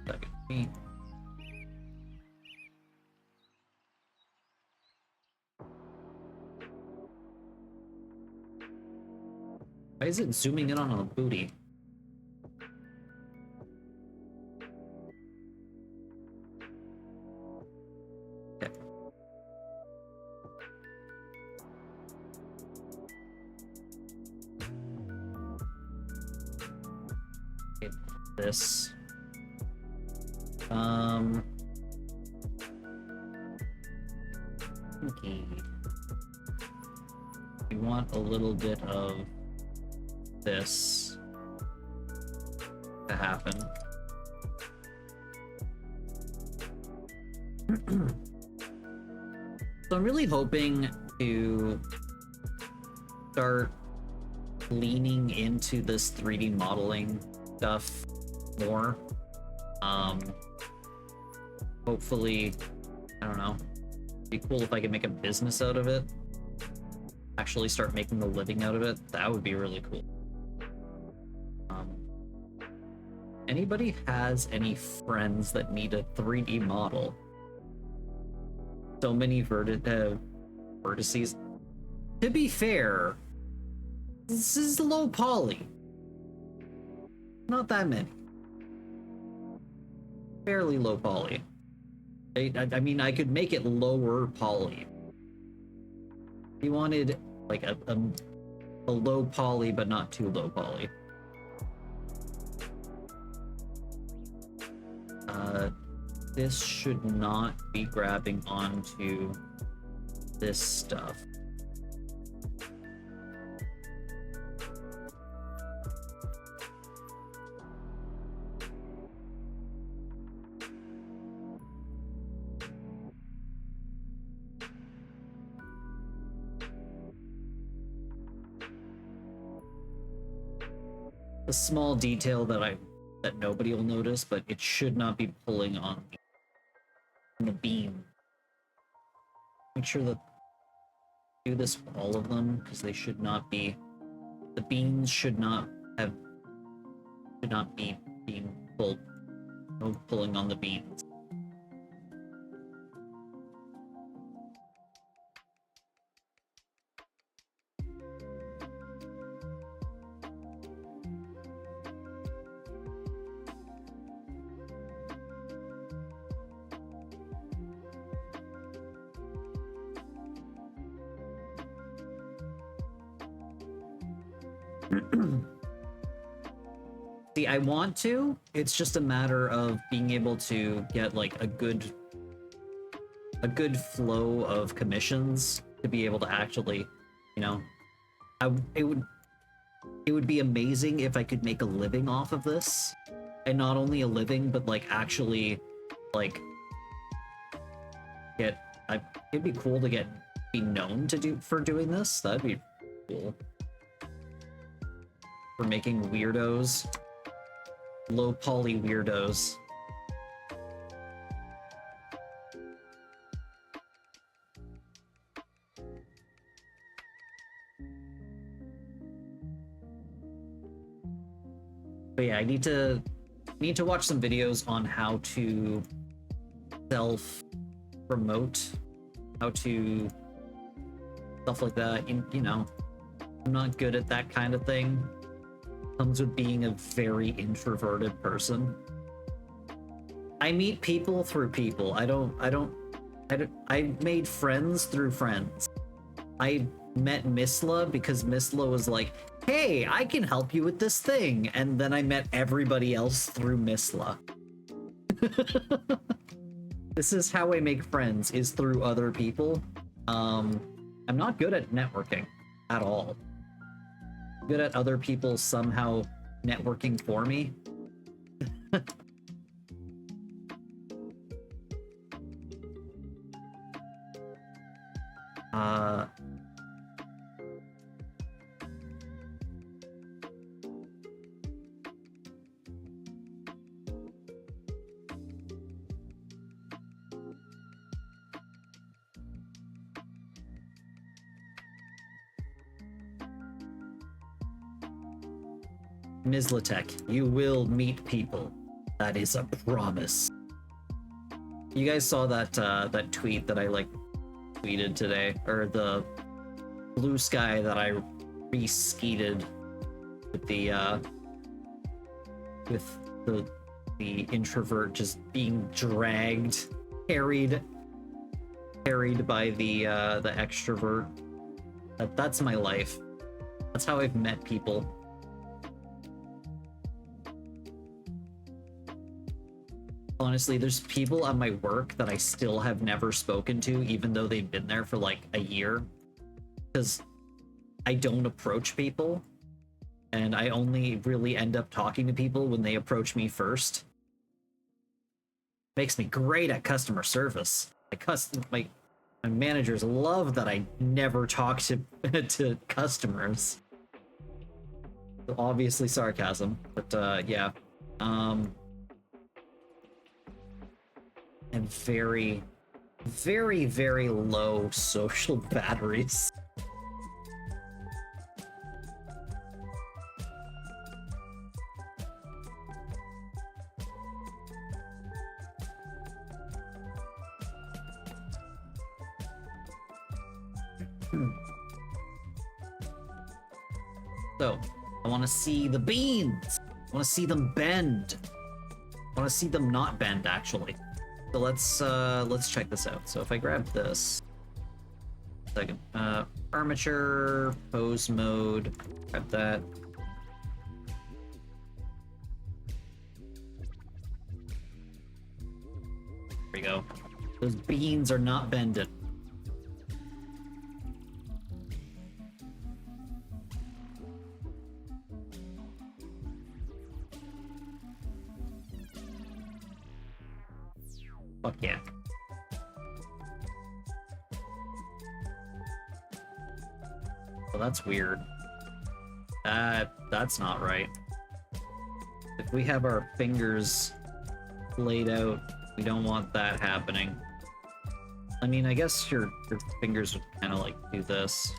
Second feet. Why is it zooming in on a booty? This. Okay. We want a little bit of this to happen. So I'm really hoping to start leaning into this 3D modeling stuff more. Hopefully, I don't know, it'd be cool if I could make a business out of it. Actually start making a living out of it. That would be really cool. Anybody has any friends that need a 3D model? So many vertices. To be fair, this is low poly. Not that many. Fairly low poly. I mean, I could make it lower poly. If you wanted like a low poly, but not too low poly. This should not be grabbing onto this stuff. A small detail that nobody will notice, but it should not be pulling on the beam. Make sure that do this with all of them, because they should not be. The beams should not be being pulled. No pulling on the beams. See, I want to. It's just a matter of being able to get like a good flow of commissions to be able to actually, you know, it would be amazing if I could make a living off of this, and not only a living, but like actually, like it'd be cool to be known for doing this. That'd be cool. For making weirdos. Low poly weirdos. But yeah, I need to watch some videos on how to self-promote, how to stuff like that. You know, I'm not good at that kind of thing. Comes with being a very introverted person. I meet people through people. I made friends through friends. I met Misla because Misla was like, hey, I can help you with this thing. And then I met everybody else through Misla. This is how I make friends, is through other people. I'm not good at networking at all. I'm good at other people somehow networking for me. Mizlatek, you will meet people. That is a promise. You guys saw that tweet that I like tweeted today, or the blue sky that I re-skeeted with the introvert just being dragged, carried by the extrovert. That's my life. That's how I've met people. Honestly, there's people at my work that I still have never spoken to, even though they've been there for like a year. Because I don't approach people, and I only really end up talking to people when they approach me first. Makes me great at customer service. My managers love that I never talk to to customers. Obviously sarcasm, but yeah. And very, very, very low social batteries. So, I want to see the beans. I want to see them bend. I want to see them not bend, actually. So let's check this out. So if I grab this, second, armature, pose mode, grab that. There we go. Those beans are not bended. Fuck yeah. Well, that's weird. That's not right. If we have our fingers laid out, we don't want that happening. I mean, I guess your fingers would kind of like do this.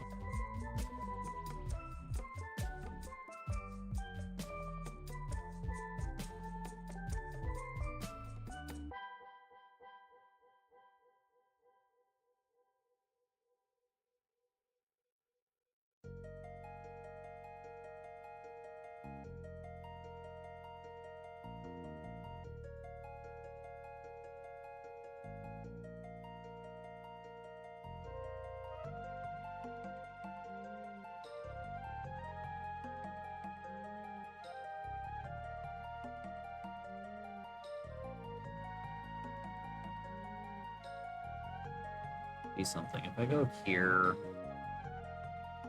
be something. If I go here,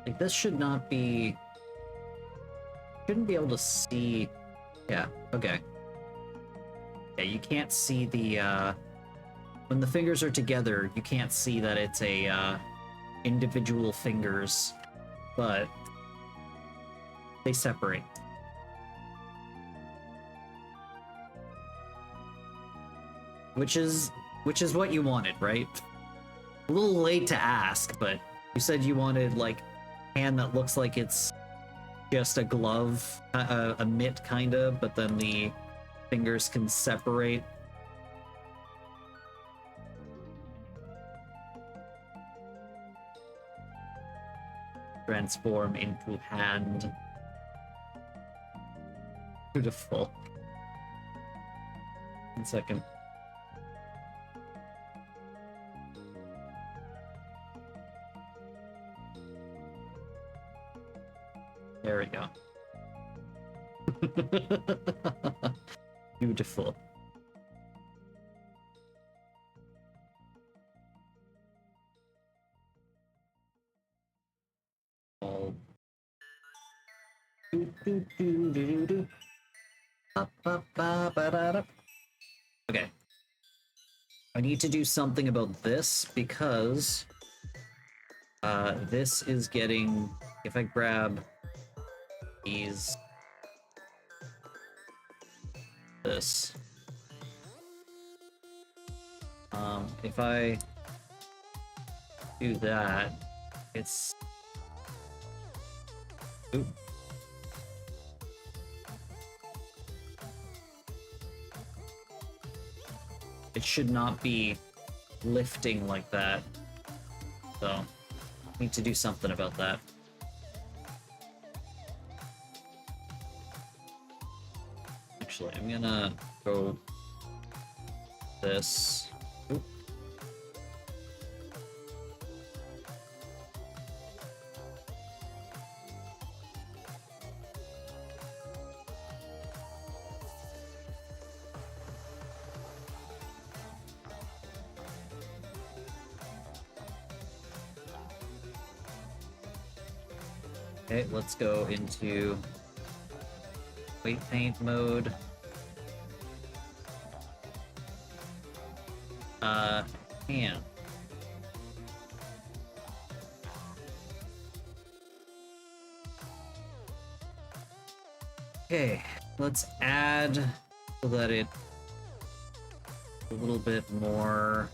like this should not be, shouldn't be able to see. Yeah, okay. Yeah, you can't see the, when the fingers are together, you can't see that it's a, individual fingers, but they separate. Which is what you wanted, right? A little late to ask, but you said you wanted, like, a hand that looks like it's just a glove, a mitt, kind of, but then the fingers can separate. Transform into hand. Beautiful. 1 second. There we go. Beautiful. All. Okay. I need to do something about this because this is getting, if I grab these, this, if I do that, it's, oop. It should not be lifting like that, so I need to do something about that. Actually, I'm gonna go this. Oop. Okay, let's go into weight paint mode. Hand. Okay, let's add so that it a little bit more.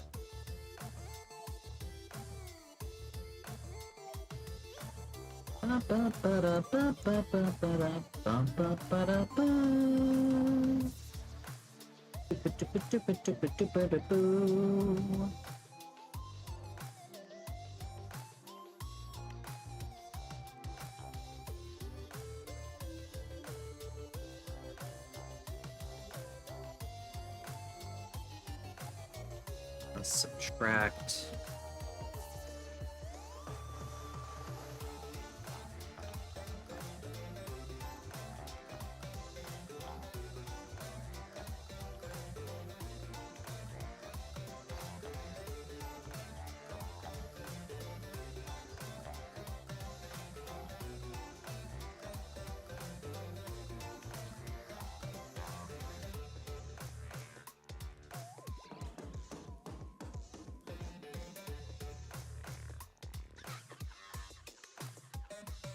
Let's subtract.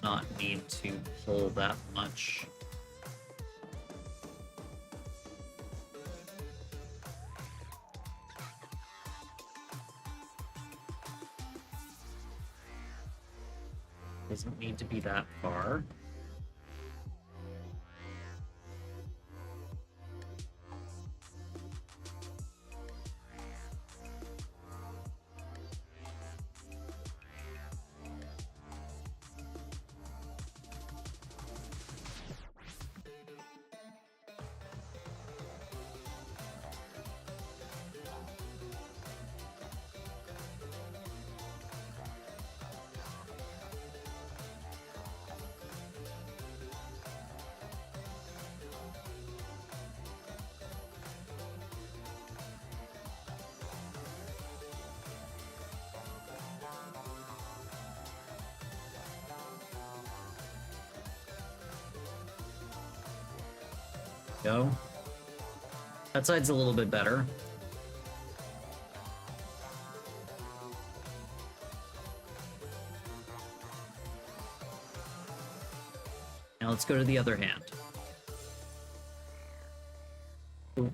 Not need to pull that much. Doesn't need to be that far. go. That side's a little bit better. Now let's go to the other hand. Ooh.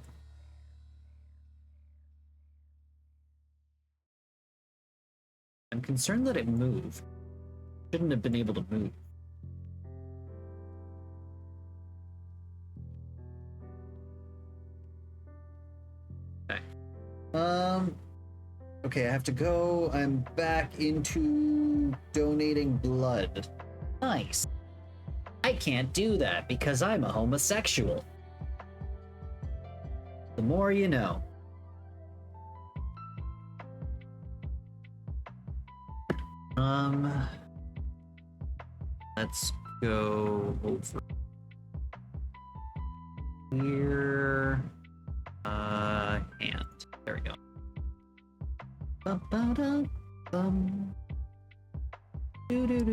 I'm concerned that it moved. Shouldn't have been able to move. Okay. Okay, I have to go. I'm back into donating blood. Nice. I can't do that because I'm a homosexual. The more you know. Let's go over here. And there we go. Bum. Do. Do.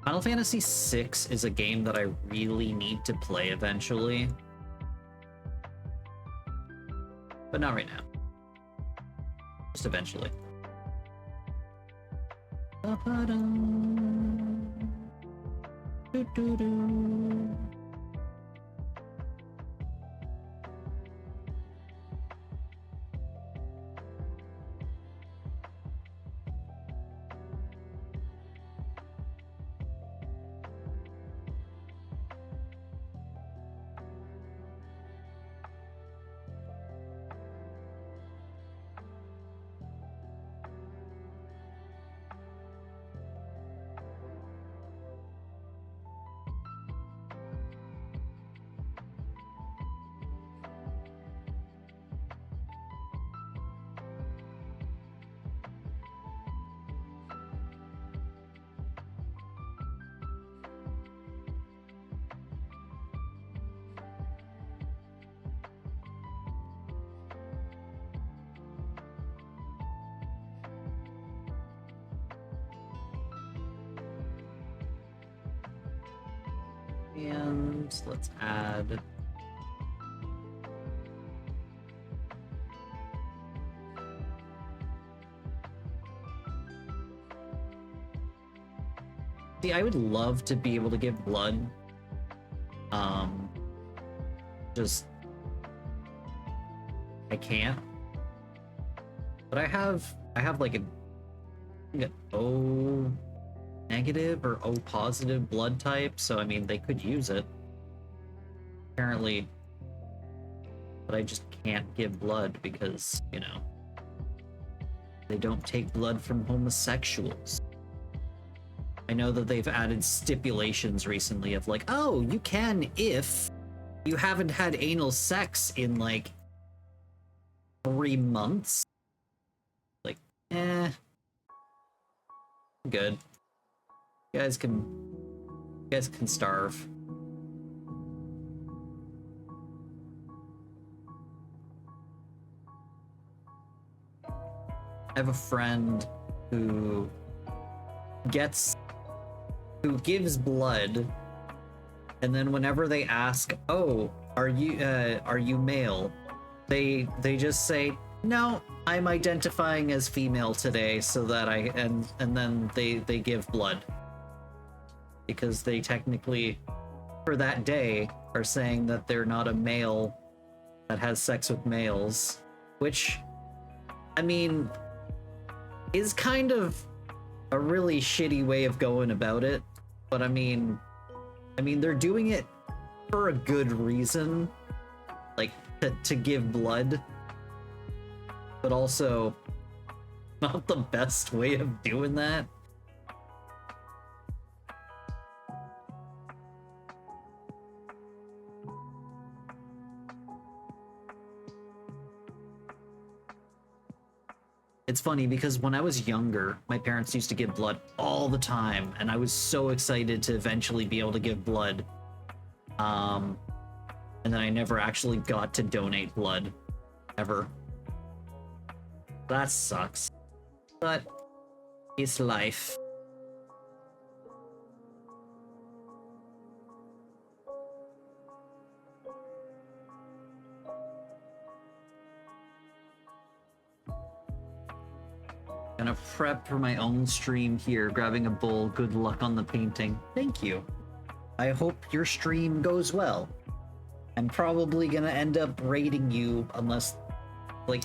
Final Fantasy VI is a game that I really need to play eventually. But not right now. Just eventually. Do. And let's add See, I would love to be able to give blood. Just I can't. But I have like an O negative or O positive blood type, so I mean they could use it. Apparently. But I just can't give blood because, you know, they don't take blood from homosexuals. I know that they've added stipulations recently of like, oh, you can if you haven't had anal sex in like 3 months. Like, good. You guys can starve. I have a friend who gives blood, and then whenever they ask, "Oh, are you male?" they just say, "No, I'm identifying as female today," so that and then they give blood. Because they technically, for that day, are saying that they're not a male that has sex with males, which, I mean, is kind of a really shitty way of going about it. But I mean, they're doing it for a good reason, like to give blood, but also not the best way of doing that. It's funny because when I was younger, my parents used to give blood all the time, and I was so excited to eventually be able to give blood. And then I never actually got to donate blood. ever. That sucks. But it's life. Gonna prep for my own stream here, grabbing a bowl. Good luck on the painting. Thank you. I hope your stream goes well. I'm probably gonna end up rating you unless, like,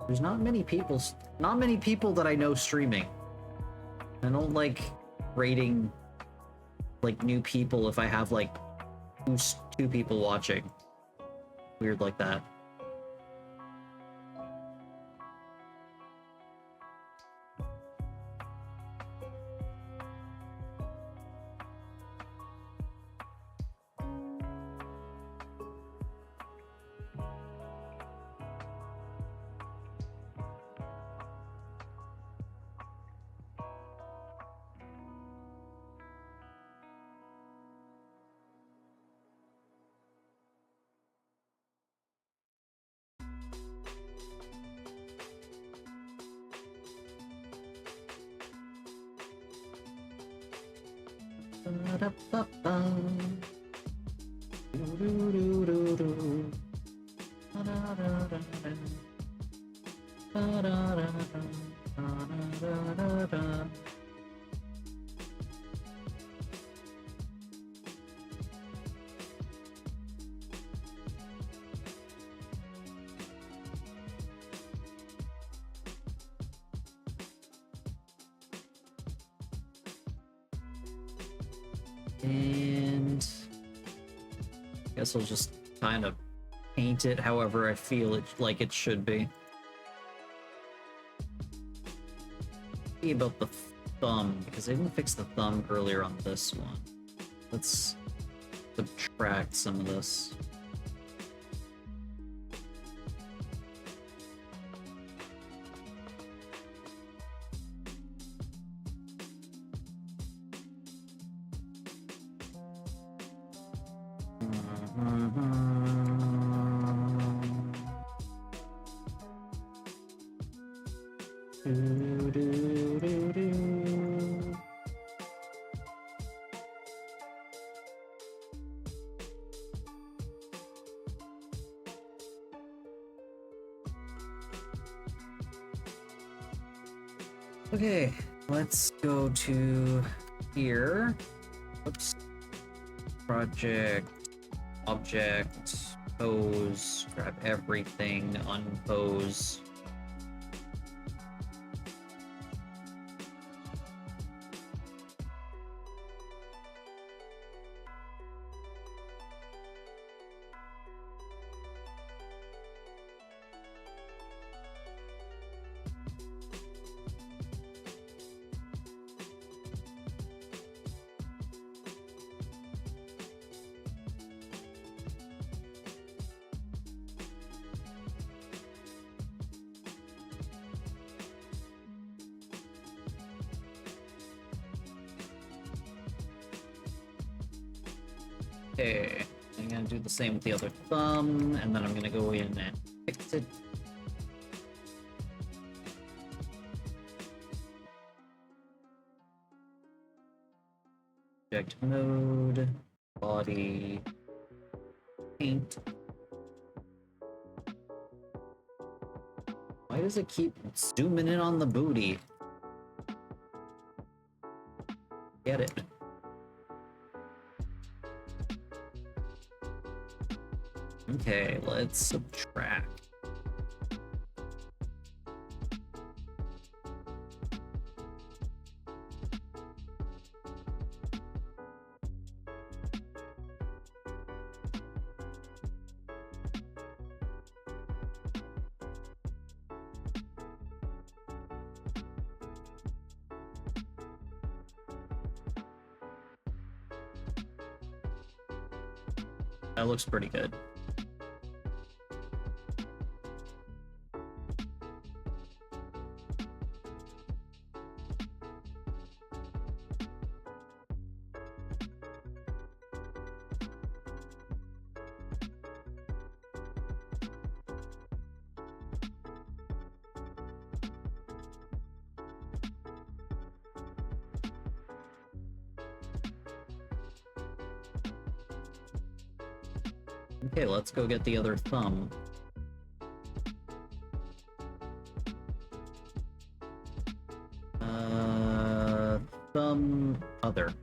there's not many people that I know streaming. I don't like rating, like, new people if I have, like, two people watching. Weird like that. And I guess I'll just kind of paint it however I feel it like it should be. See about the thumb, because I didn't fix the thumb earlier on this one. Let's subtract some of this. Okay, let's go to here. Oops. Project, object, pose, grab everything, unpose. Okay, I'm gonna do the same with the other thumb, and then I'm gonna go in and fix it. Object mode, body, paint. Why does it keep zooming in on the booty? Get it. Okay, let's subtract. That looks pretty good. Okay, let's go get the other thumb. Thumb other.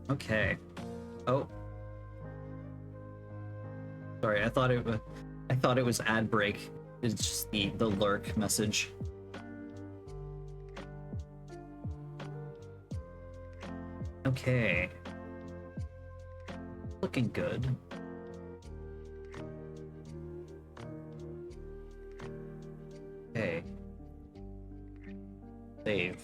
Okay. Oh. Sorry, I thought it was ad break. It's just the lurk message. Okay. Looking good. Okay. Save.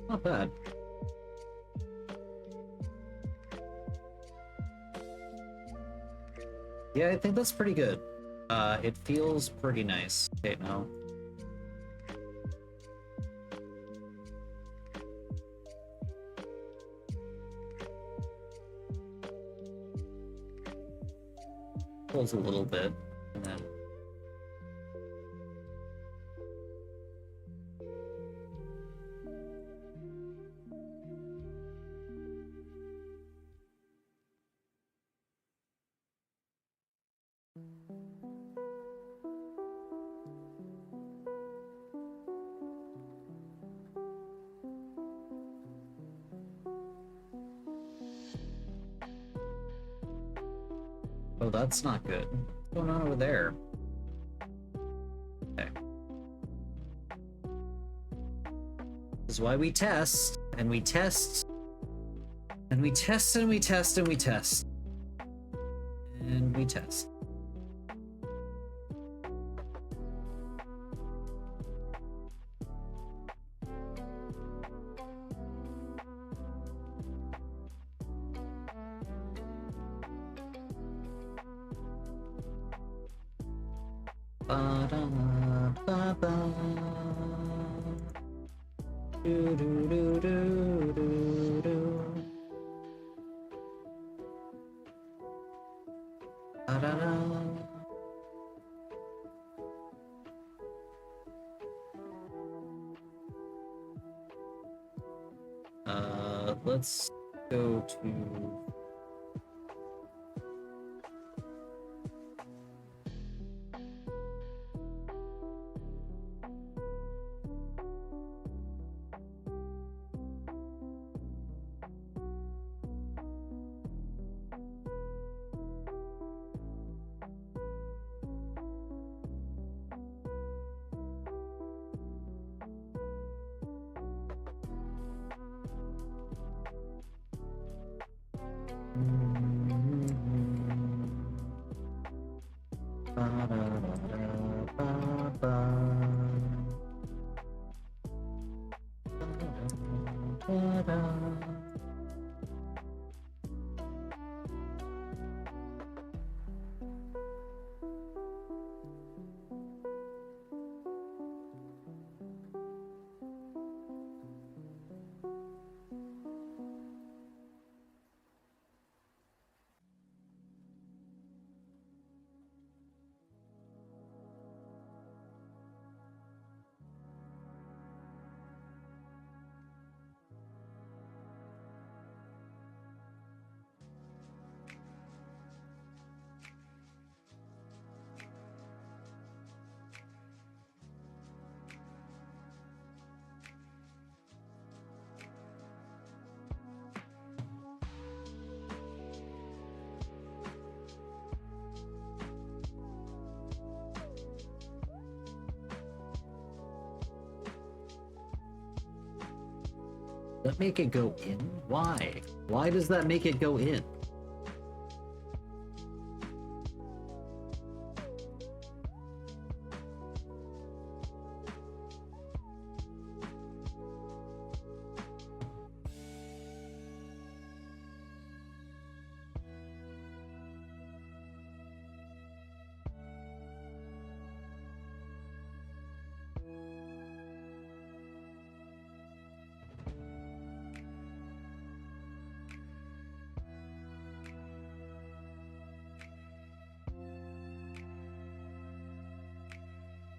Not bad. Yeah, I think that's pretty good. It feels pretty nice. Okay, now. Pulls a little bit, and then. Oh, that's not good. What's going on over there? Okay. This is why we test, and we test, and we test, and we test, and we test. And we test. Ba-da-ba-ba. Do-do-do-do-do-do. Ba-da-da. Let's go to That make it go in? Why? Why does that make it go in?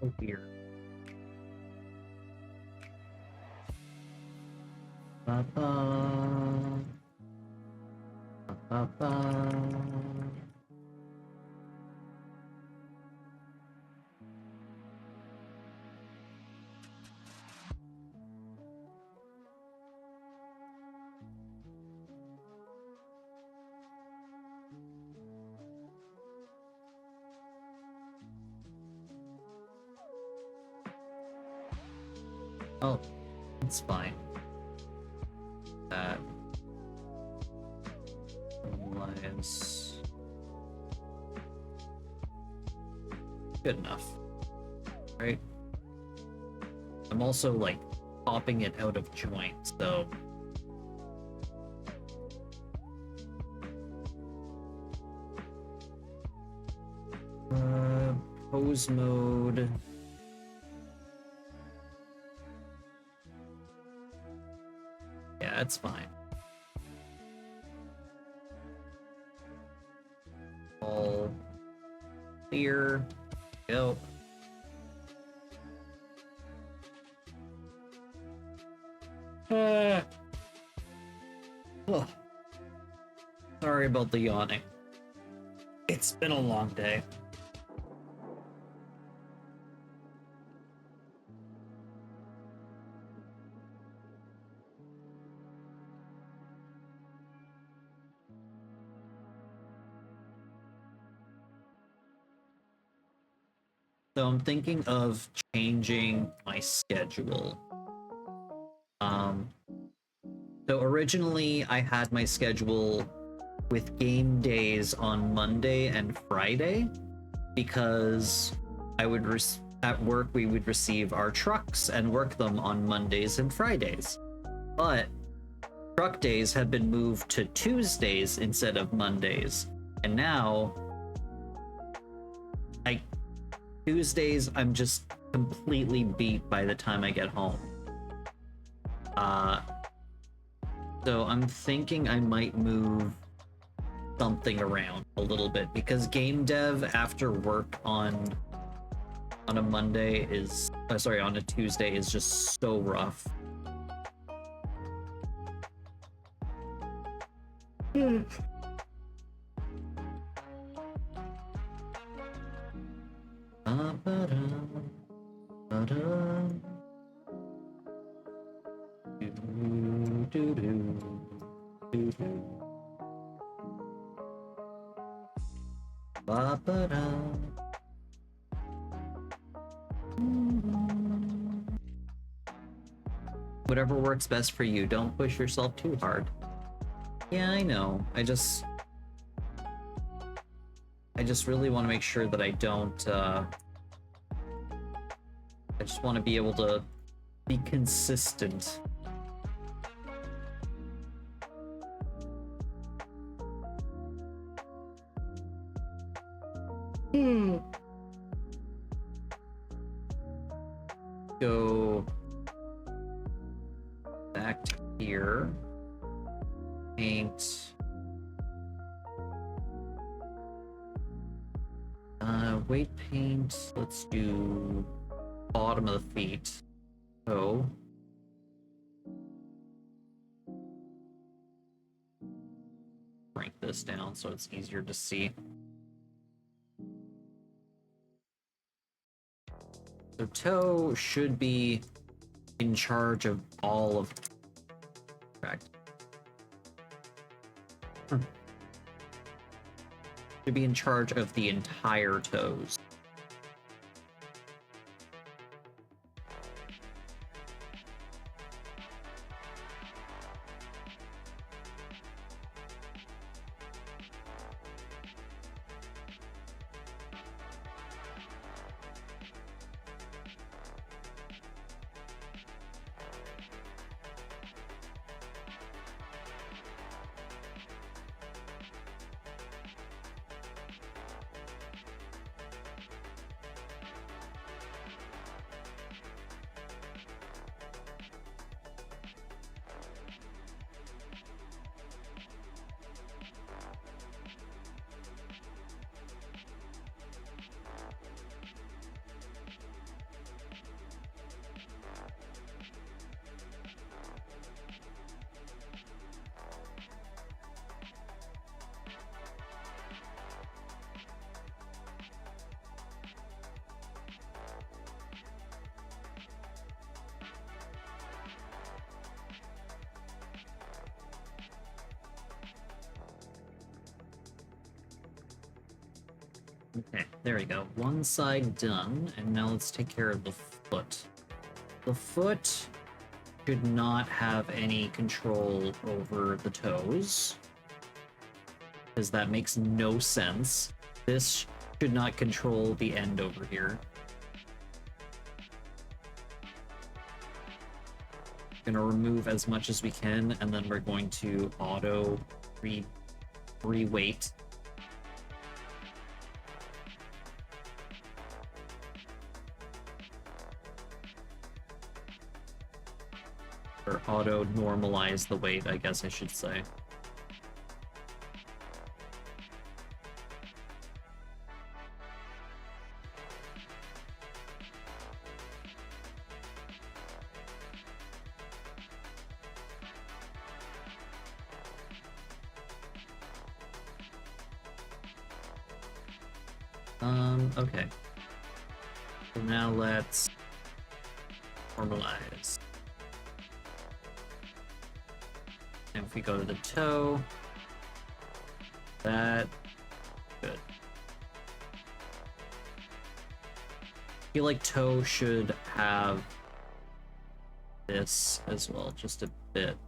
Oh dear. Ba-ba. Ba-ba. Oh, it's fine. That was good enough, right? I'm also like popping it out of joint, so pose mode. Yeah, that's fine. All clear. Go. Ugh. Sorry about the yawning. It's been a long day. So I'm thinking of changing my schedule. So originally I had my schedule with game days on Monday and Friday because I would at work we would receive our trucks and work them on Mondays and Fridays. But truck days have been moved to Tuesdays instead of Mondays. And now Tuesdays I'm just completely beat by the time I get home. So I'm thinking I might move something around a little bit because game dev after work on a Monday is on a Tuesday is just so rough. Whatever works best for you. Don't push yourself too hard. Yeah, I know. I just just really want to make sure that I don't, I just want to be able to be consistent. Go back to here. Paint. Weight paint. Let's do bottom of the feet. So. Shrink this down so it's easier to see. So toe should be in charge of all of. Correct. Should be in charge of the entire toes. Okay, there we go. One side done, and now let's take care of the foot. The foot should not have any control over the toes, because that makes no sense. This should not control the end over here. Gonna remove as much as we can, and then we're going to auto re-weight. Or auto normalize the weight, I guess I should say. Okay. So now let's normalize. And if we go to the toe, that good. I feel like toe should have this as well, just a bit.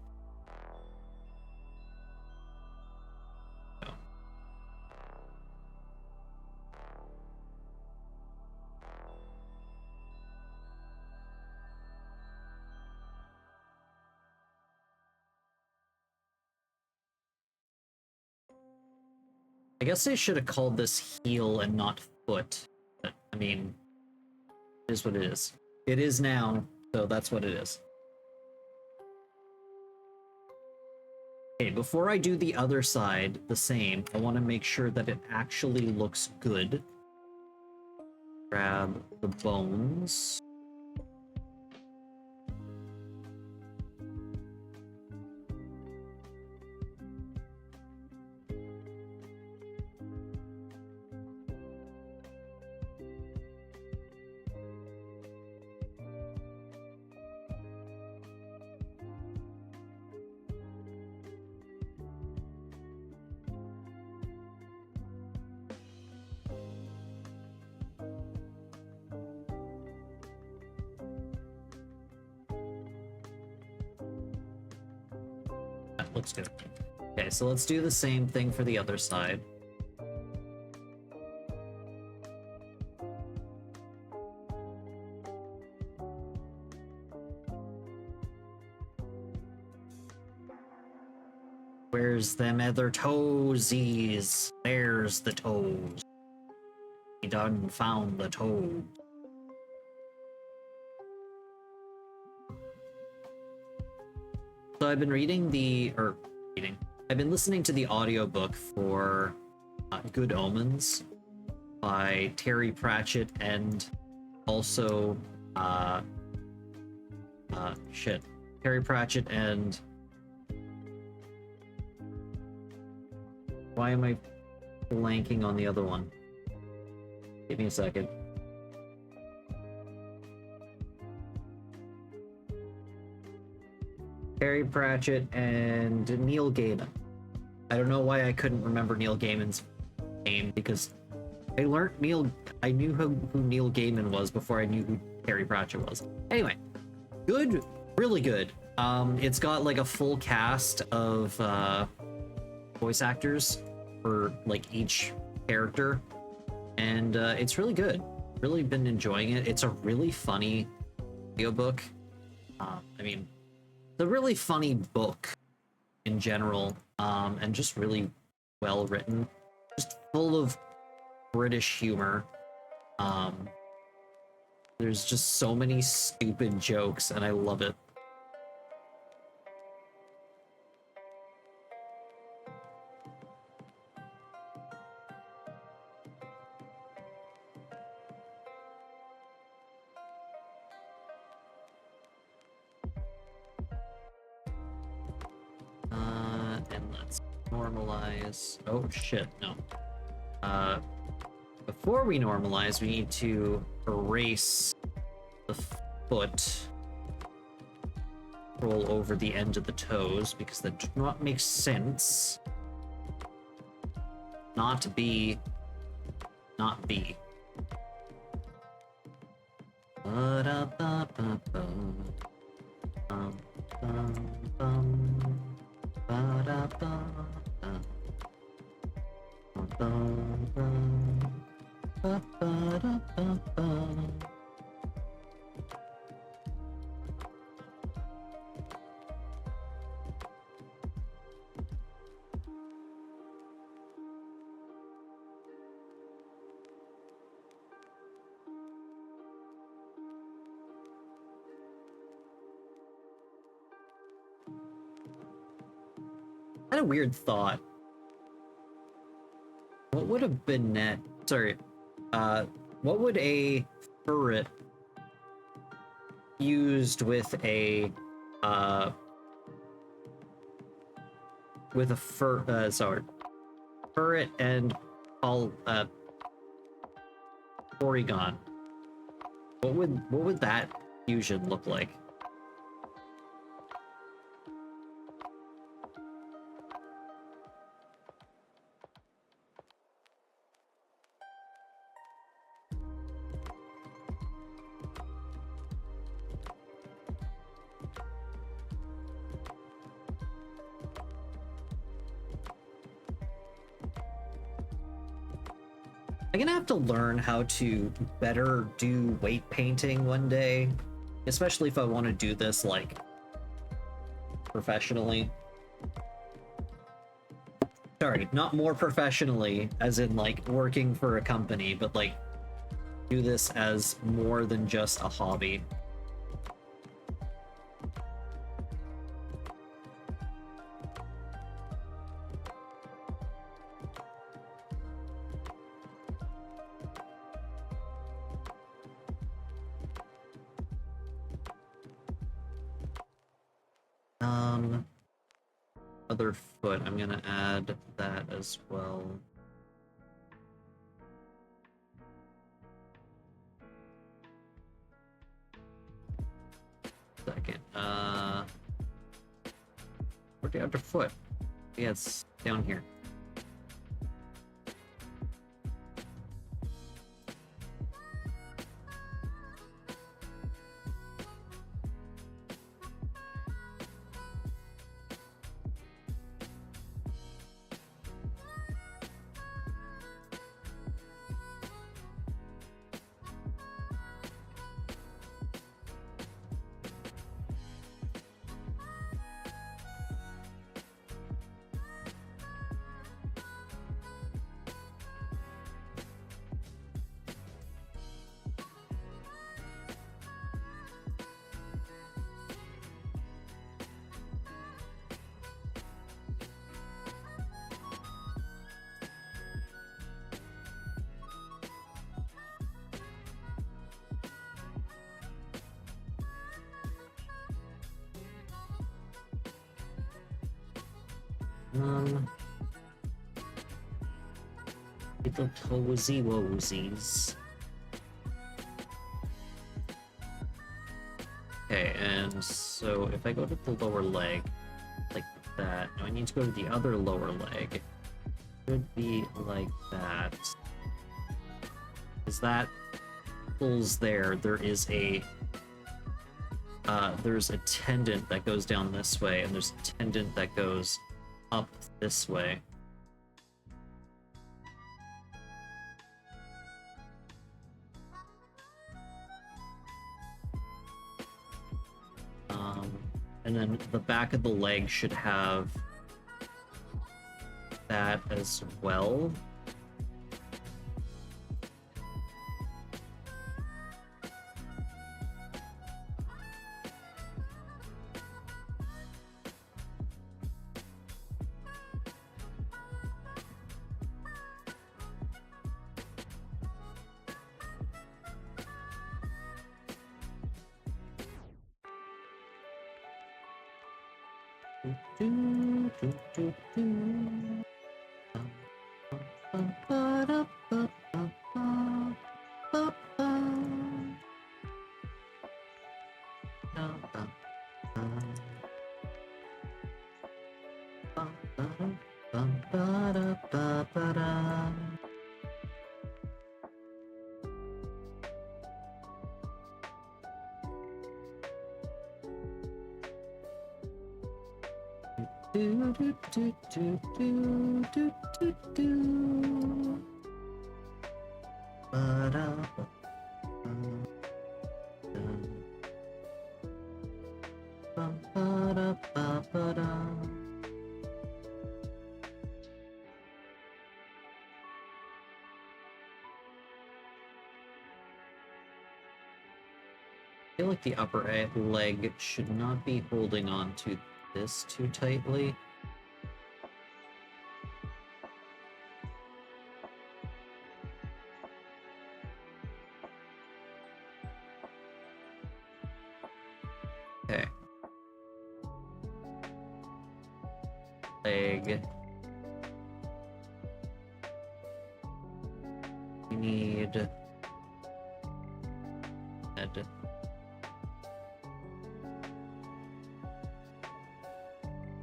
I guess I should have called this heel and not foot. But, I mean, it is what it is. It is now, so that's what it is. Okay, before I do the other side the same, I want to make sure that it actually looks good. Grab the bones. Looks good. Okay, so let's do the same thing for the other side. Where's them other toesies? There's the toes. He done found the toad. So I've been I've been listening to the audiobook for Good Omens by Terry Pratchett and also Terry Pratchett and why am I blanking on the other one? Give me a second. Terry Pratchett and Neil Gaiman. I don't know why I couldn't remember Neil Gaiman's name because I knew who Neil Gaiman was before I knew who Terry Pratchett was. Anyway, good, really good. It's got like a full cast of voice actors for like each character, and it's really good. Really been enjoying it. It's a really funny audiobook. I mean, it's a really funny book in general, and just really well written, just full of British humor. There's just so many stupid jokes, and I love it. And let's normalize. Oh shit, no. Before we normalize, we need to erase the foot. Roll over the end of the toes because that does not make sense. Not B. Not B. Ba-da-ba-ba-ba. Bum-bum-bum. Ba-da-ba-ba. Bum-bum-bum. Ba-ba-da-ba-ba. I had a weird thought. What would a Binet... Sorry. What would a ferret used with a... with a ferret and Porygon. What would that fusion look like? I'm gonna have to learn how to better do weight painting one day, especially if I want to do this like professionally. Sorry, not more professionally as in like working for a company, but like do this as more than just a hobby. Other foot, I'm gonna add that as well. Second, where'd the other foot? Yeah, it's down here. Little toesy woesies. Okay, and so if I go to the lower leg, like that, now I need to go to the other lower leg. Should be like that. Is that pulls there? There's a tendon that goes down this way, and there's a tendon that goes up this way. And then the back of the leg should have that as well. I feel like the upper leg should not be holding on to this too tightly. Okay. Leg. We need head.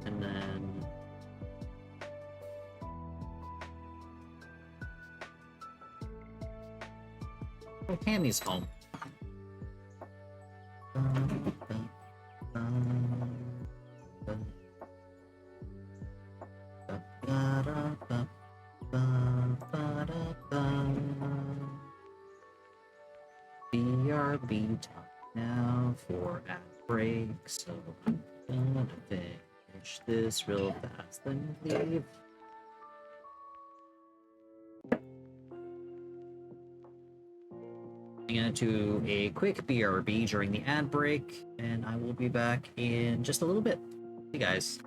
And then oh, Cammy's home. BRB time now for ad break, so I'm gonna finish this real fast, then leave. I'm gonna do a quick BRB during the ad break, and I will be back in just a little bit. See you guys.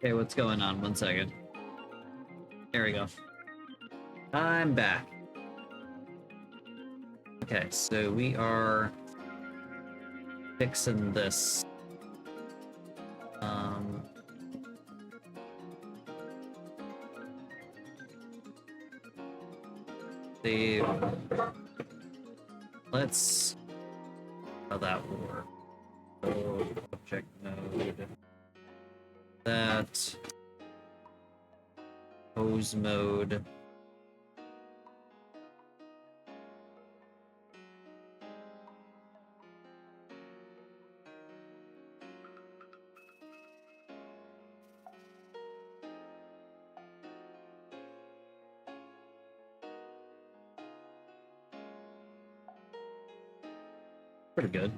Okay, what's going on? 1 second. There we go. I'm back. Okay, so we are fixing this. Save. Let's how that will work. So, object node. That pose mode. Pretty good.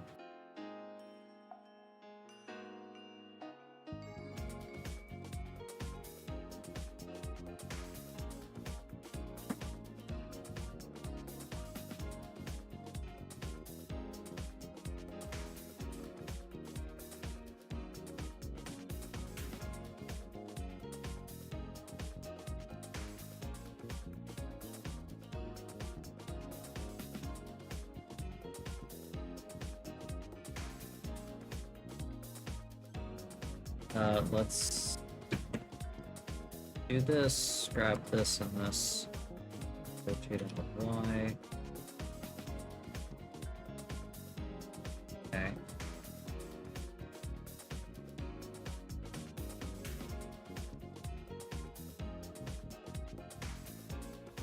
Let's do this, grab this and this, rotate it with Y. Okay.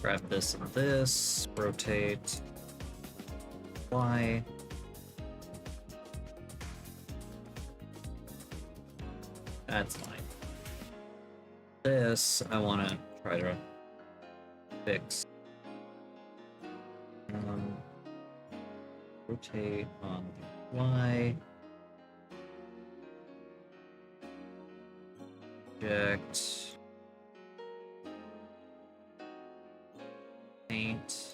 Grab this and this, rotate Y. That's fine. This, I want to try to fix. Rotate on the Y. Object. Paint.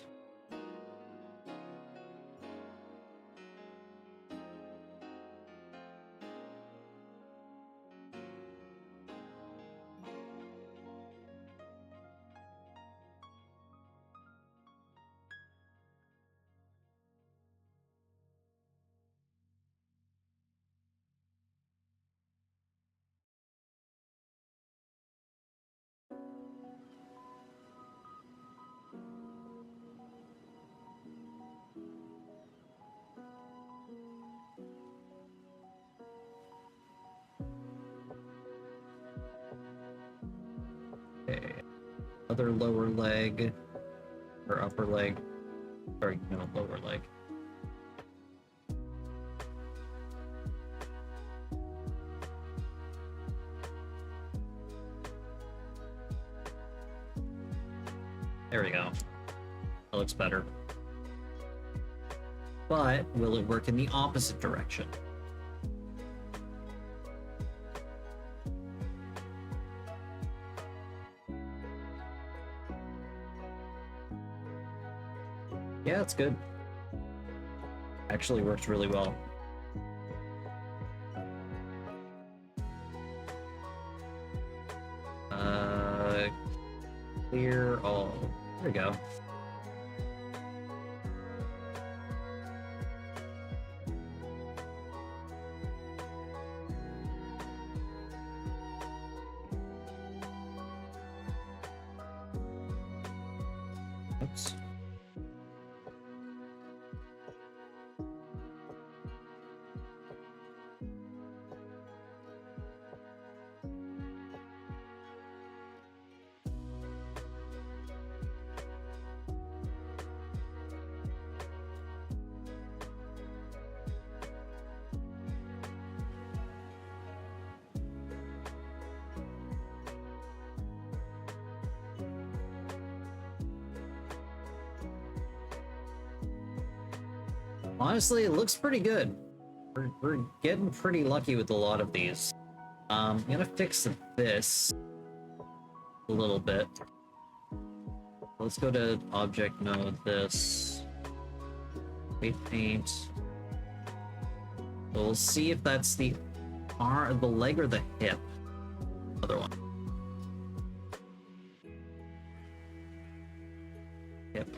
Okay. Other lower leg or upper leg. Sorry, no, lower leg. There we go. That looks better. But will it work in the opposite direction? Yeah, it's good. Actually works really well. Clear all. There we go. Oops. Honestly, it looks pretty good. We're getting pretty lucky with a lot of these. I'm gonna fix this a little bit. Let's go to object node this. Weight paint. So we'll see if that's the leg or the hip of other one. Yep.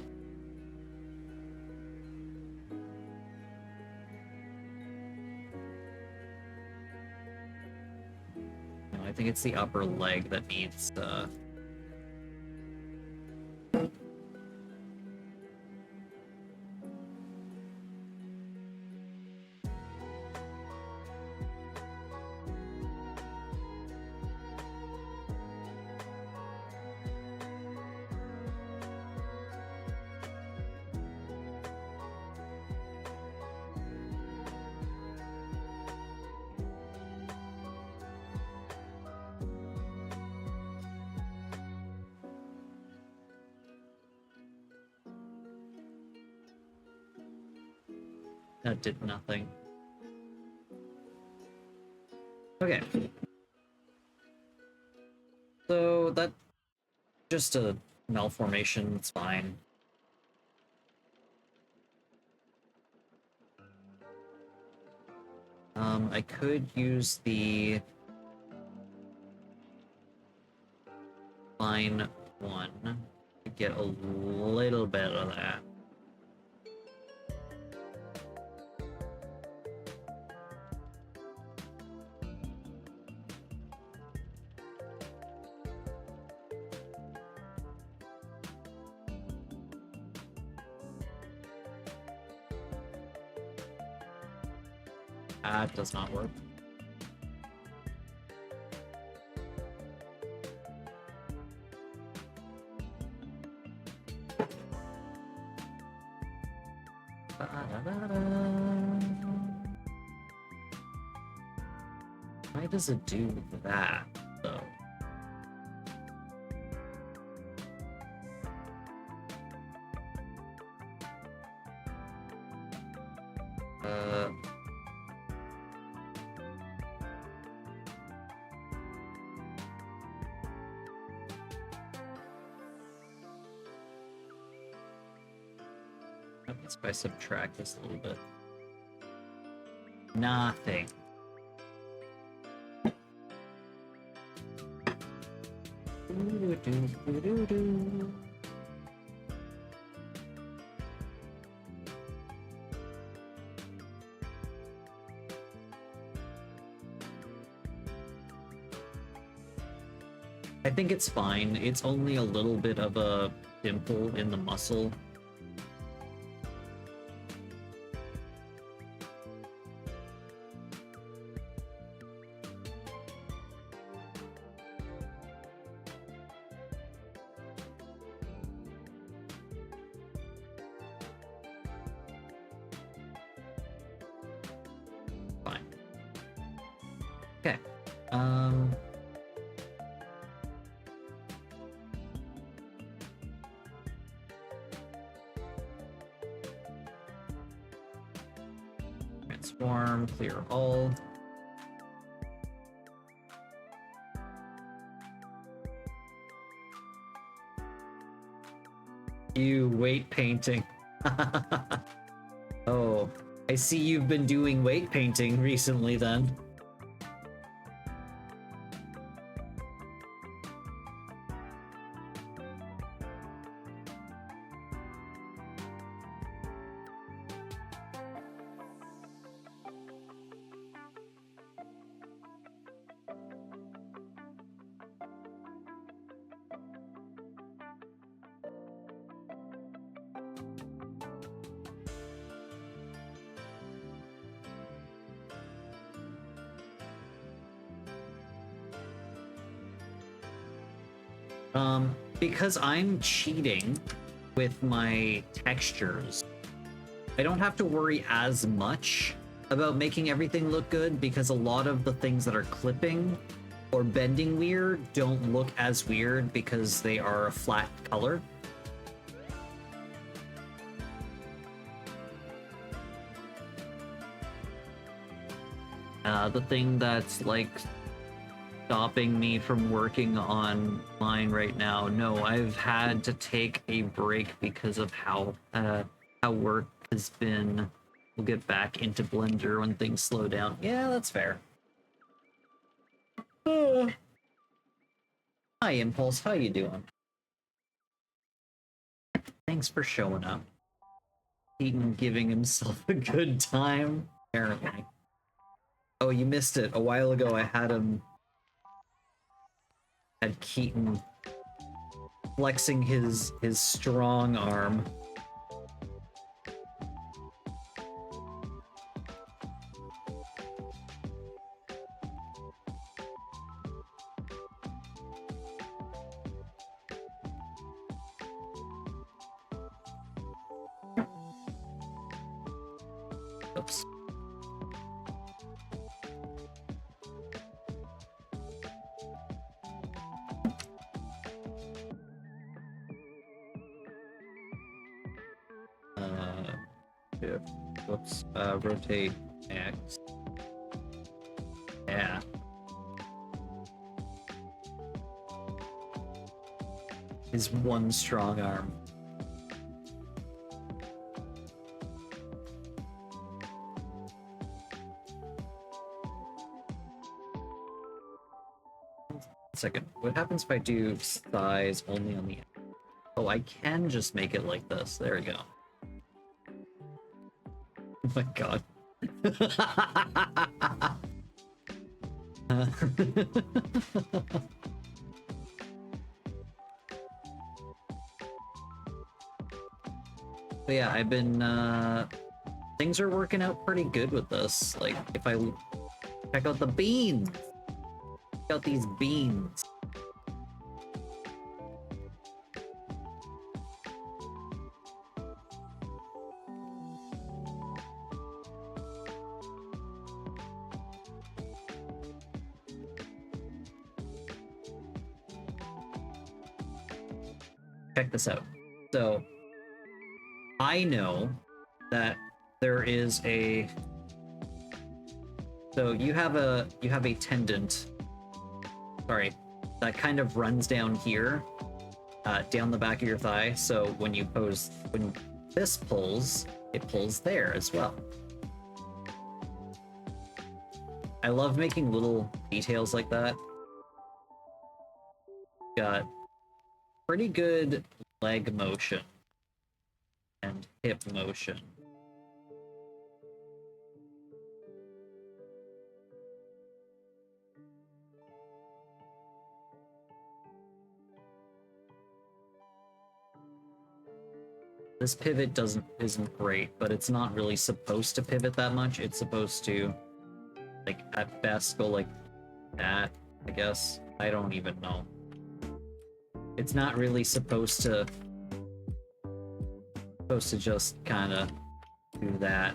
No, I think it's the upper leg that needs, that did nothing. Okay. So that just a malformation, it's fine. I could use the line 1 to get a little bit of that. That does not work. Why does it do that, though? Let's by subtract this a little bit. Nothing. I think it's fine. It's only a little bit of a dimple in the muscle. Fine. Okay. Transform, clear all. You weight painting. Oh, I see you've been doing weight painting recently then. Because I'm cheating with my textures, I don't have to worry as much about making everything look good because a lot of the things that are clipping or bending weird don't look as weird because they are a flat color. The thing that's like stopping me from working on mine right now. No, I've had to take a break because of how work has been. We'll get back into Blender when things slow down. Yeah, that's fair. Hi, Impulse. How you doing? Thanks for showing up. Keaton giving himself a good time, apparently. Oh, you missed it. A while ago, I had Keaton flexing his strong arm. Oops. Yeah. Whoops. Rotate X. Yeah. His one strong arm. Second. What happens if I do thighs only on the end? Oh, I can just make it like this. There we go. Oh my god. But yeah, I've been things are working out pretty good with this. Like if I check out the beans. Check out these beans. Check this out. So I know that there is a you have a tendon, sorry, that kind of runs down here, down the back of your thigh. So when this pulls, it pulls there as well. I love making little details like that. Got pretty good leg motion and hip motion. This pivot isn't great, but it's not really supposed to pivot that much. It's supposed to, like, at best go like that, I guess. I don't even know. It's not really supposed to just kind of do that.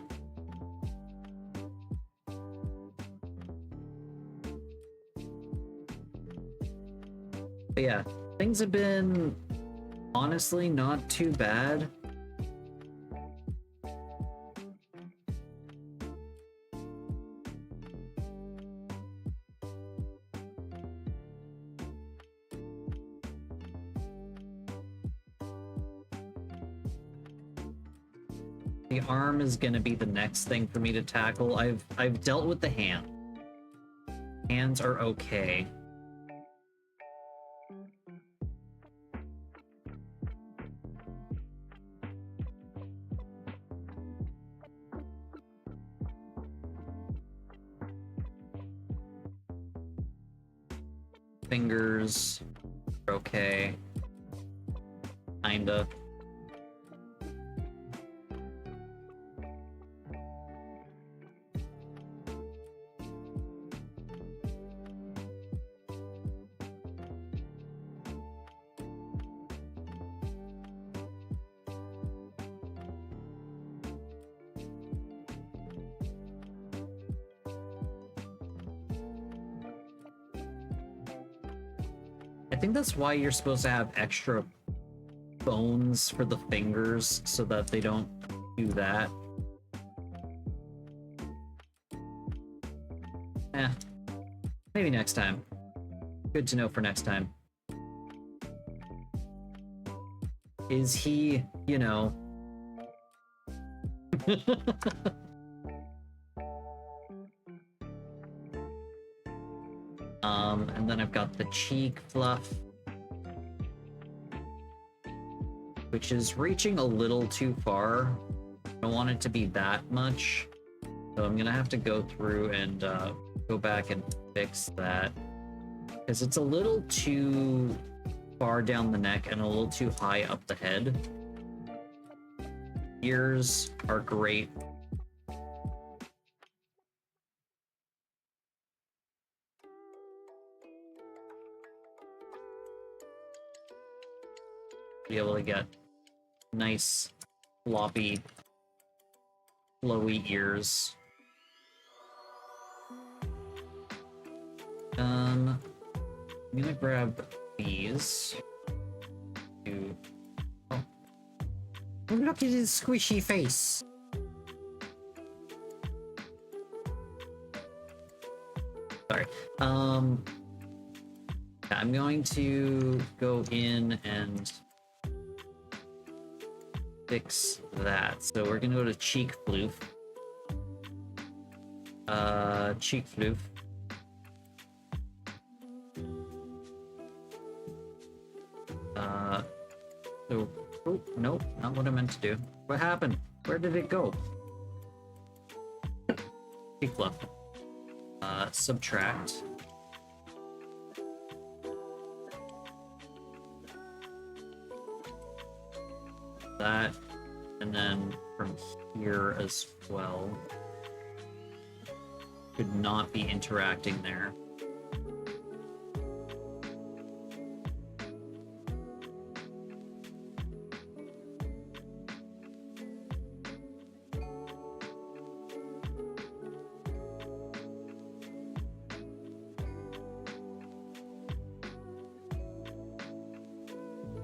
But yeah, things have been honestly not too bad. The arm is gonna be the next thing for me to tackle. I've dealt with the hand. Hands are okay. Fingers are okay. Kinda. I think that's why you're supposed to have extra bones for the fingers so that they don't do that. Maybe next time. Good to know for next time. Is he, you know... and then I've got the cheek fluff which is reaching a little too far. I don't want it to be that much, so I'm gonna have to go through and go back and fix that, because it's a little too far down the neck and a little too high up the head. Ears are great. Be able to get nice, floppy, flowy ears. I'm gonna grab these. Oh. Look at his squishy face. Sorry. I'm going to go in and fix that. So we're gonna go to cheek floof. Cheek floof. So, oh, nope, not what I meant to do. What happened? Where did it go? Cheek fluff. Subtract. That, and then from here as well. Could not be interacting there.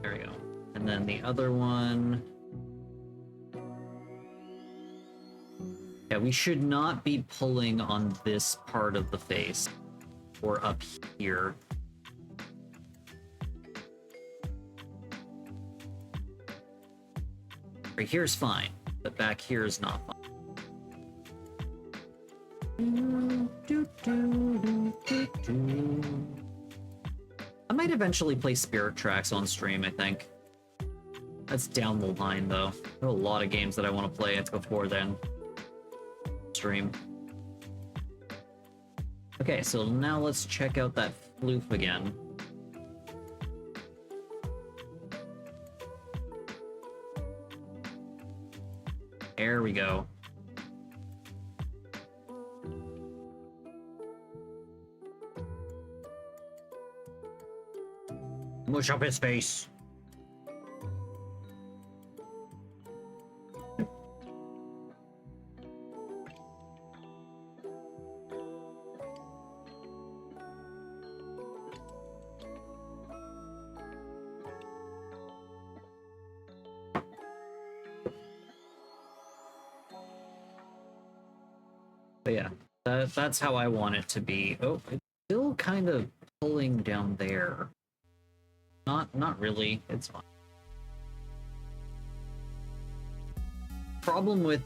There we go. And then the other one. Yeah, we should not be pulling on this part of the face or up here. Right here's fine, but back here is not fine. I might eventually play Spirit Tracks on stream, I think. That's down the line, though. There are a lot of games that I want to play before then. Stream. Okay, so now let's check out that floof again. There we go. Mush up his face. But yeah, that's how I want it to be. Oh, it's still kind of pulling down there. Not really. It's fine. Problem with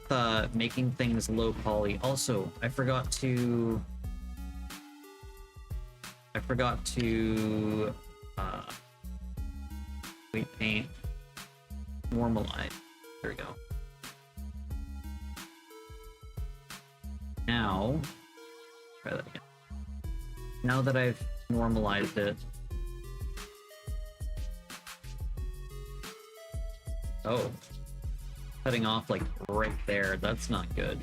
making things low poly. Also, I forgot to weight paint normalize. There we go. Now, try that again. Now that I've normalized it. Oh, cutting off like right there. That's not good.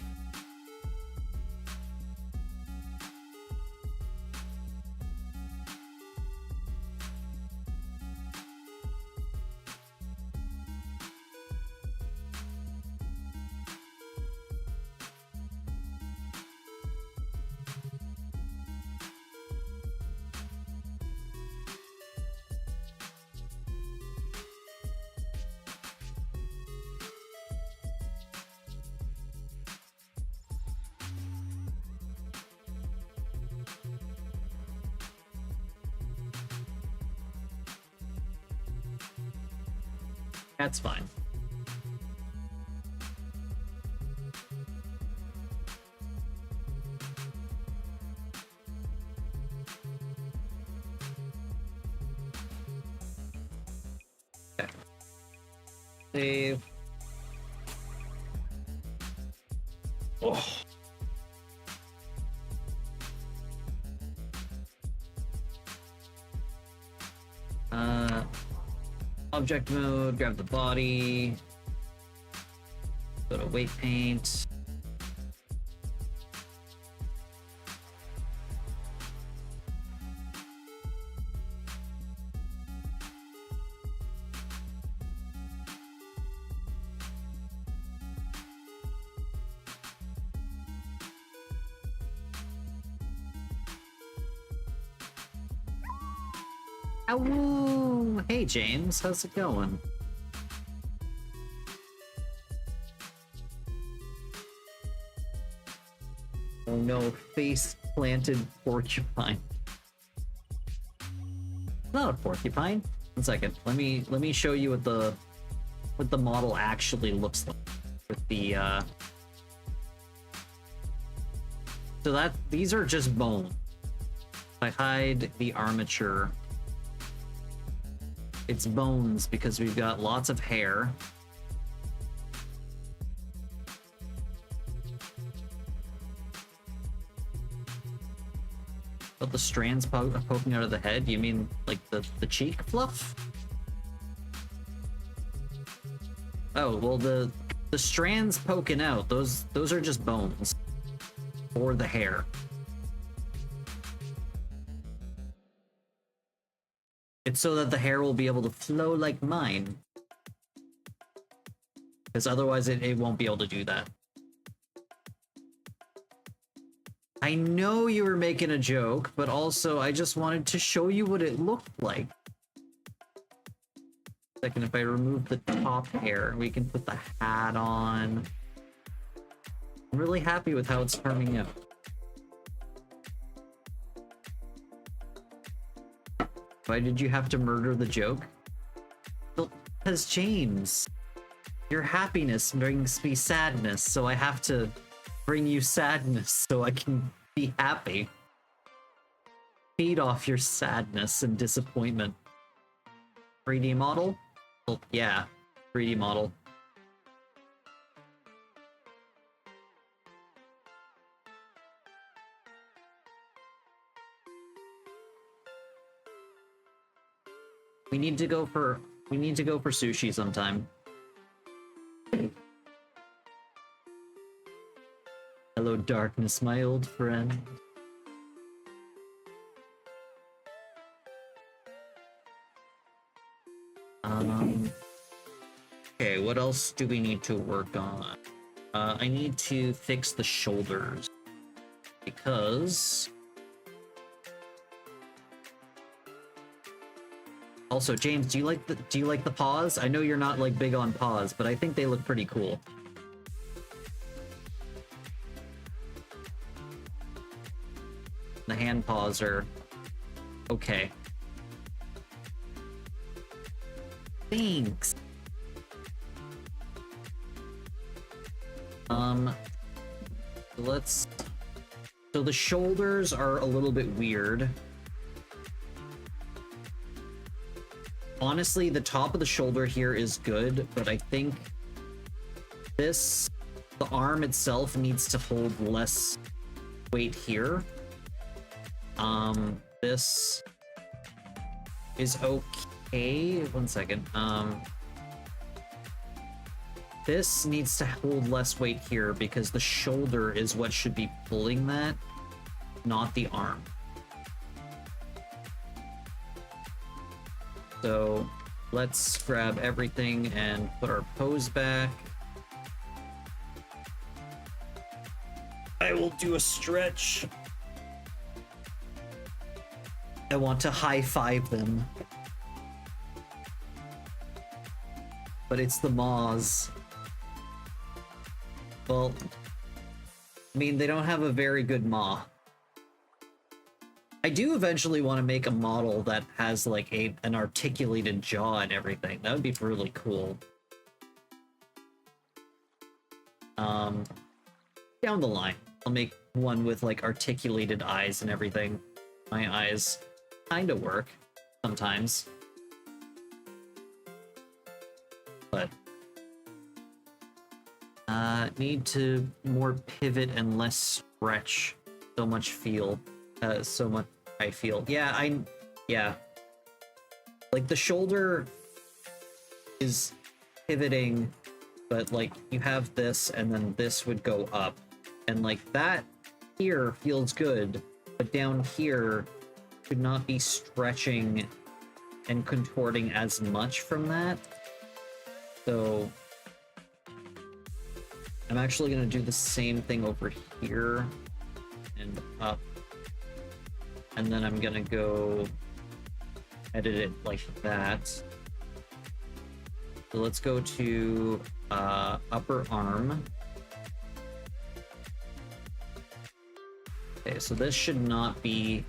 That's fine. Okay. Save. Oh. Object mode, grab the body. Go to weight paint. Ow! Hey James, how's it going? Oh no, face planted porcupine. Not a porcupine. 1 second. Let me show you what the model actually looks like with the so that these are just bone. If I hide the armature, it's bones because we've got lots of hair. But the strands poking out of the head, you mean like the cheek fluff? Oh, well the strands poking out, those are just bones. Or the hair. It's so that the hair will be able to flow like mine. Because otherwise it won't be able to do that. I know you were making a joke, but also I just wanted to show you what it looked like. Second, if I remove the top hair, we can put the hat on. I'm really happy with how it's turning out. Why did you have to murder the joke? Well, because James, your happiness brings me sadness, so I have to bring you sadness so I can be happy. Feed off your sadness and disappointment. 3D model? Well, yeah, 3D model. We need to go for sushi sometime. Hello, darkness, my old friend. Okay, what else do we need to work on? I need to fix the shoulders because also, James, do you like the paws? I know you're not like big on paws, but I think they look pretty cool. The hand paws are okay. Thanks. So the shoulders are a little bit weird. Honestly, the top of the shoulder here is good, but I think the arm itself needs to hold less weight here. This is okay. 1 second. This needs to hold less weight here because the shoulder is what should be pulling that, not the arm. So let's grab everything and put our pose back. I will do a stretch. I want to high five them. But it's the maws. Well, I mean, they don't have a very good maw. I do eventually want to make a model that has like an articulated jaw and everything. That would be really cool. Down the line, I'll make one with like articulated eyes and everything. My eyes kind of work sometimes. But Need to more pivot and less stretch. So much feel. So much I feel. Yeah. Like the shoulder is pivoting, but like you have this and then this would go up. And like that here feels good, but down here should not be stretching and contorting as much from that. So I'm actually going to do the same thing over here and up. And then I'm going to go edit it like that. So let's go to upper arm. Okay, so this should not be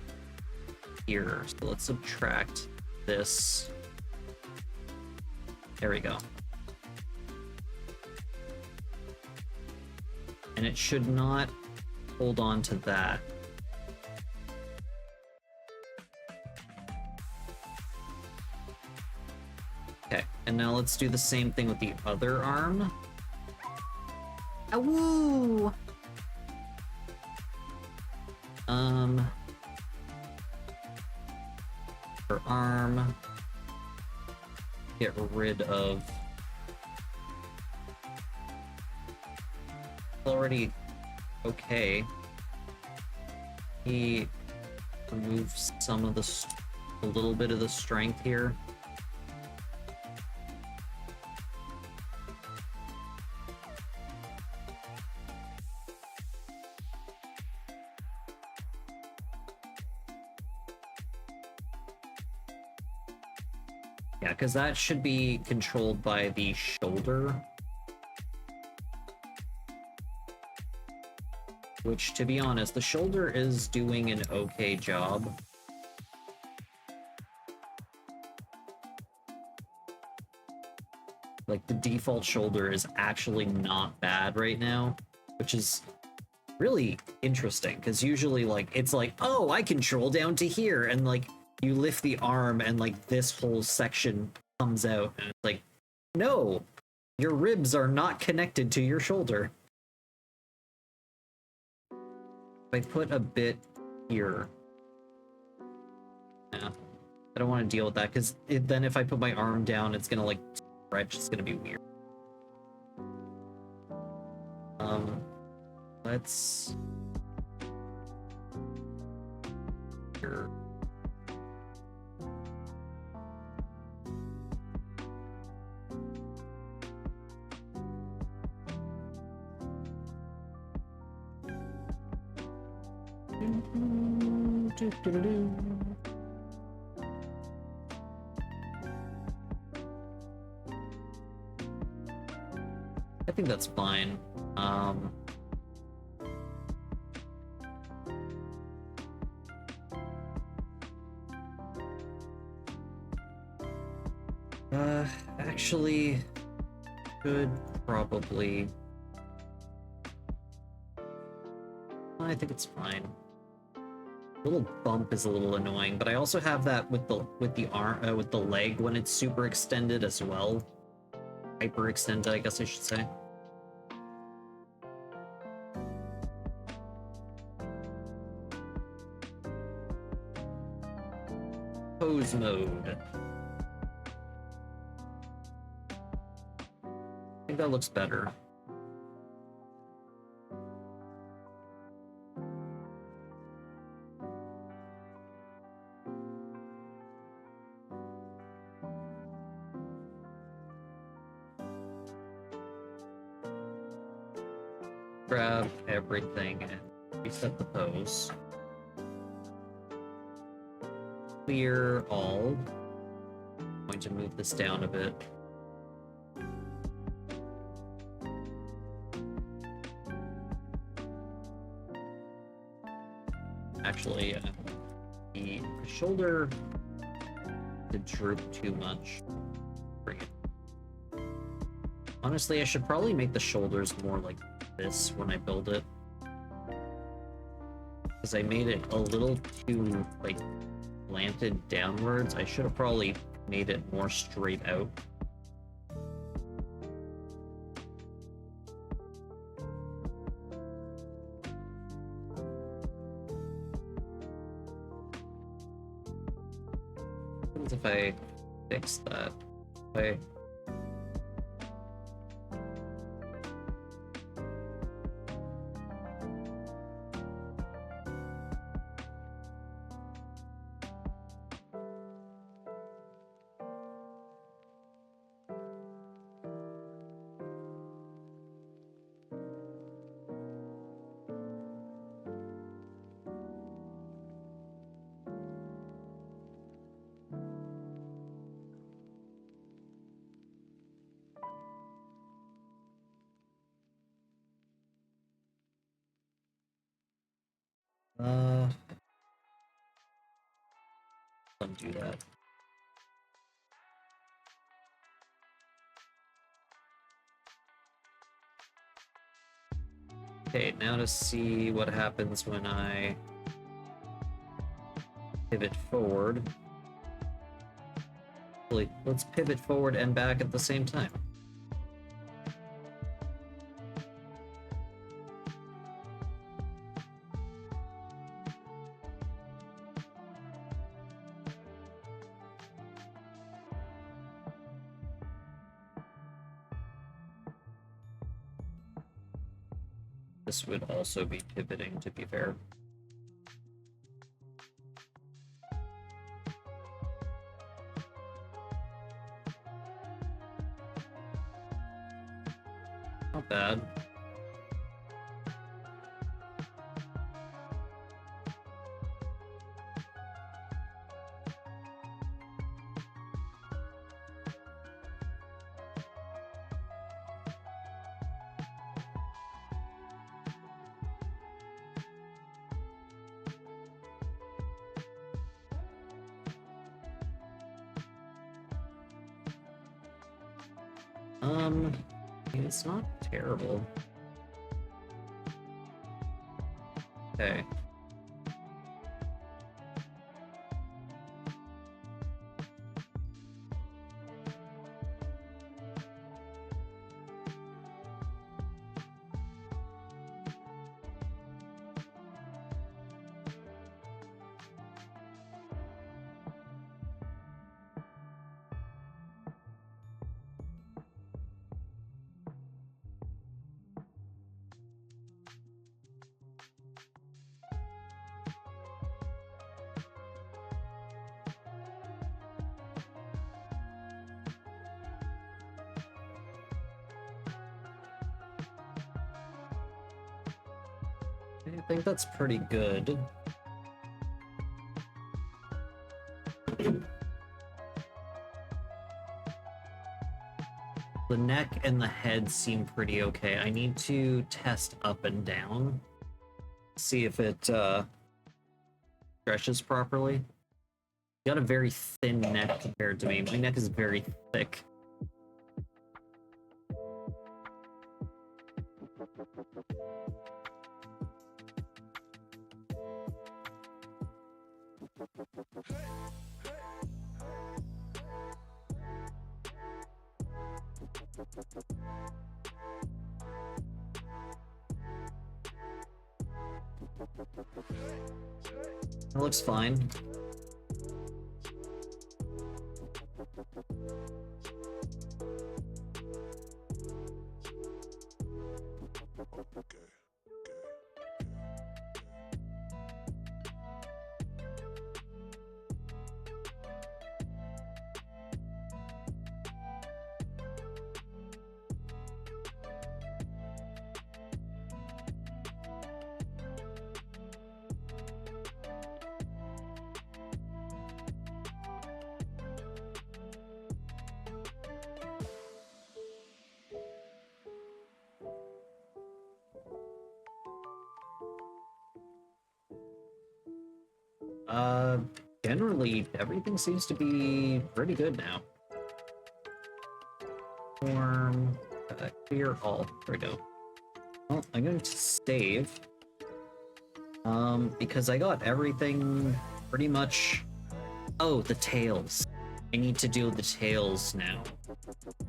here. So let's subtract this. There we go. And it should not hold on to that. Okay, and now let's do the same thing with the other arm. Awoo! Her arm. Get rid of. Already okay. He removes some of a little bit of the strength here. Yeah, because that should be controlled by the shoulder. Which, to be honest, the shoulder is doing an okay job. Like, the default shoulder is actually not bad right now, which is really interesting, because usually, like, it's like, oh, I control down to here, and, like, you lift the arm, and, like, this whole section comes out, and it's like, no, your ribs are not connected to your shoulder. If I put a bit here, yeah, I don't want to deal with that, because then if I put my arm down, it's gonna, like, stretch, it's gonna be weird. Let's... Here. I think that's fine. Actually, could probably. I think it's fine. Little bump is a little annoying, but I also have that with the arm with the leg when it's super extended as well. Hyper extended, I guess I should say. Pose mode. I think that looks better. Grab everything and reset the pose. Clear all. I'm going to move this down a bit. Actually, the shoulder did droop too much. Bring it. Honestly, I should probably make the shoulders more like this when I build it, because I made it a little too like slanted downwards. I should have probably made it more straight out. What if I fix that? Wait. Don't do that. Okay, now to see what happens when I pivot forward. Let's pivot forward and back at the same time. This would also be pivoting, to be fair. Not bad. It's not terrible. Okay. I think that's pretty good. The neck and the head seem pretty okay. I need to test up and down. See if it stretches properly. You got a very thin neck compared to me. My neck is very thick. That looks fine. Generally, everything seems to be pretty good now. Form, clear all. There we go. Well, I'm going to save. Because I got everything pretty much... Oh, the tails. I need to do the tails now.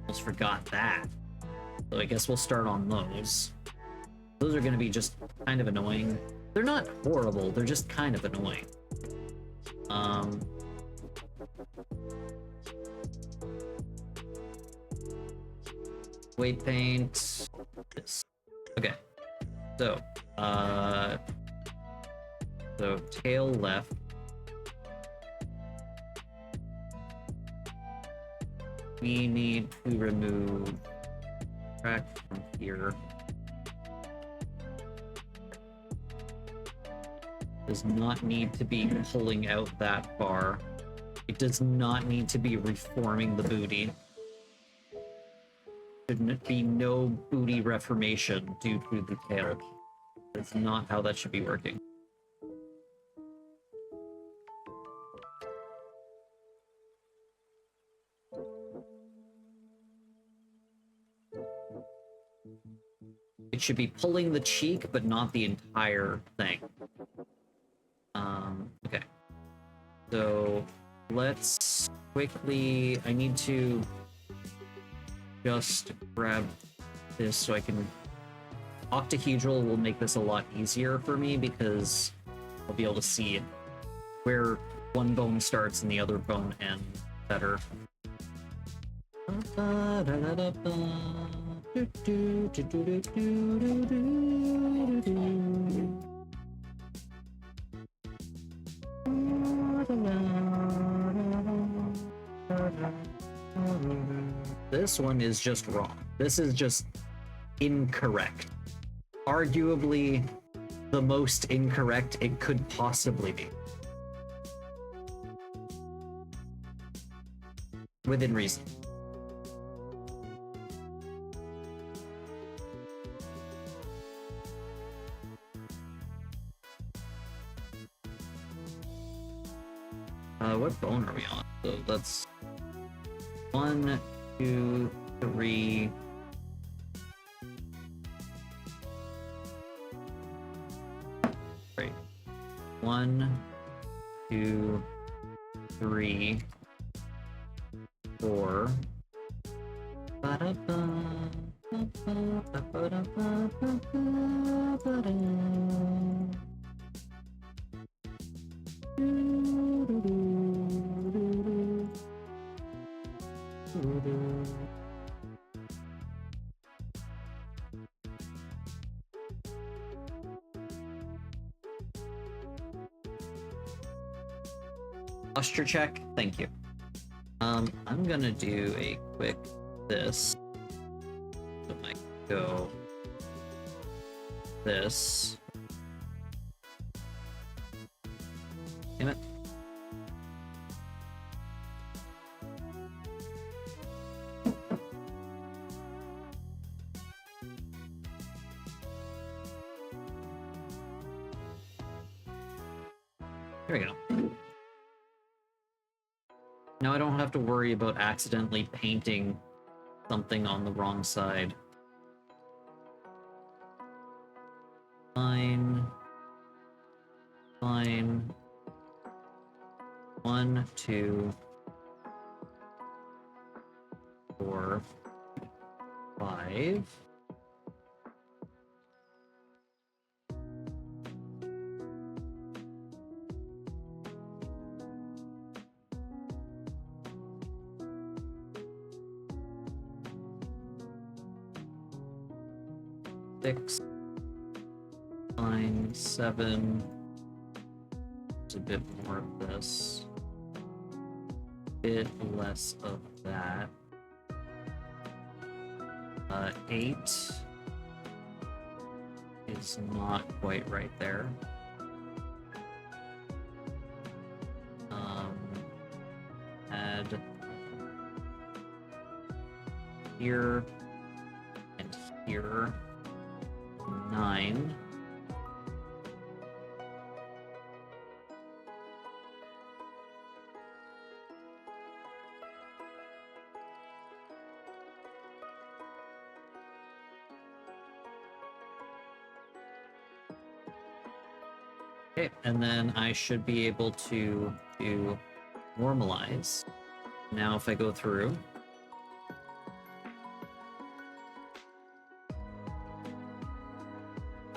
Almost forgot that. So I guess we'll start on those. Those are going to be just kind of annoying. They're not horrible, they're just kind of annoying. Weight paint. This. Okay. So, so tail left. We need to remove track from here. Does not need to be pulling out that far. It does not need to be reforming the booty. Should be no booty reformation due to the tail. That's not how that should be working. It should be pulling the cheek, but not the entire thing. Okay. So let's quickly, I need to just grab this so I can, octahedral will make this a lot easier for me because I'll be able to see where one bone starts and the other bone ends better. This one is just wrong. This is just incorrect. Arguably the most incorrect it could possibly be. Within reason. What bone are we on? So that's 1, 2, 3. Right. 1, 2, 3, 4. Posture check, thank you. I'm gonna do a quick this. So I go this. Damn it. There we go. Now I don't have to worry about accidentally painting something on the wrong side. Fine. Fine. 1, 2, 4, 5. Six, 9, 7. There's a bit more of this. Bit less of that. 8 is not quite right there. Add here and here. 9. Okay, and then I should be able to do normalize. Now if I go through,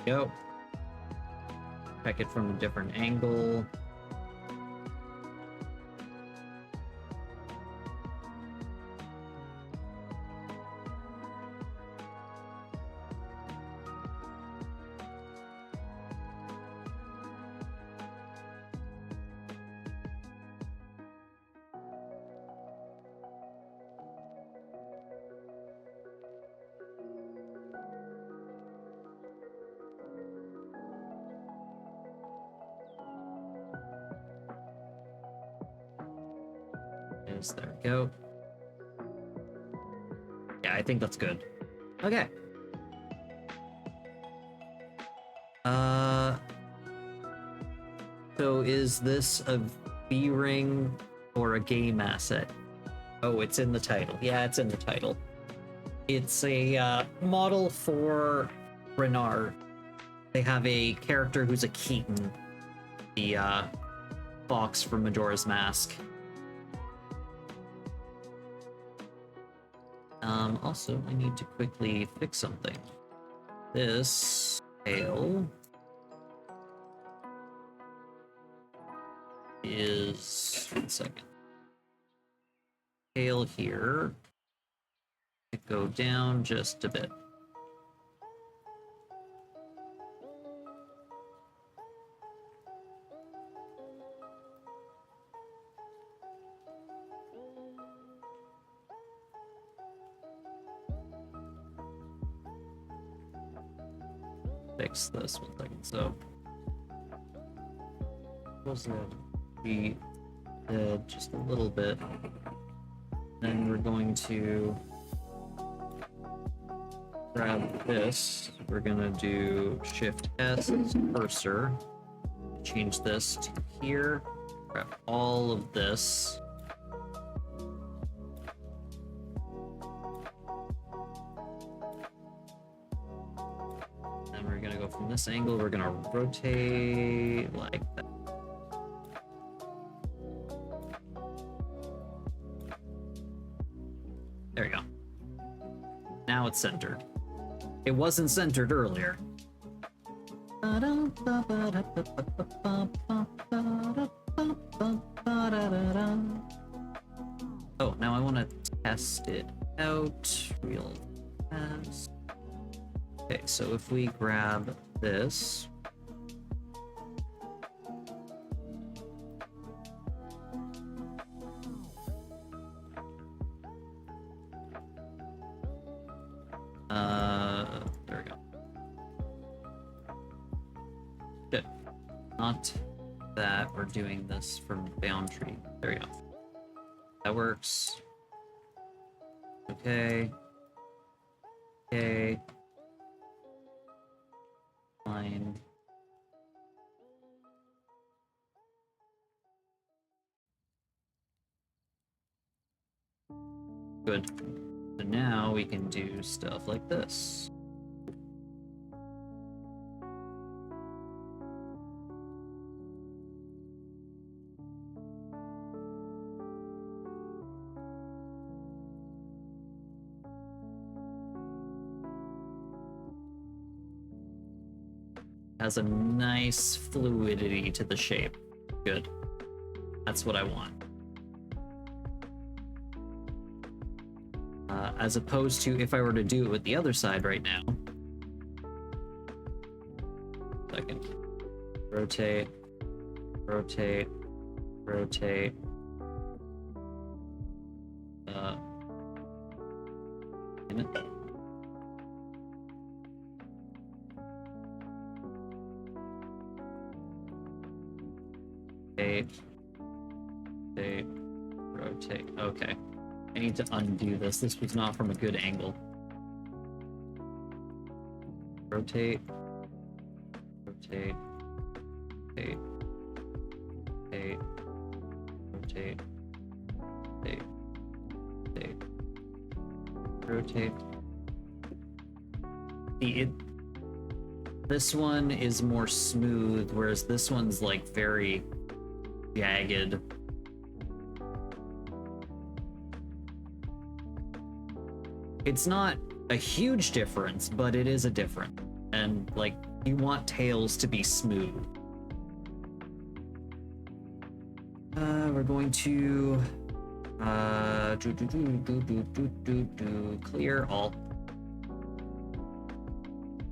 go. Check it from a different angle. is. There we go. Yeah, I think that's good. Okay. So is this a V-ring or a game asset? Oh, it's in the title. Yeah, it's in the title. It's a model for Renard. They have a character who's a Keaton, the fox from Majora's Mask. Also, I need to quickly fix something. This tail is... 1 second. Tail here. Go down just a bit. Fix this 1 second. So, supposed to be just a little bit. Then we're going to grab this. We're gonna do Shift S as cursor. Change this to here. Grab all of this. Then we're gonna go from this angle. We're gonna rotate like that. There we go. Now it's centered. It wasn't centered earlier. Oh, now I want to test it out real fast. Okay, so if we grab this. There we go. Good. Not that we're doing this from boundary. There we go. That works. Okay. Okay. Fine. Good. So now we can do stuff like this. Has a nice fluidity to the shape. Good. That's what I want. As opposed to if I were to do it with the other side right now. Second. Rotate. Rotate. Rotate. Damn it. Rotate, rotate. Okay. I need to undo this. This was not from a good angle. Rotate. Rotate. Rotate. Rotate. Rotate. Rotate. Rotate. Rotate. This one is more smooth, whereas this one's like very jagged. It's not a huge difference, but it is a difference. And like, you want tails to be smooth. We're going to clear all.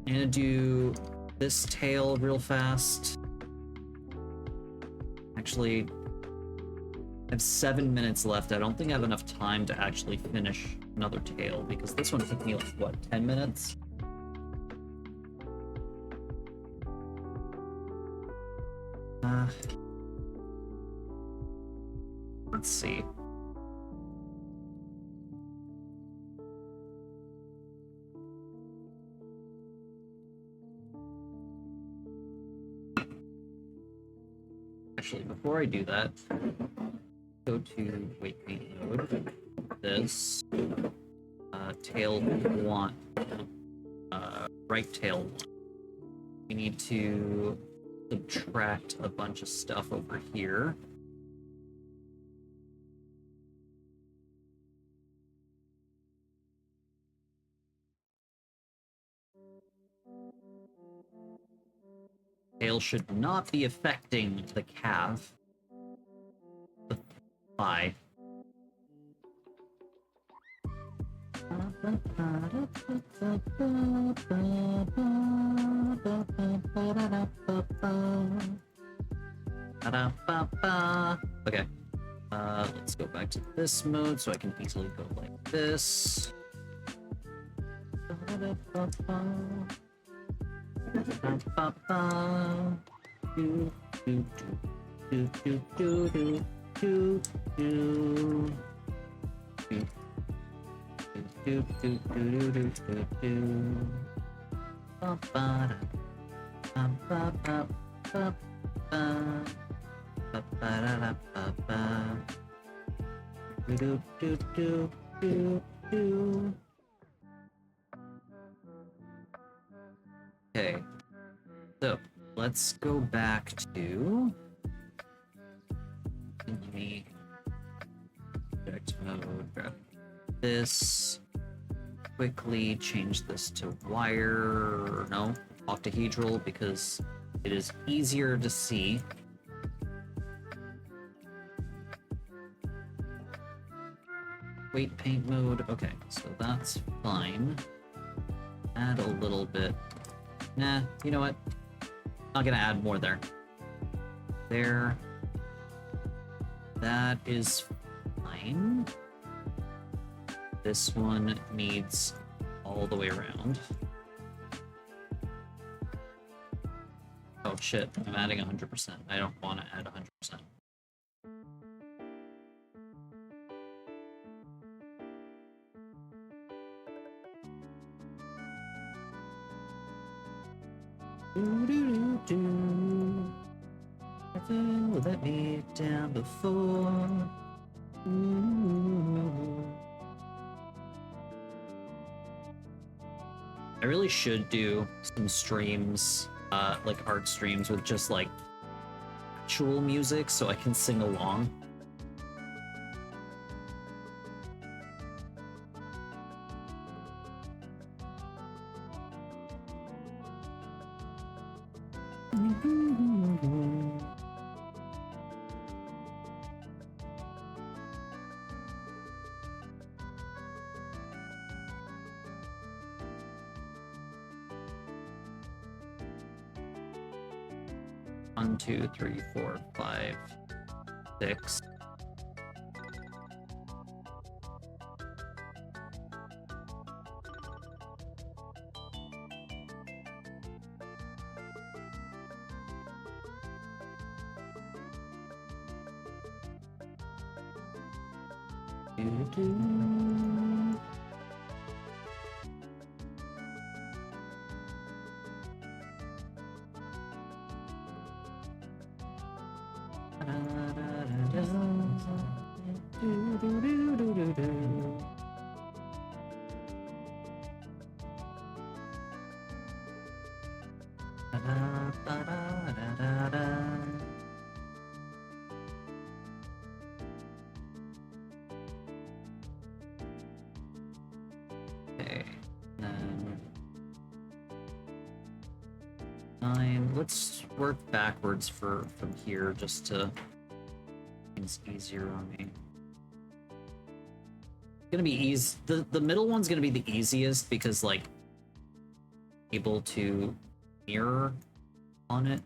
I'm gonna do this tail real fast. Actually, I have 7 minutes left. I don't think I have enough time to actually finish another tail because this one took me like, what, 10 minutes? Let's see. Actually, before I do that, go to weight paint mode. This tail one, right tail one. We need to subtract a bunch of stuff over here. Tail should not be affecting the calf. The thigh. Okay. Let's go back to this mode so I can easily go like this. Okay, so let's go back to the object mode. Grab this. Quickly change this to wire. No, octahedral because it is easier to see. Weight paint mode. Okay, so that's fine. Add a little bit. Nah, you know what? Not gonna add more there. There. That is fine. This one needs all the way around. Oh shit, I'm adding 100%. I don't want to add 100%. Never let me down before. I really should do some streams, like art streams with just like actual music so I can sing along. One, two, three, four, five, six. Okay, then 9. Let's work backwards from here just to things easier on me. Gonna be easy. The middle one's gonna be the easiest because like able to mirror on it.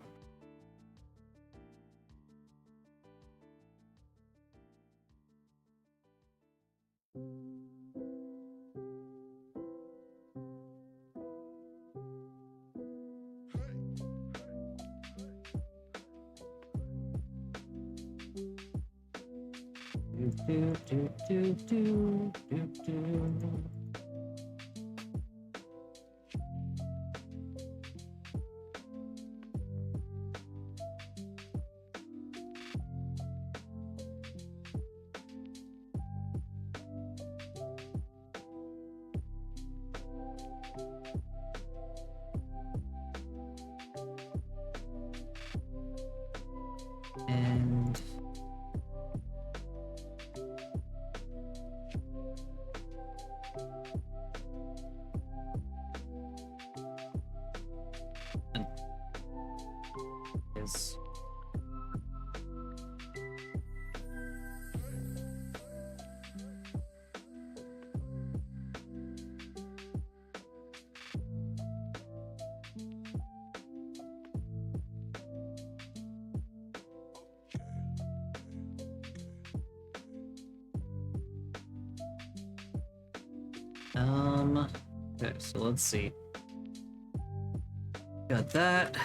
And is okay, so let's see. Got that.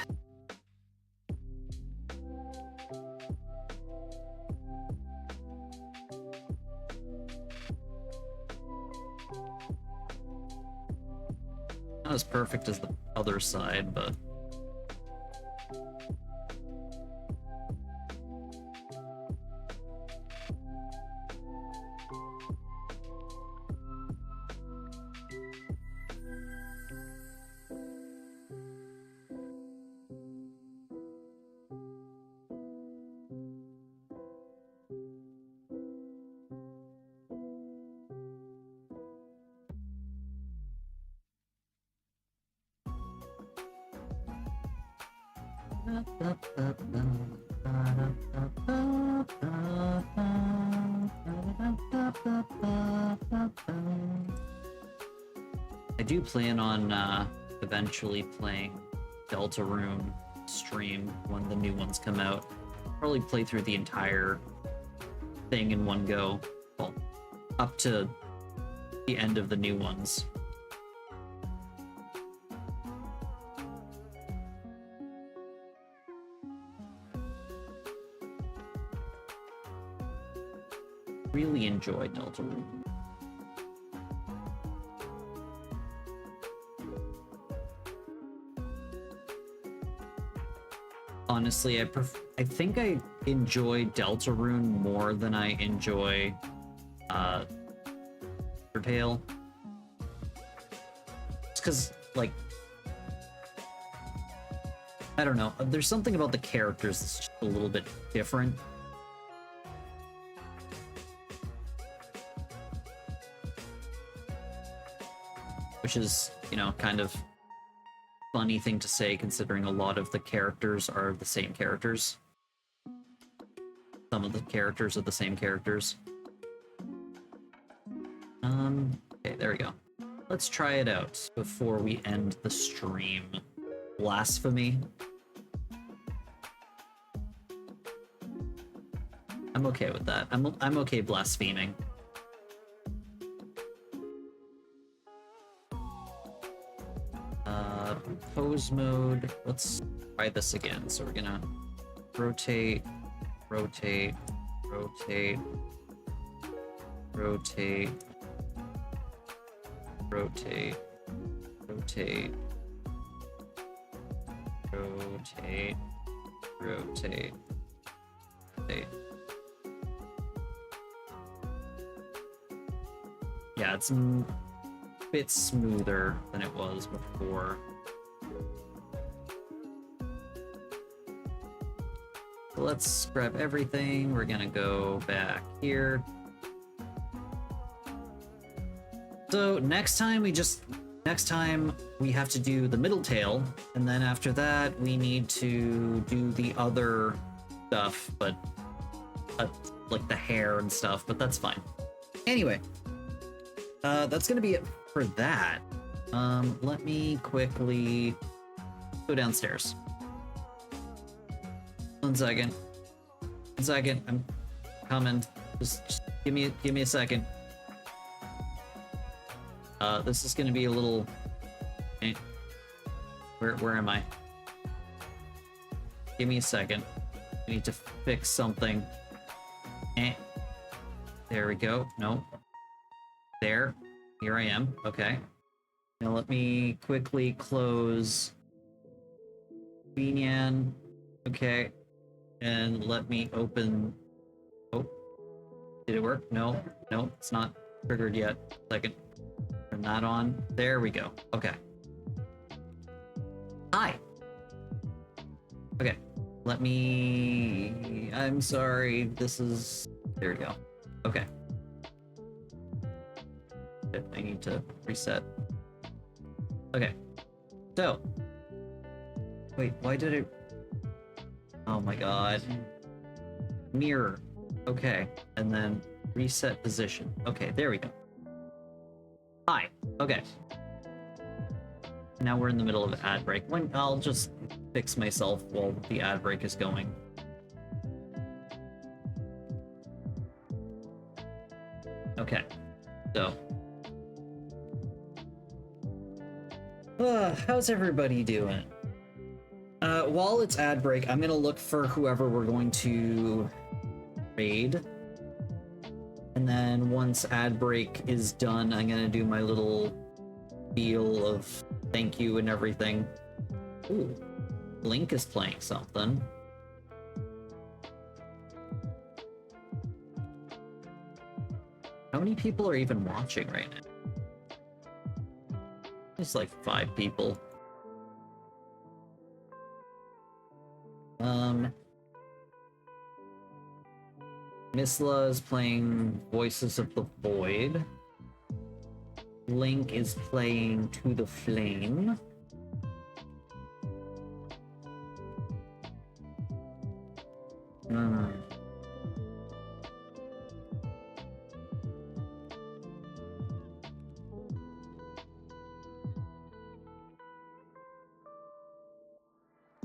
Not as perfect as the other side, but I do plan on eventually playing Deltarune stream when the new ones come out. Probably play through the entire thing in one go. Well, up to the end of the new ones. Really enjoy Deltarune. Honestly, I think I enjoy Deltarune more than I enjoy Undertale. It's because, like, I don't know, there's something about the characters that's just a little bit different. Which is, you know, kind of funny thing to say considering a lot of the characters are the same characters. Some of the characters are the same characters. Okay, there we go. Let's try it out before we end the stream. Blasphemy. I'm okay with that. I'm okay blaspheming. Pose mode. Let's try this again. So we're gonna rotate, rotate, rotate, rotate, rotate, rotate, rotate, rotate, rotate. Yeah, it's a bit smoother than it was before. So let's grab everything. We're gonna go back here. So next time we have to do the middle tail, and then after that we need to do the other stuff, but like the hair and stuff, but that's fine. Anyway, that's gonna be it for that. Let me quickly go downstairs. One second, I'm coming. Just give me a second. This is gonna be a little. Where am I? Give me a second. I need to fix something. There we go. No. There. Here I am. Okay. Now let me quickly close Binyan. Okay. And let me open. Oh. Did it work? No. No, it's not triggered yet. Second. Turn that on. There we go. Okay. Hi. Okay. Let me. I'm sorry. This is. There we go. Okay. I need to reset. Okay. So, Wait, why did it... Oh my god. Mirror. Okay, and then reset position. Okay, there we go. Hi. Okay. Now we're in the middle of an ad break. I'll just fix myself while the ad break is going. Okay, so. How's everybody doing? While it's ad break, I'm gonna look for whoever we're going to raid. And then once ad break is done, I'm gonna do my little deal of thank you and everything. Ooh, Link is playing something. How many people are even watching right now? It's like 5 people. Misla is playing Voices of the Void. Link is playing To the Flame.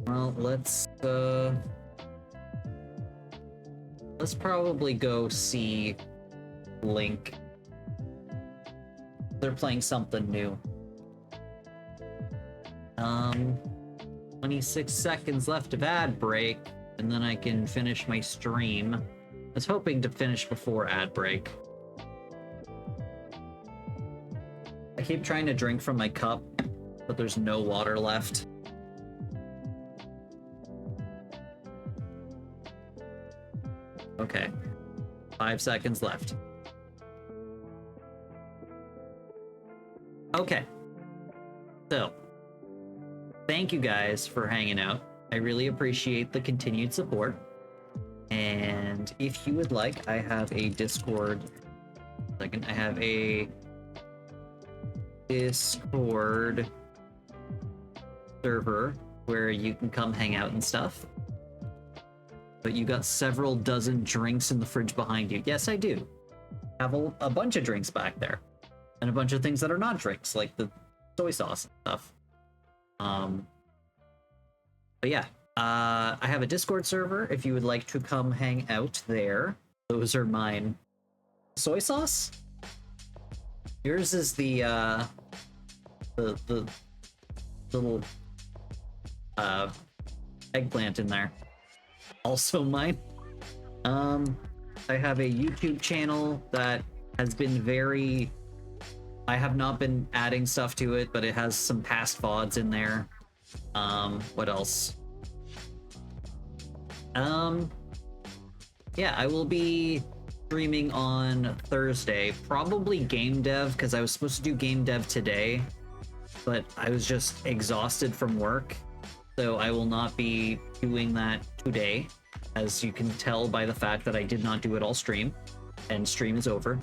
Well, let's probably go see Link. They're playing something new. 26 seconds left of ad break, and then I can finish my stream. I was hoping to finish before ad break. I keep trying to drink from my cup, but there's no water left. Okay, 5 seconds left. Okay, so thank you guys for hanging out. I really appreciate the continued support. And if you would like, I have a Discord. I have a Discord server where you can come hang out and stuff. But you got several dozen drinks in the fridge behind you. Yes, I do. Have a bunch of drinks back there. And a bunch of things that are not drinks, like the soy sauce and stuff. But yeah, I have a Discord server if you would like to come hang out there. Those are mine. Soy sauce? Yours is the little eggplant in there. Also mine. I have a YouTube channel that has been very... I have not been adding stuff to it, but it has some past VODs in there. What else? Yeah, I will be streaming on Thursday. Probably game dev, because I was supposed to do game dev today, but I was just exhausted from work. So I will not be doing that today, as you can tell by the fact that I did not do it all stream, and stream is over.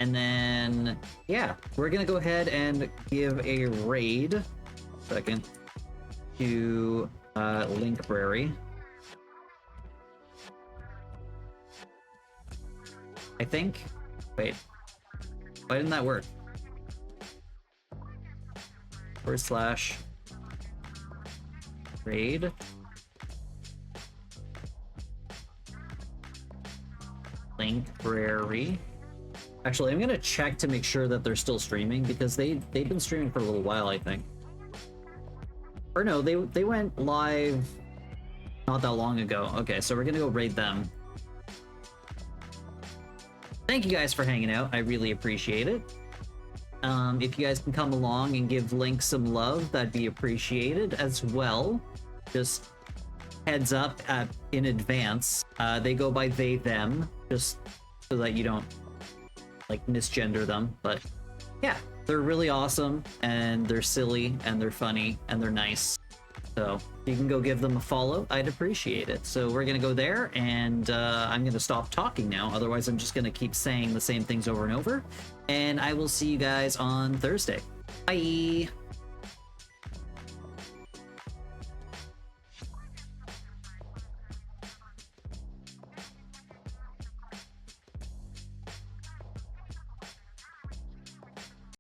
And then, yeah, we're gonna go ahead and give a raid, to Linkbrary. I think. Wait, why didn't that work? / raid. Linkbrary. Actually, I'm gonna check to make sure that they're still streaming, because they've been streaming for a little while, I think. Or no, they went live not that long ago. Okay, so we're gonna go raid them. Thank you guys for hanging out. I really appreciate it. If you guys can come along and give Link some love, that'd be appreciated as well. Just heads up in advance. They go by they, them, just so that you don't like misgender them. But yeah, they're really awesome, and they're silly, and they're funny, and they're nice. So you can go give them a follow. I'd appreciate it. So we're gonna go there, and I'm gonna stop talking now. Otherwise, I'm just gonna keep saying the same things over and over. And I will see you guys on Thursday. Bye.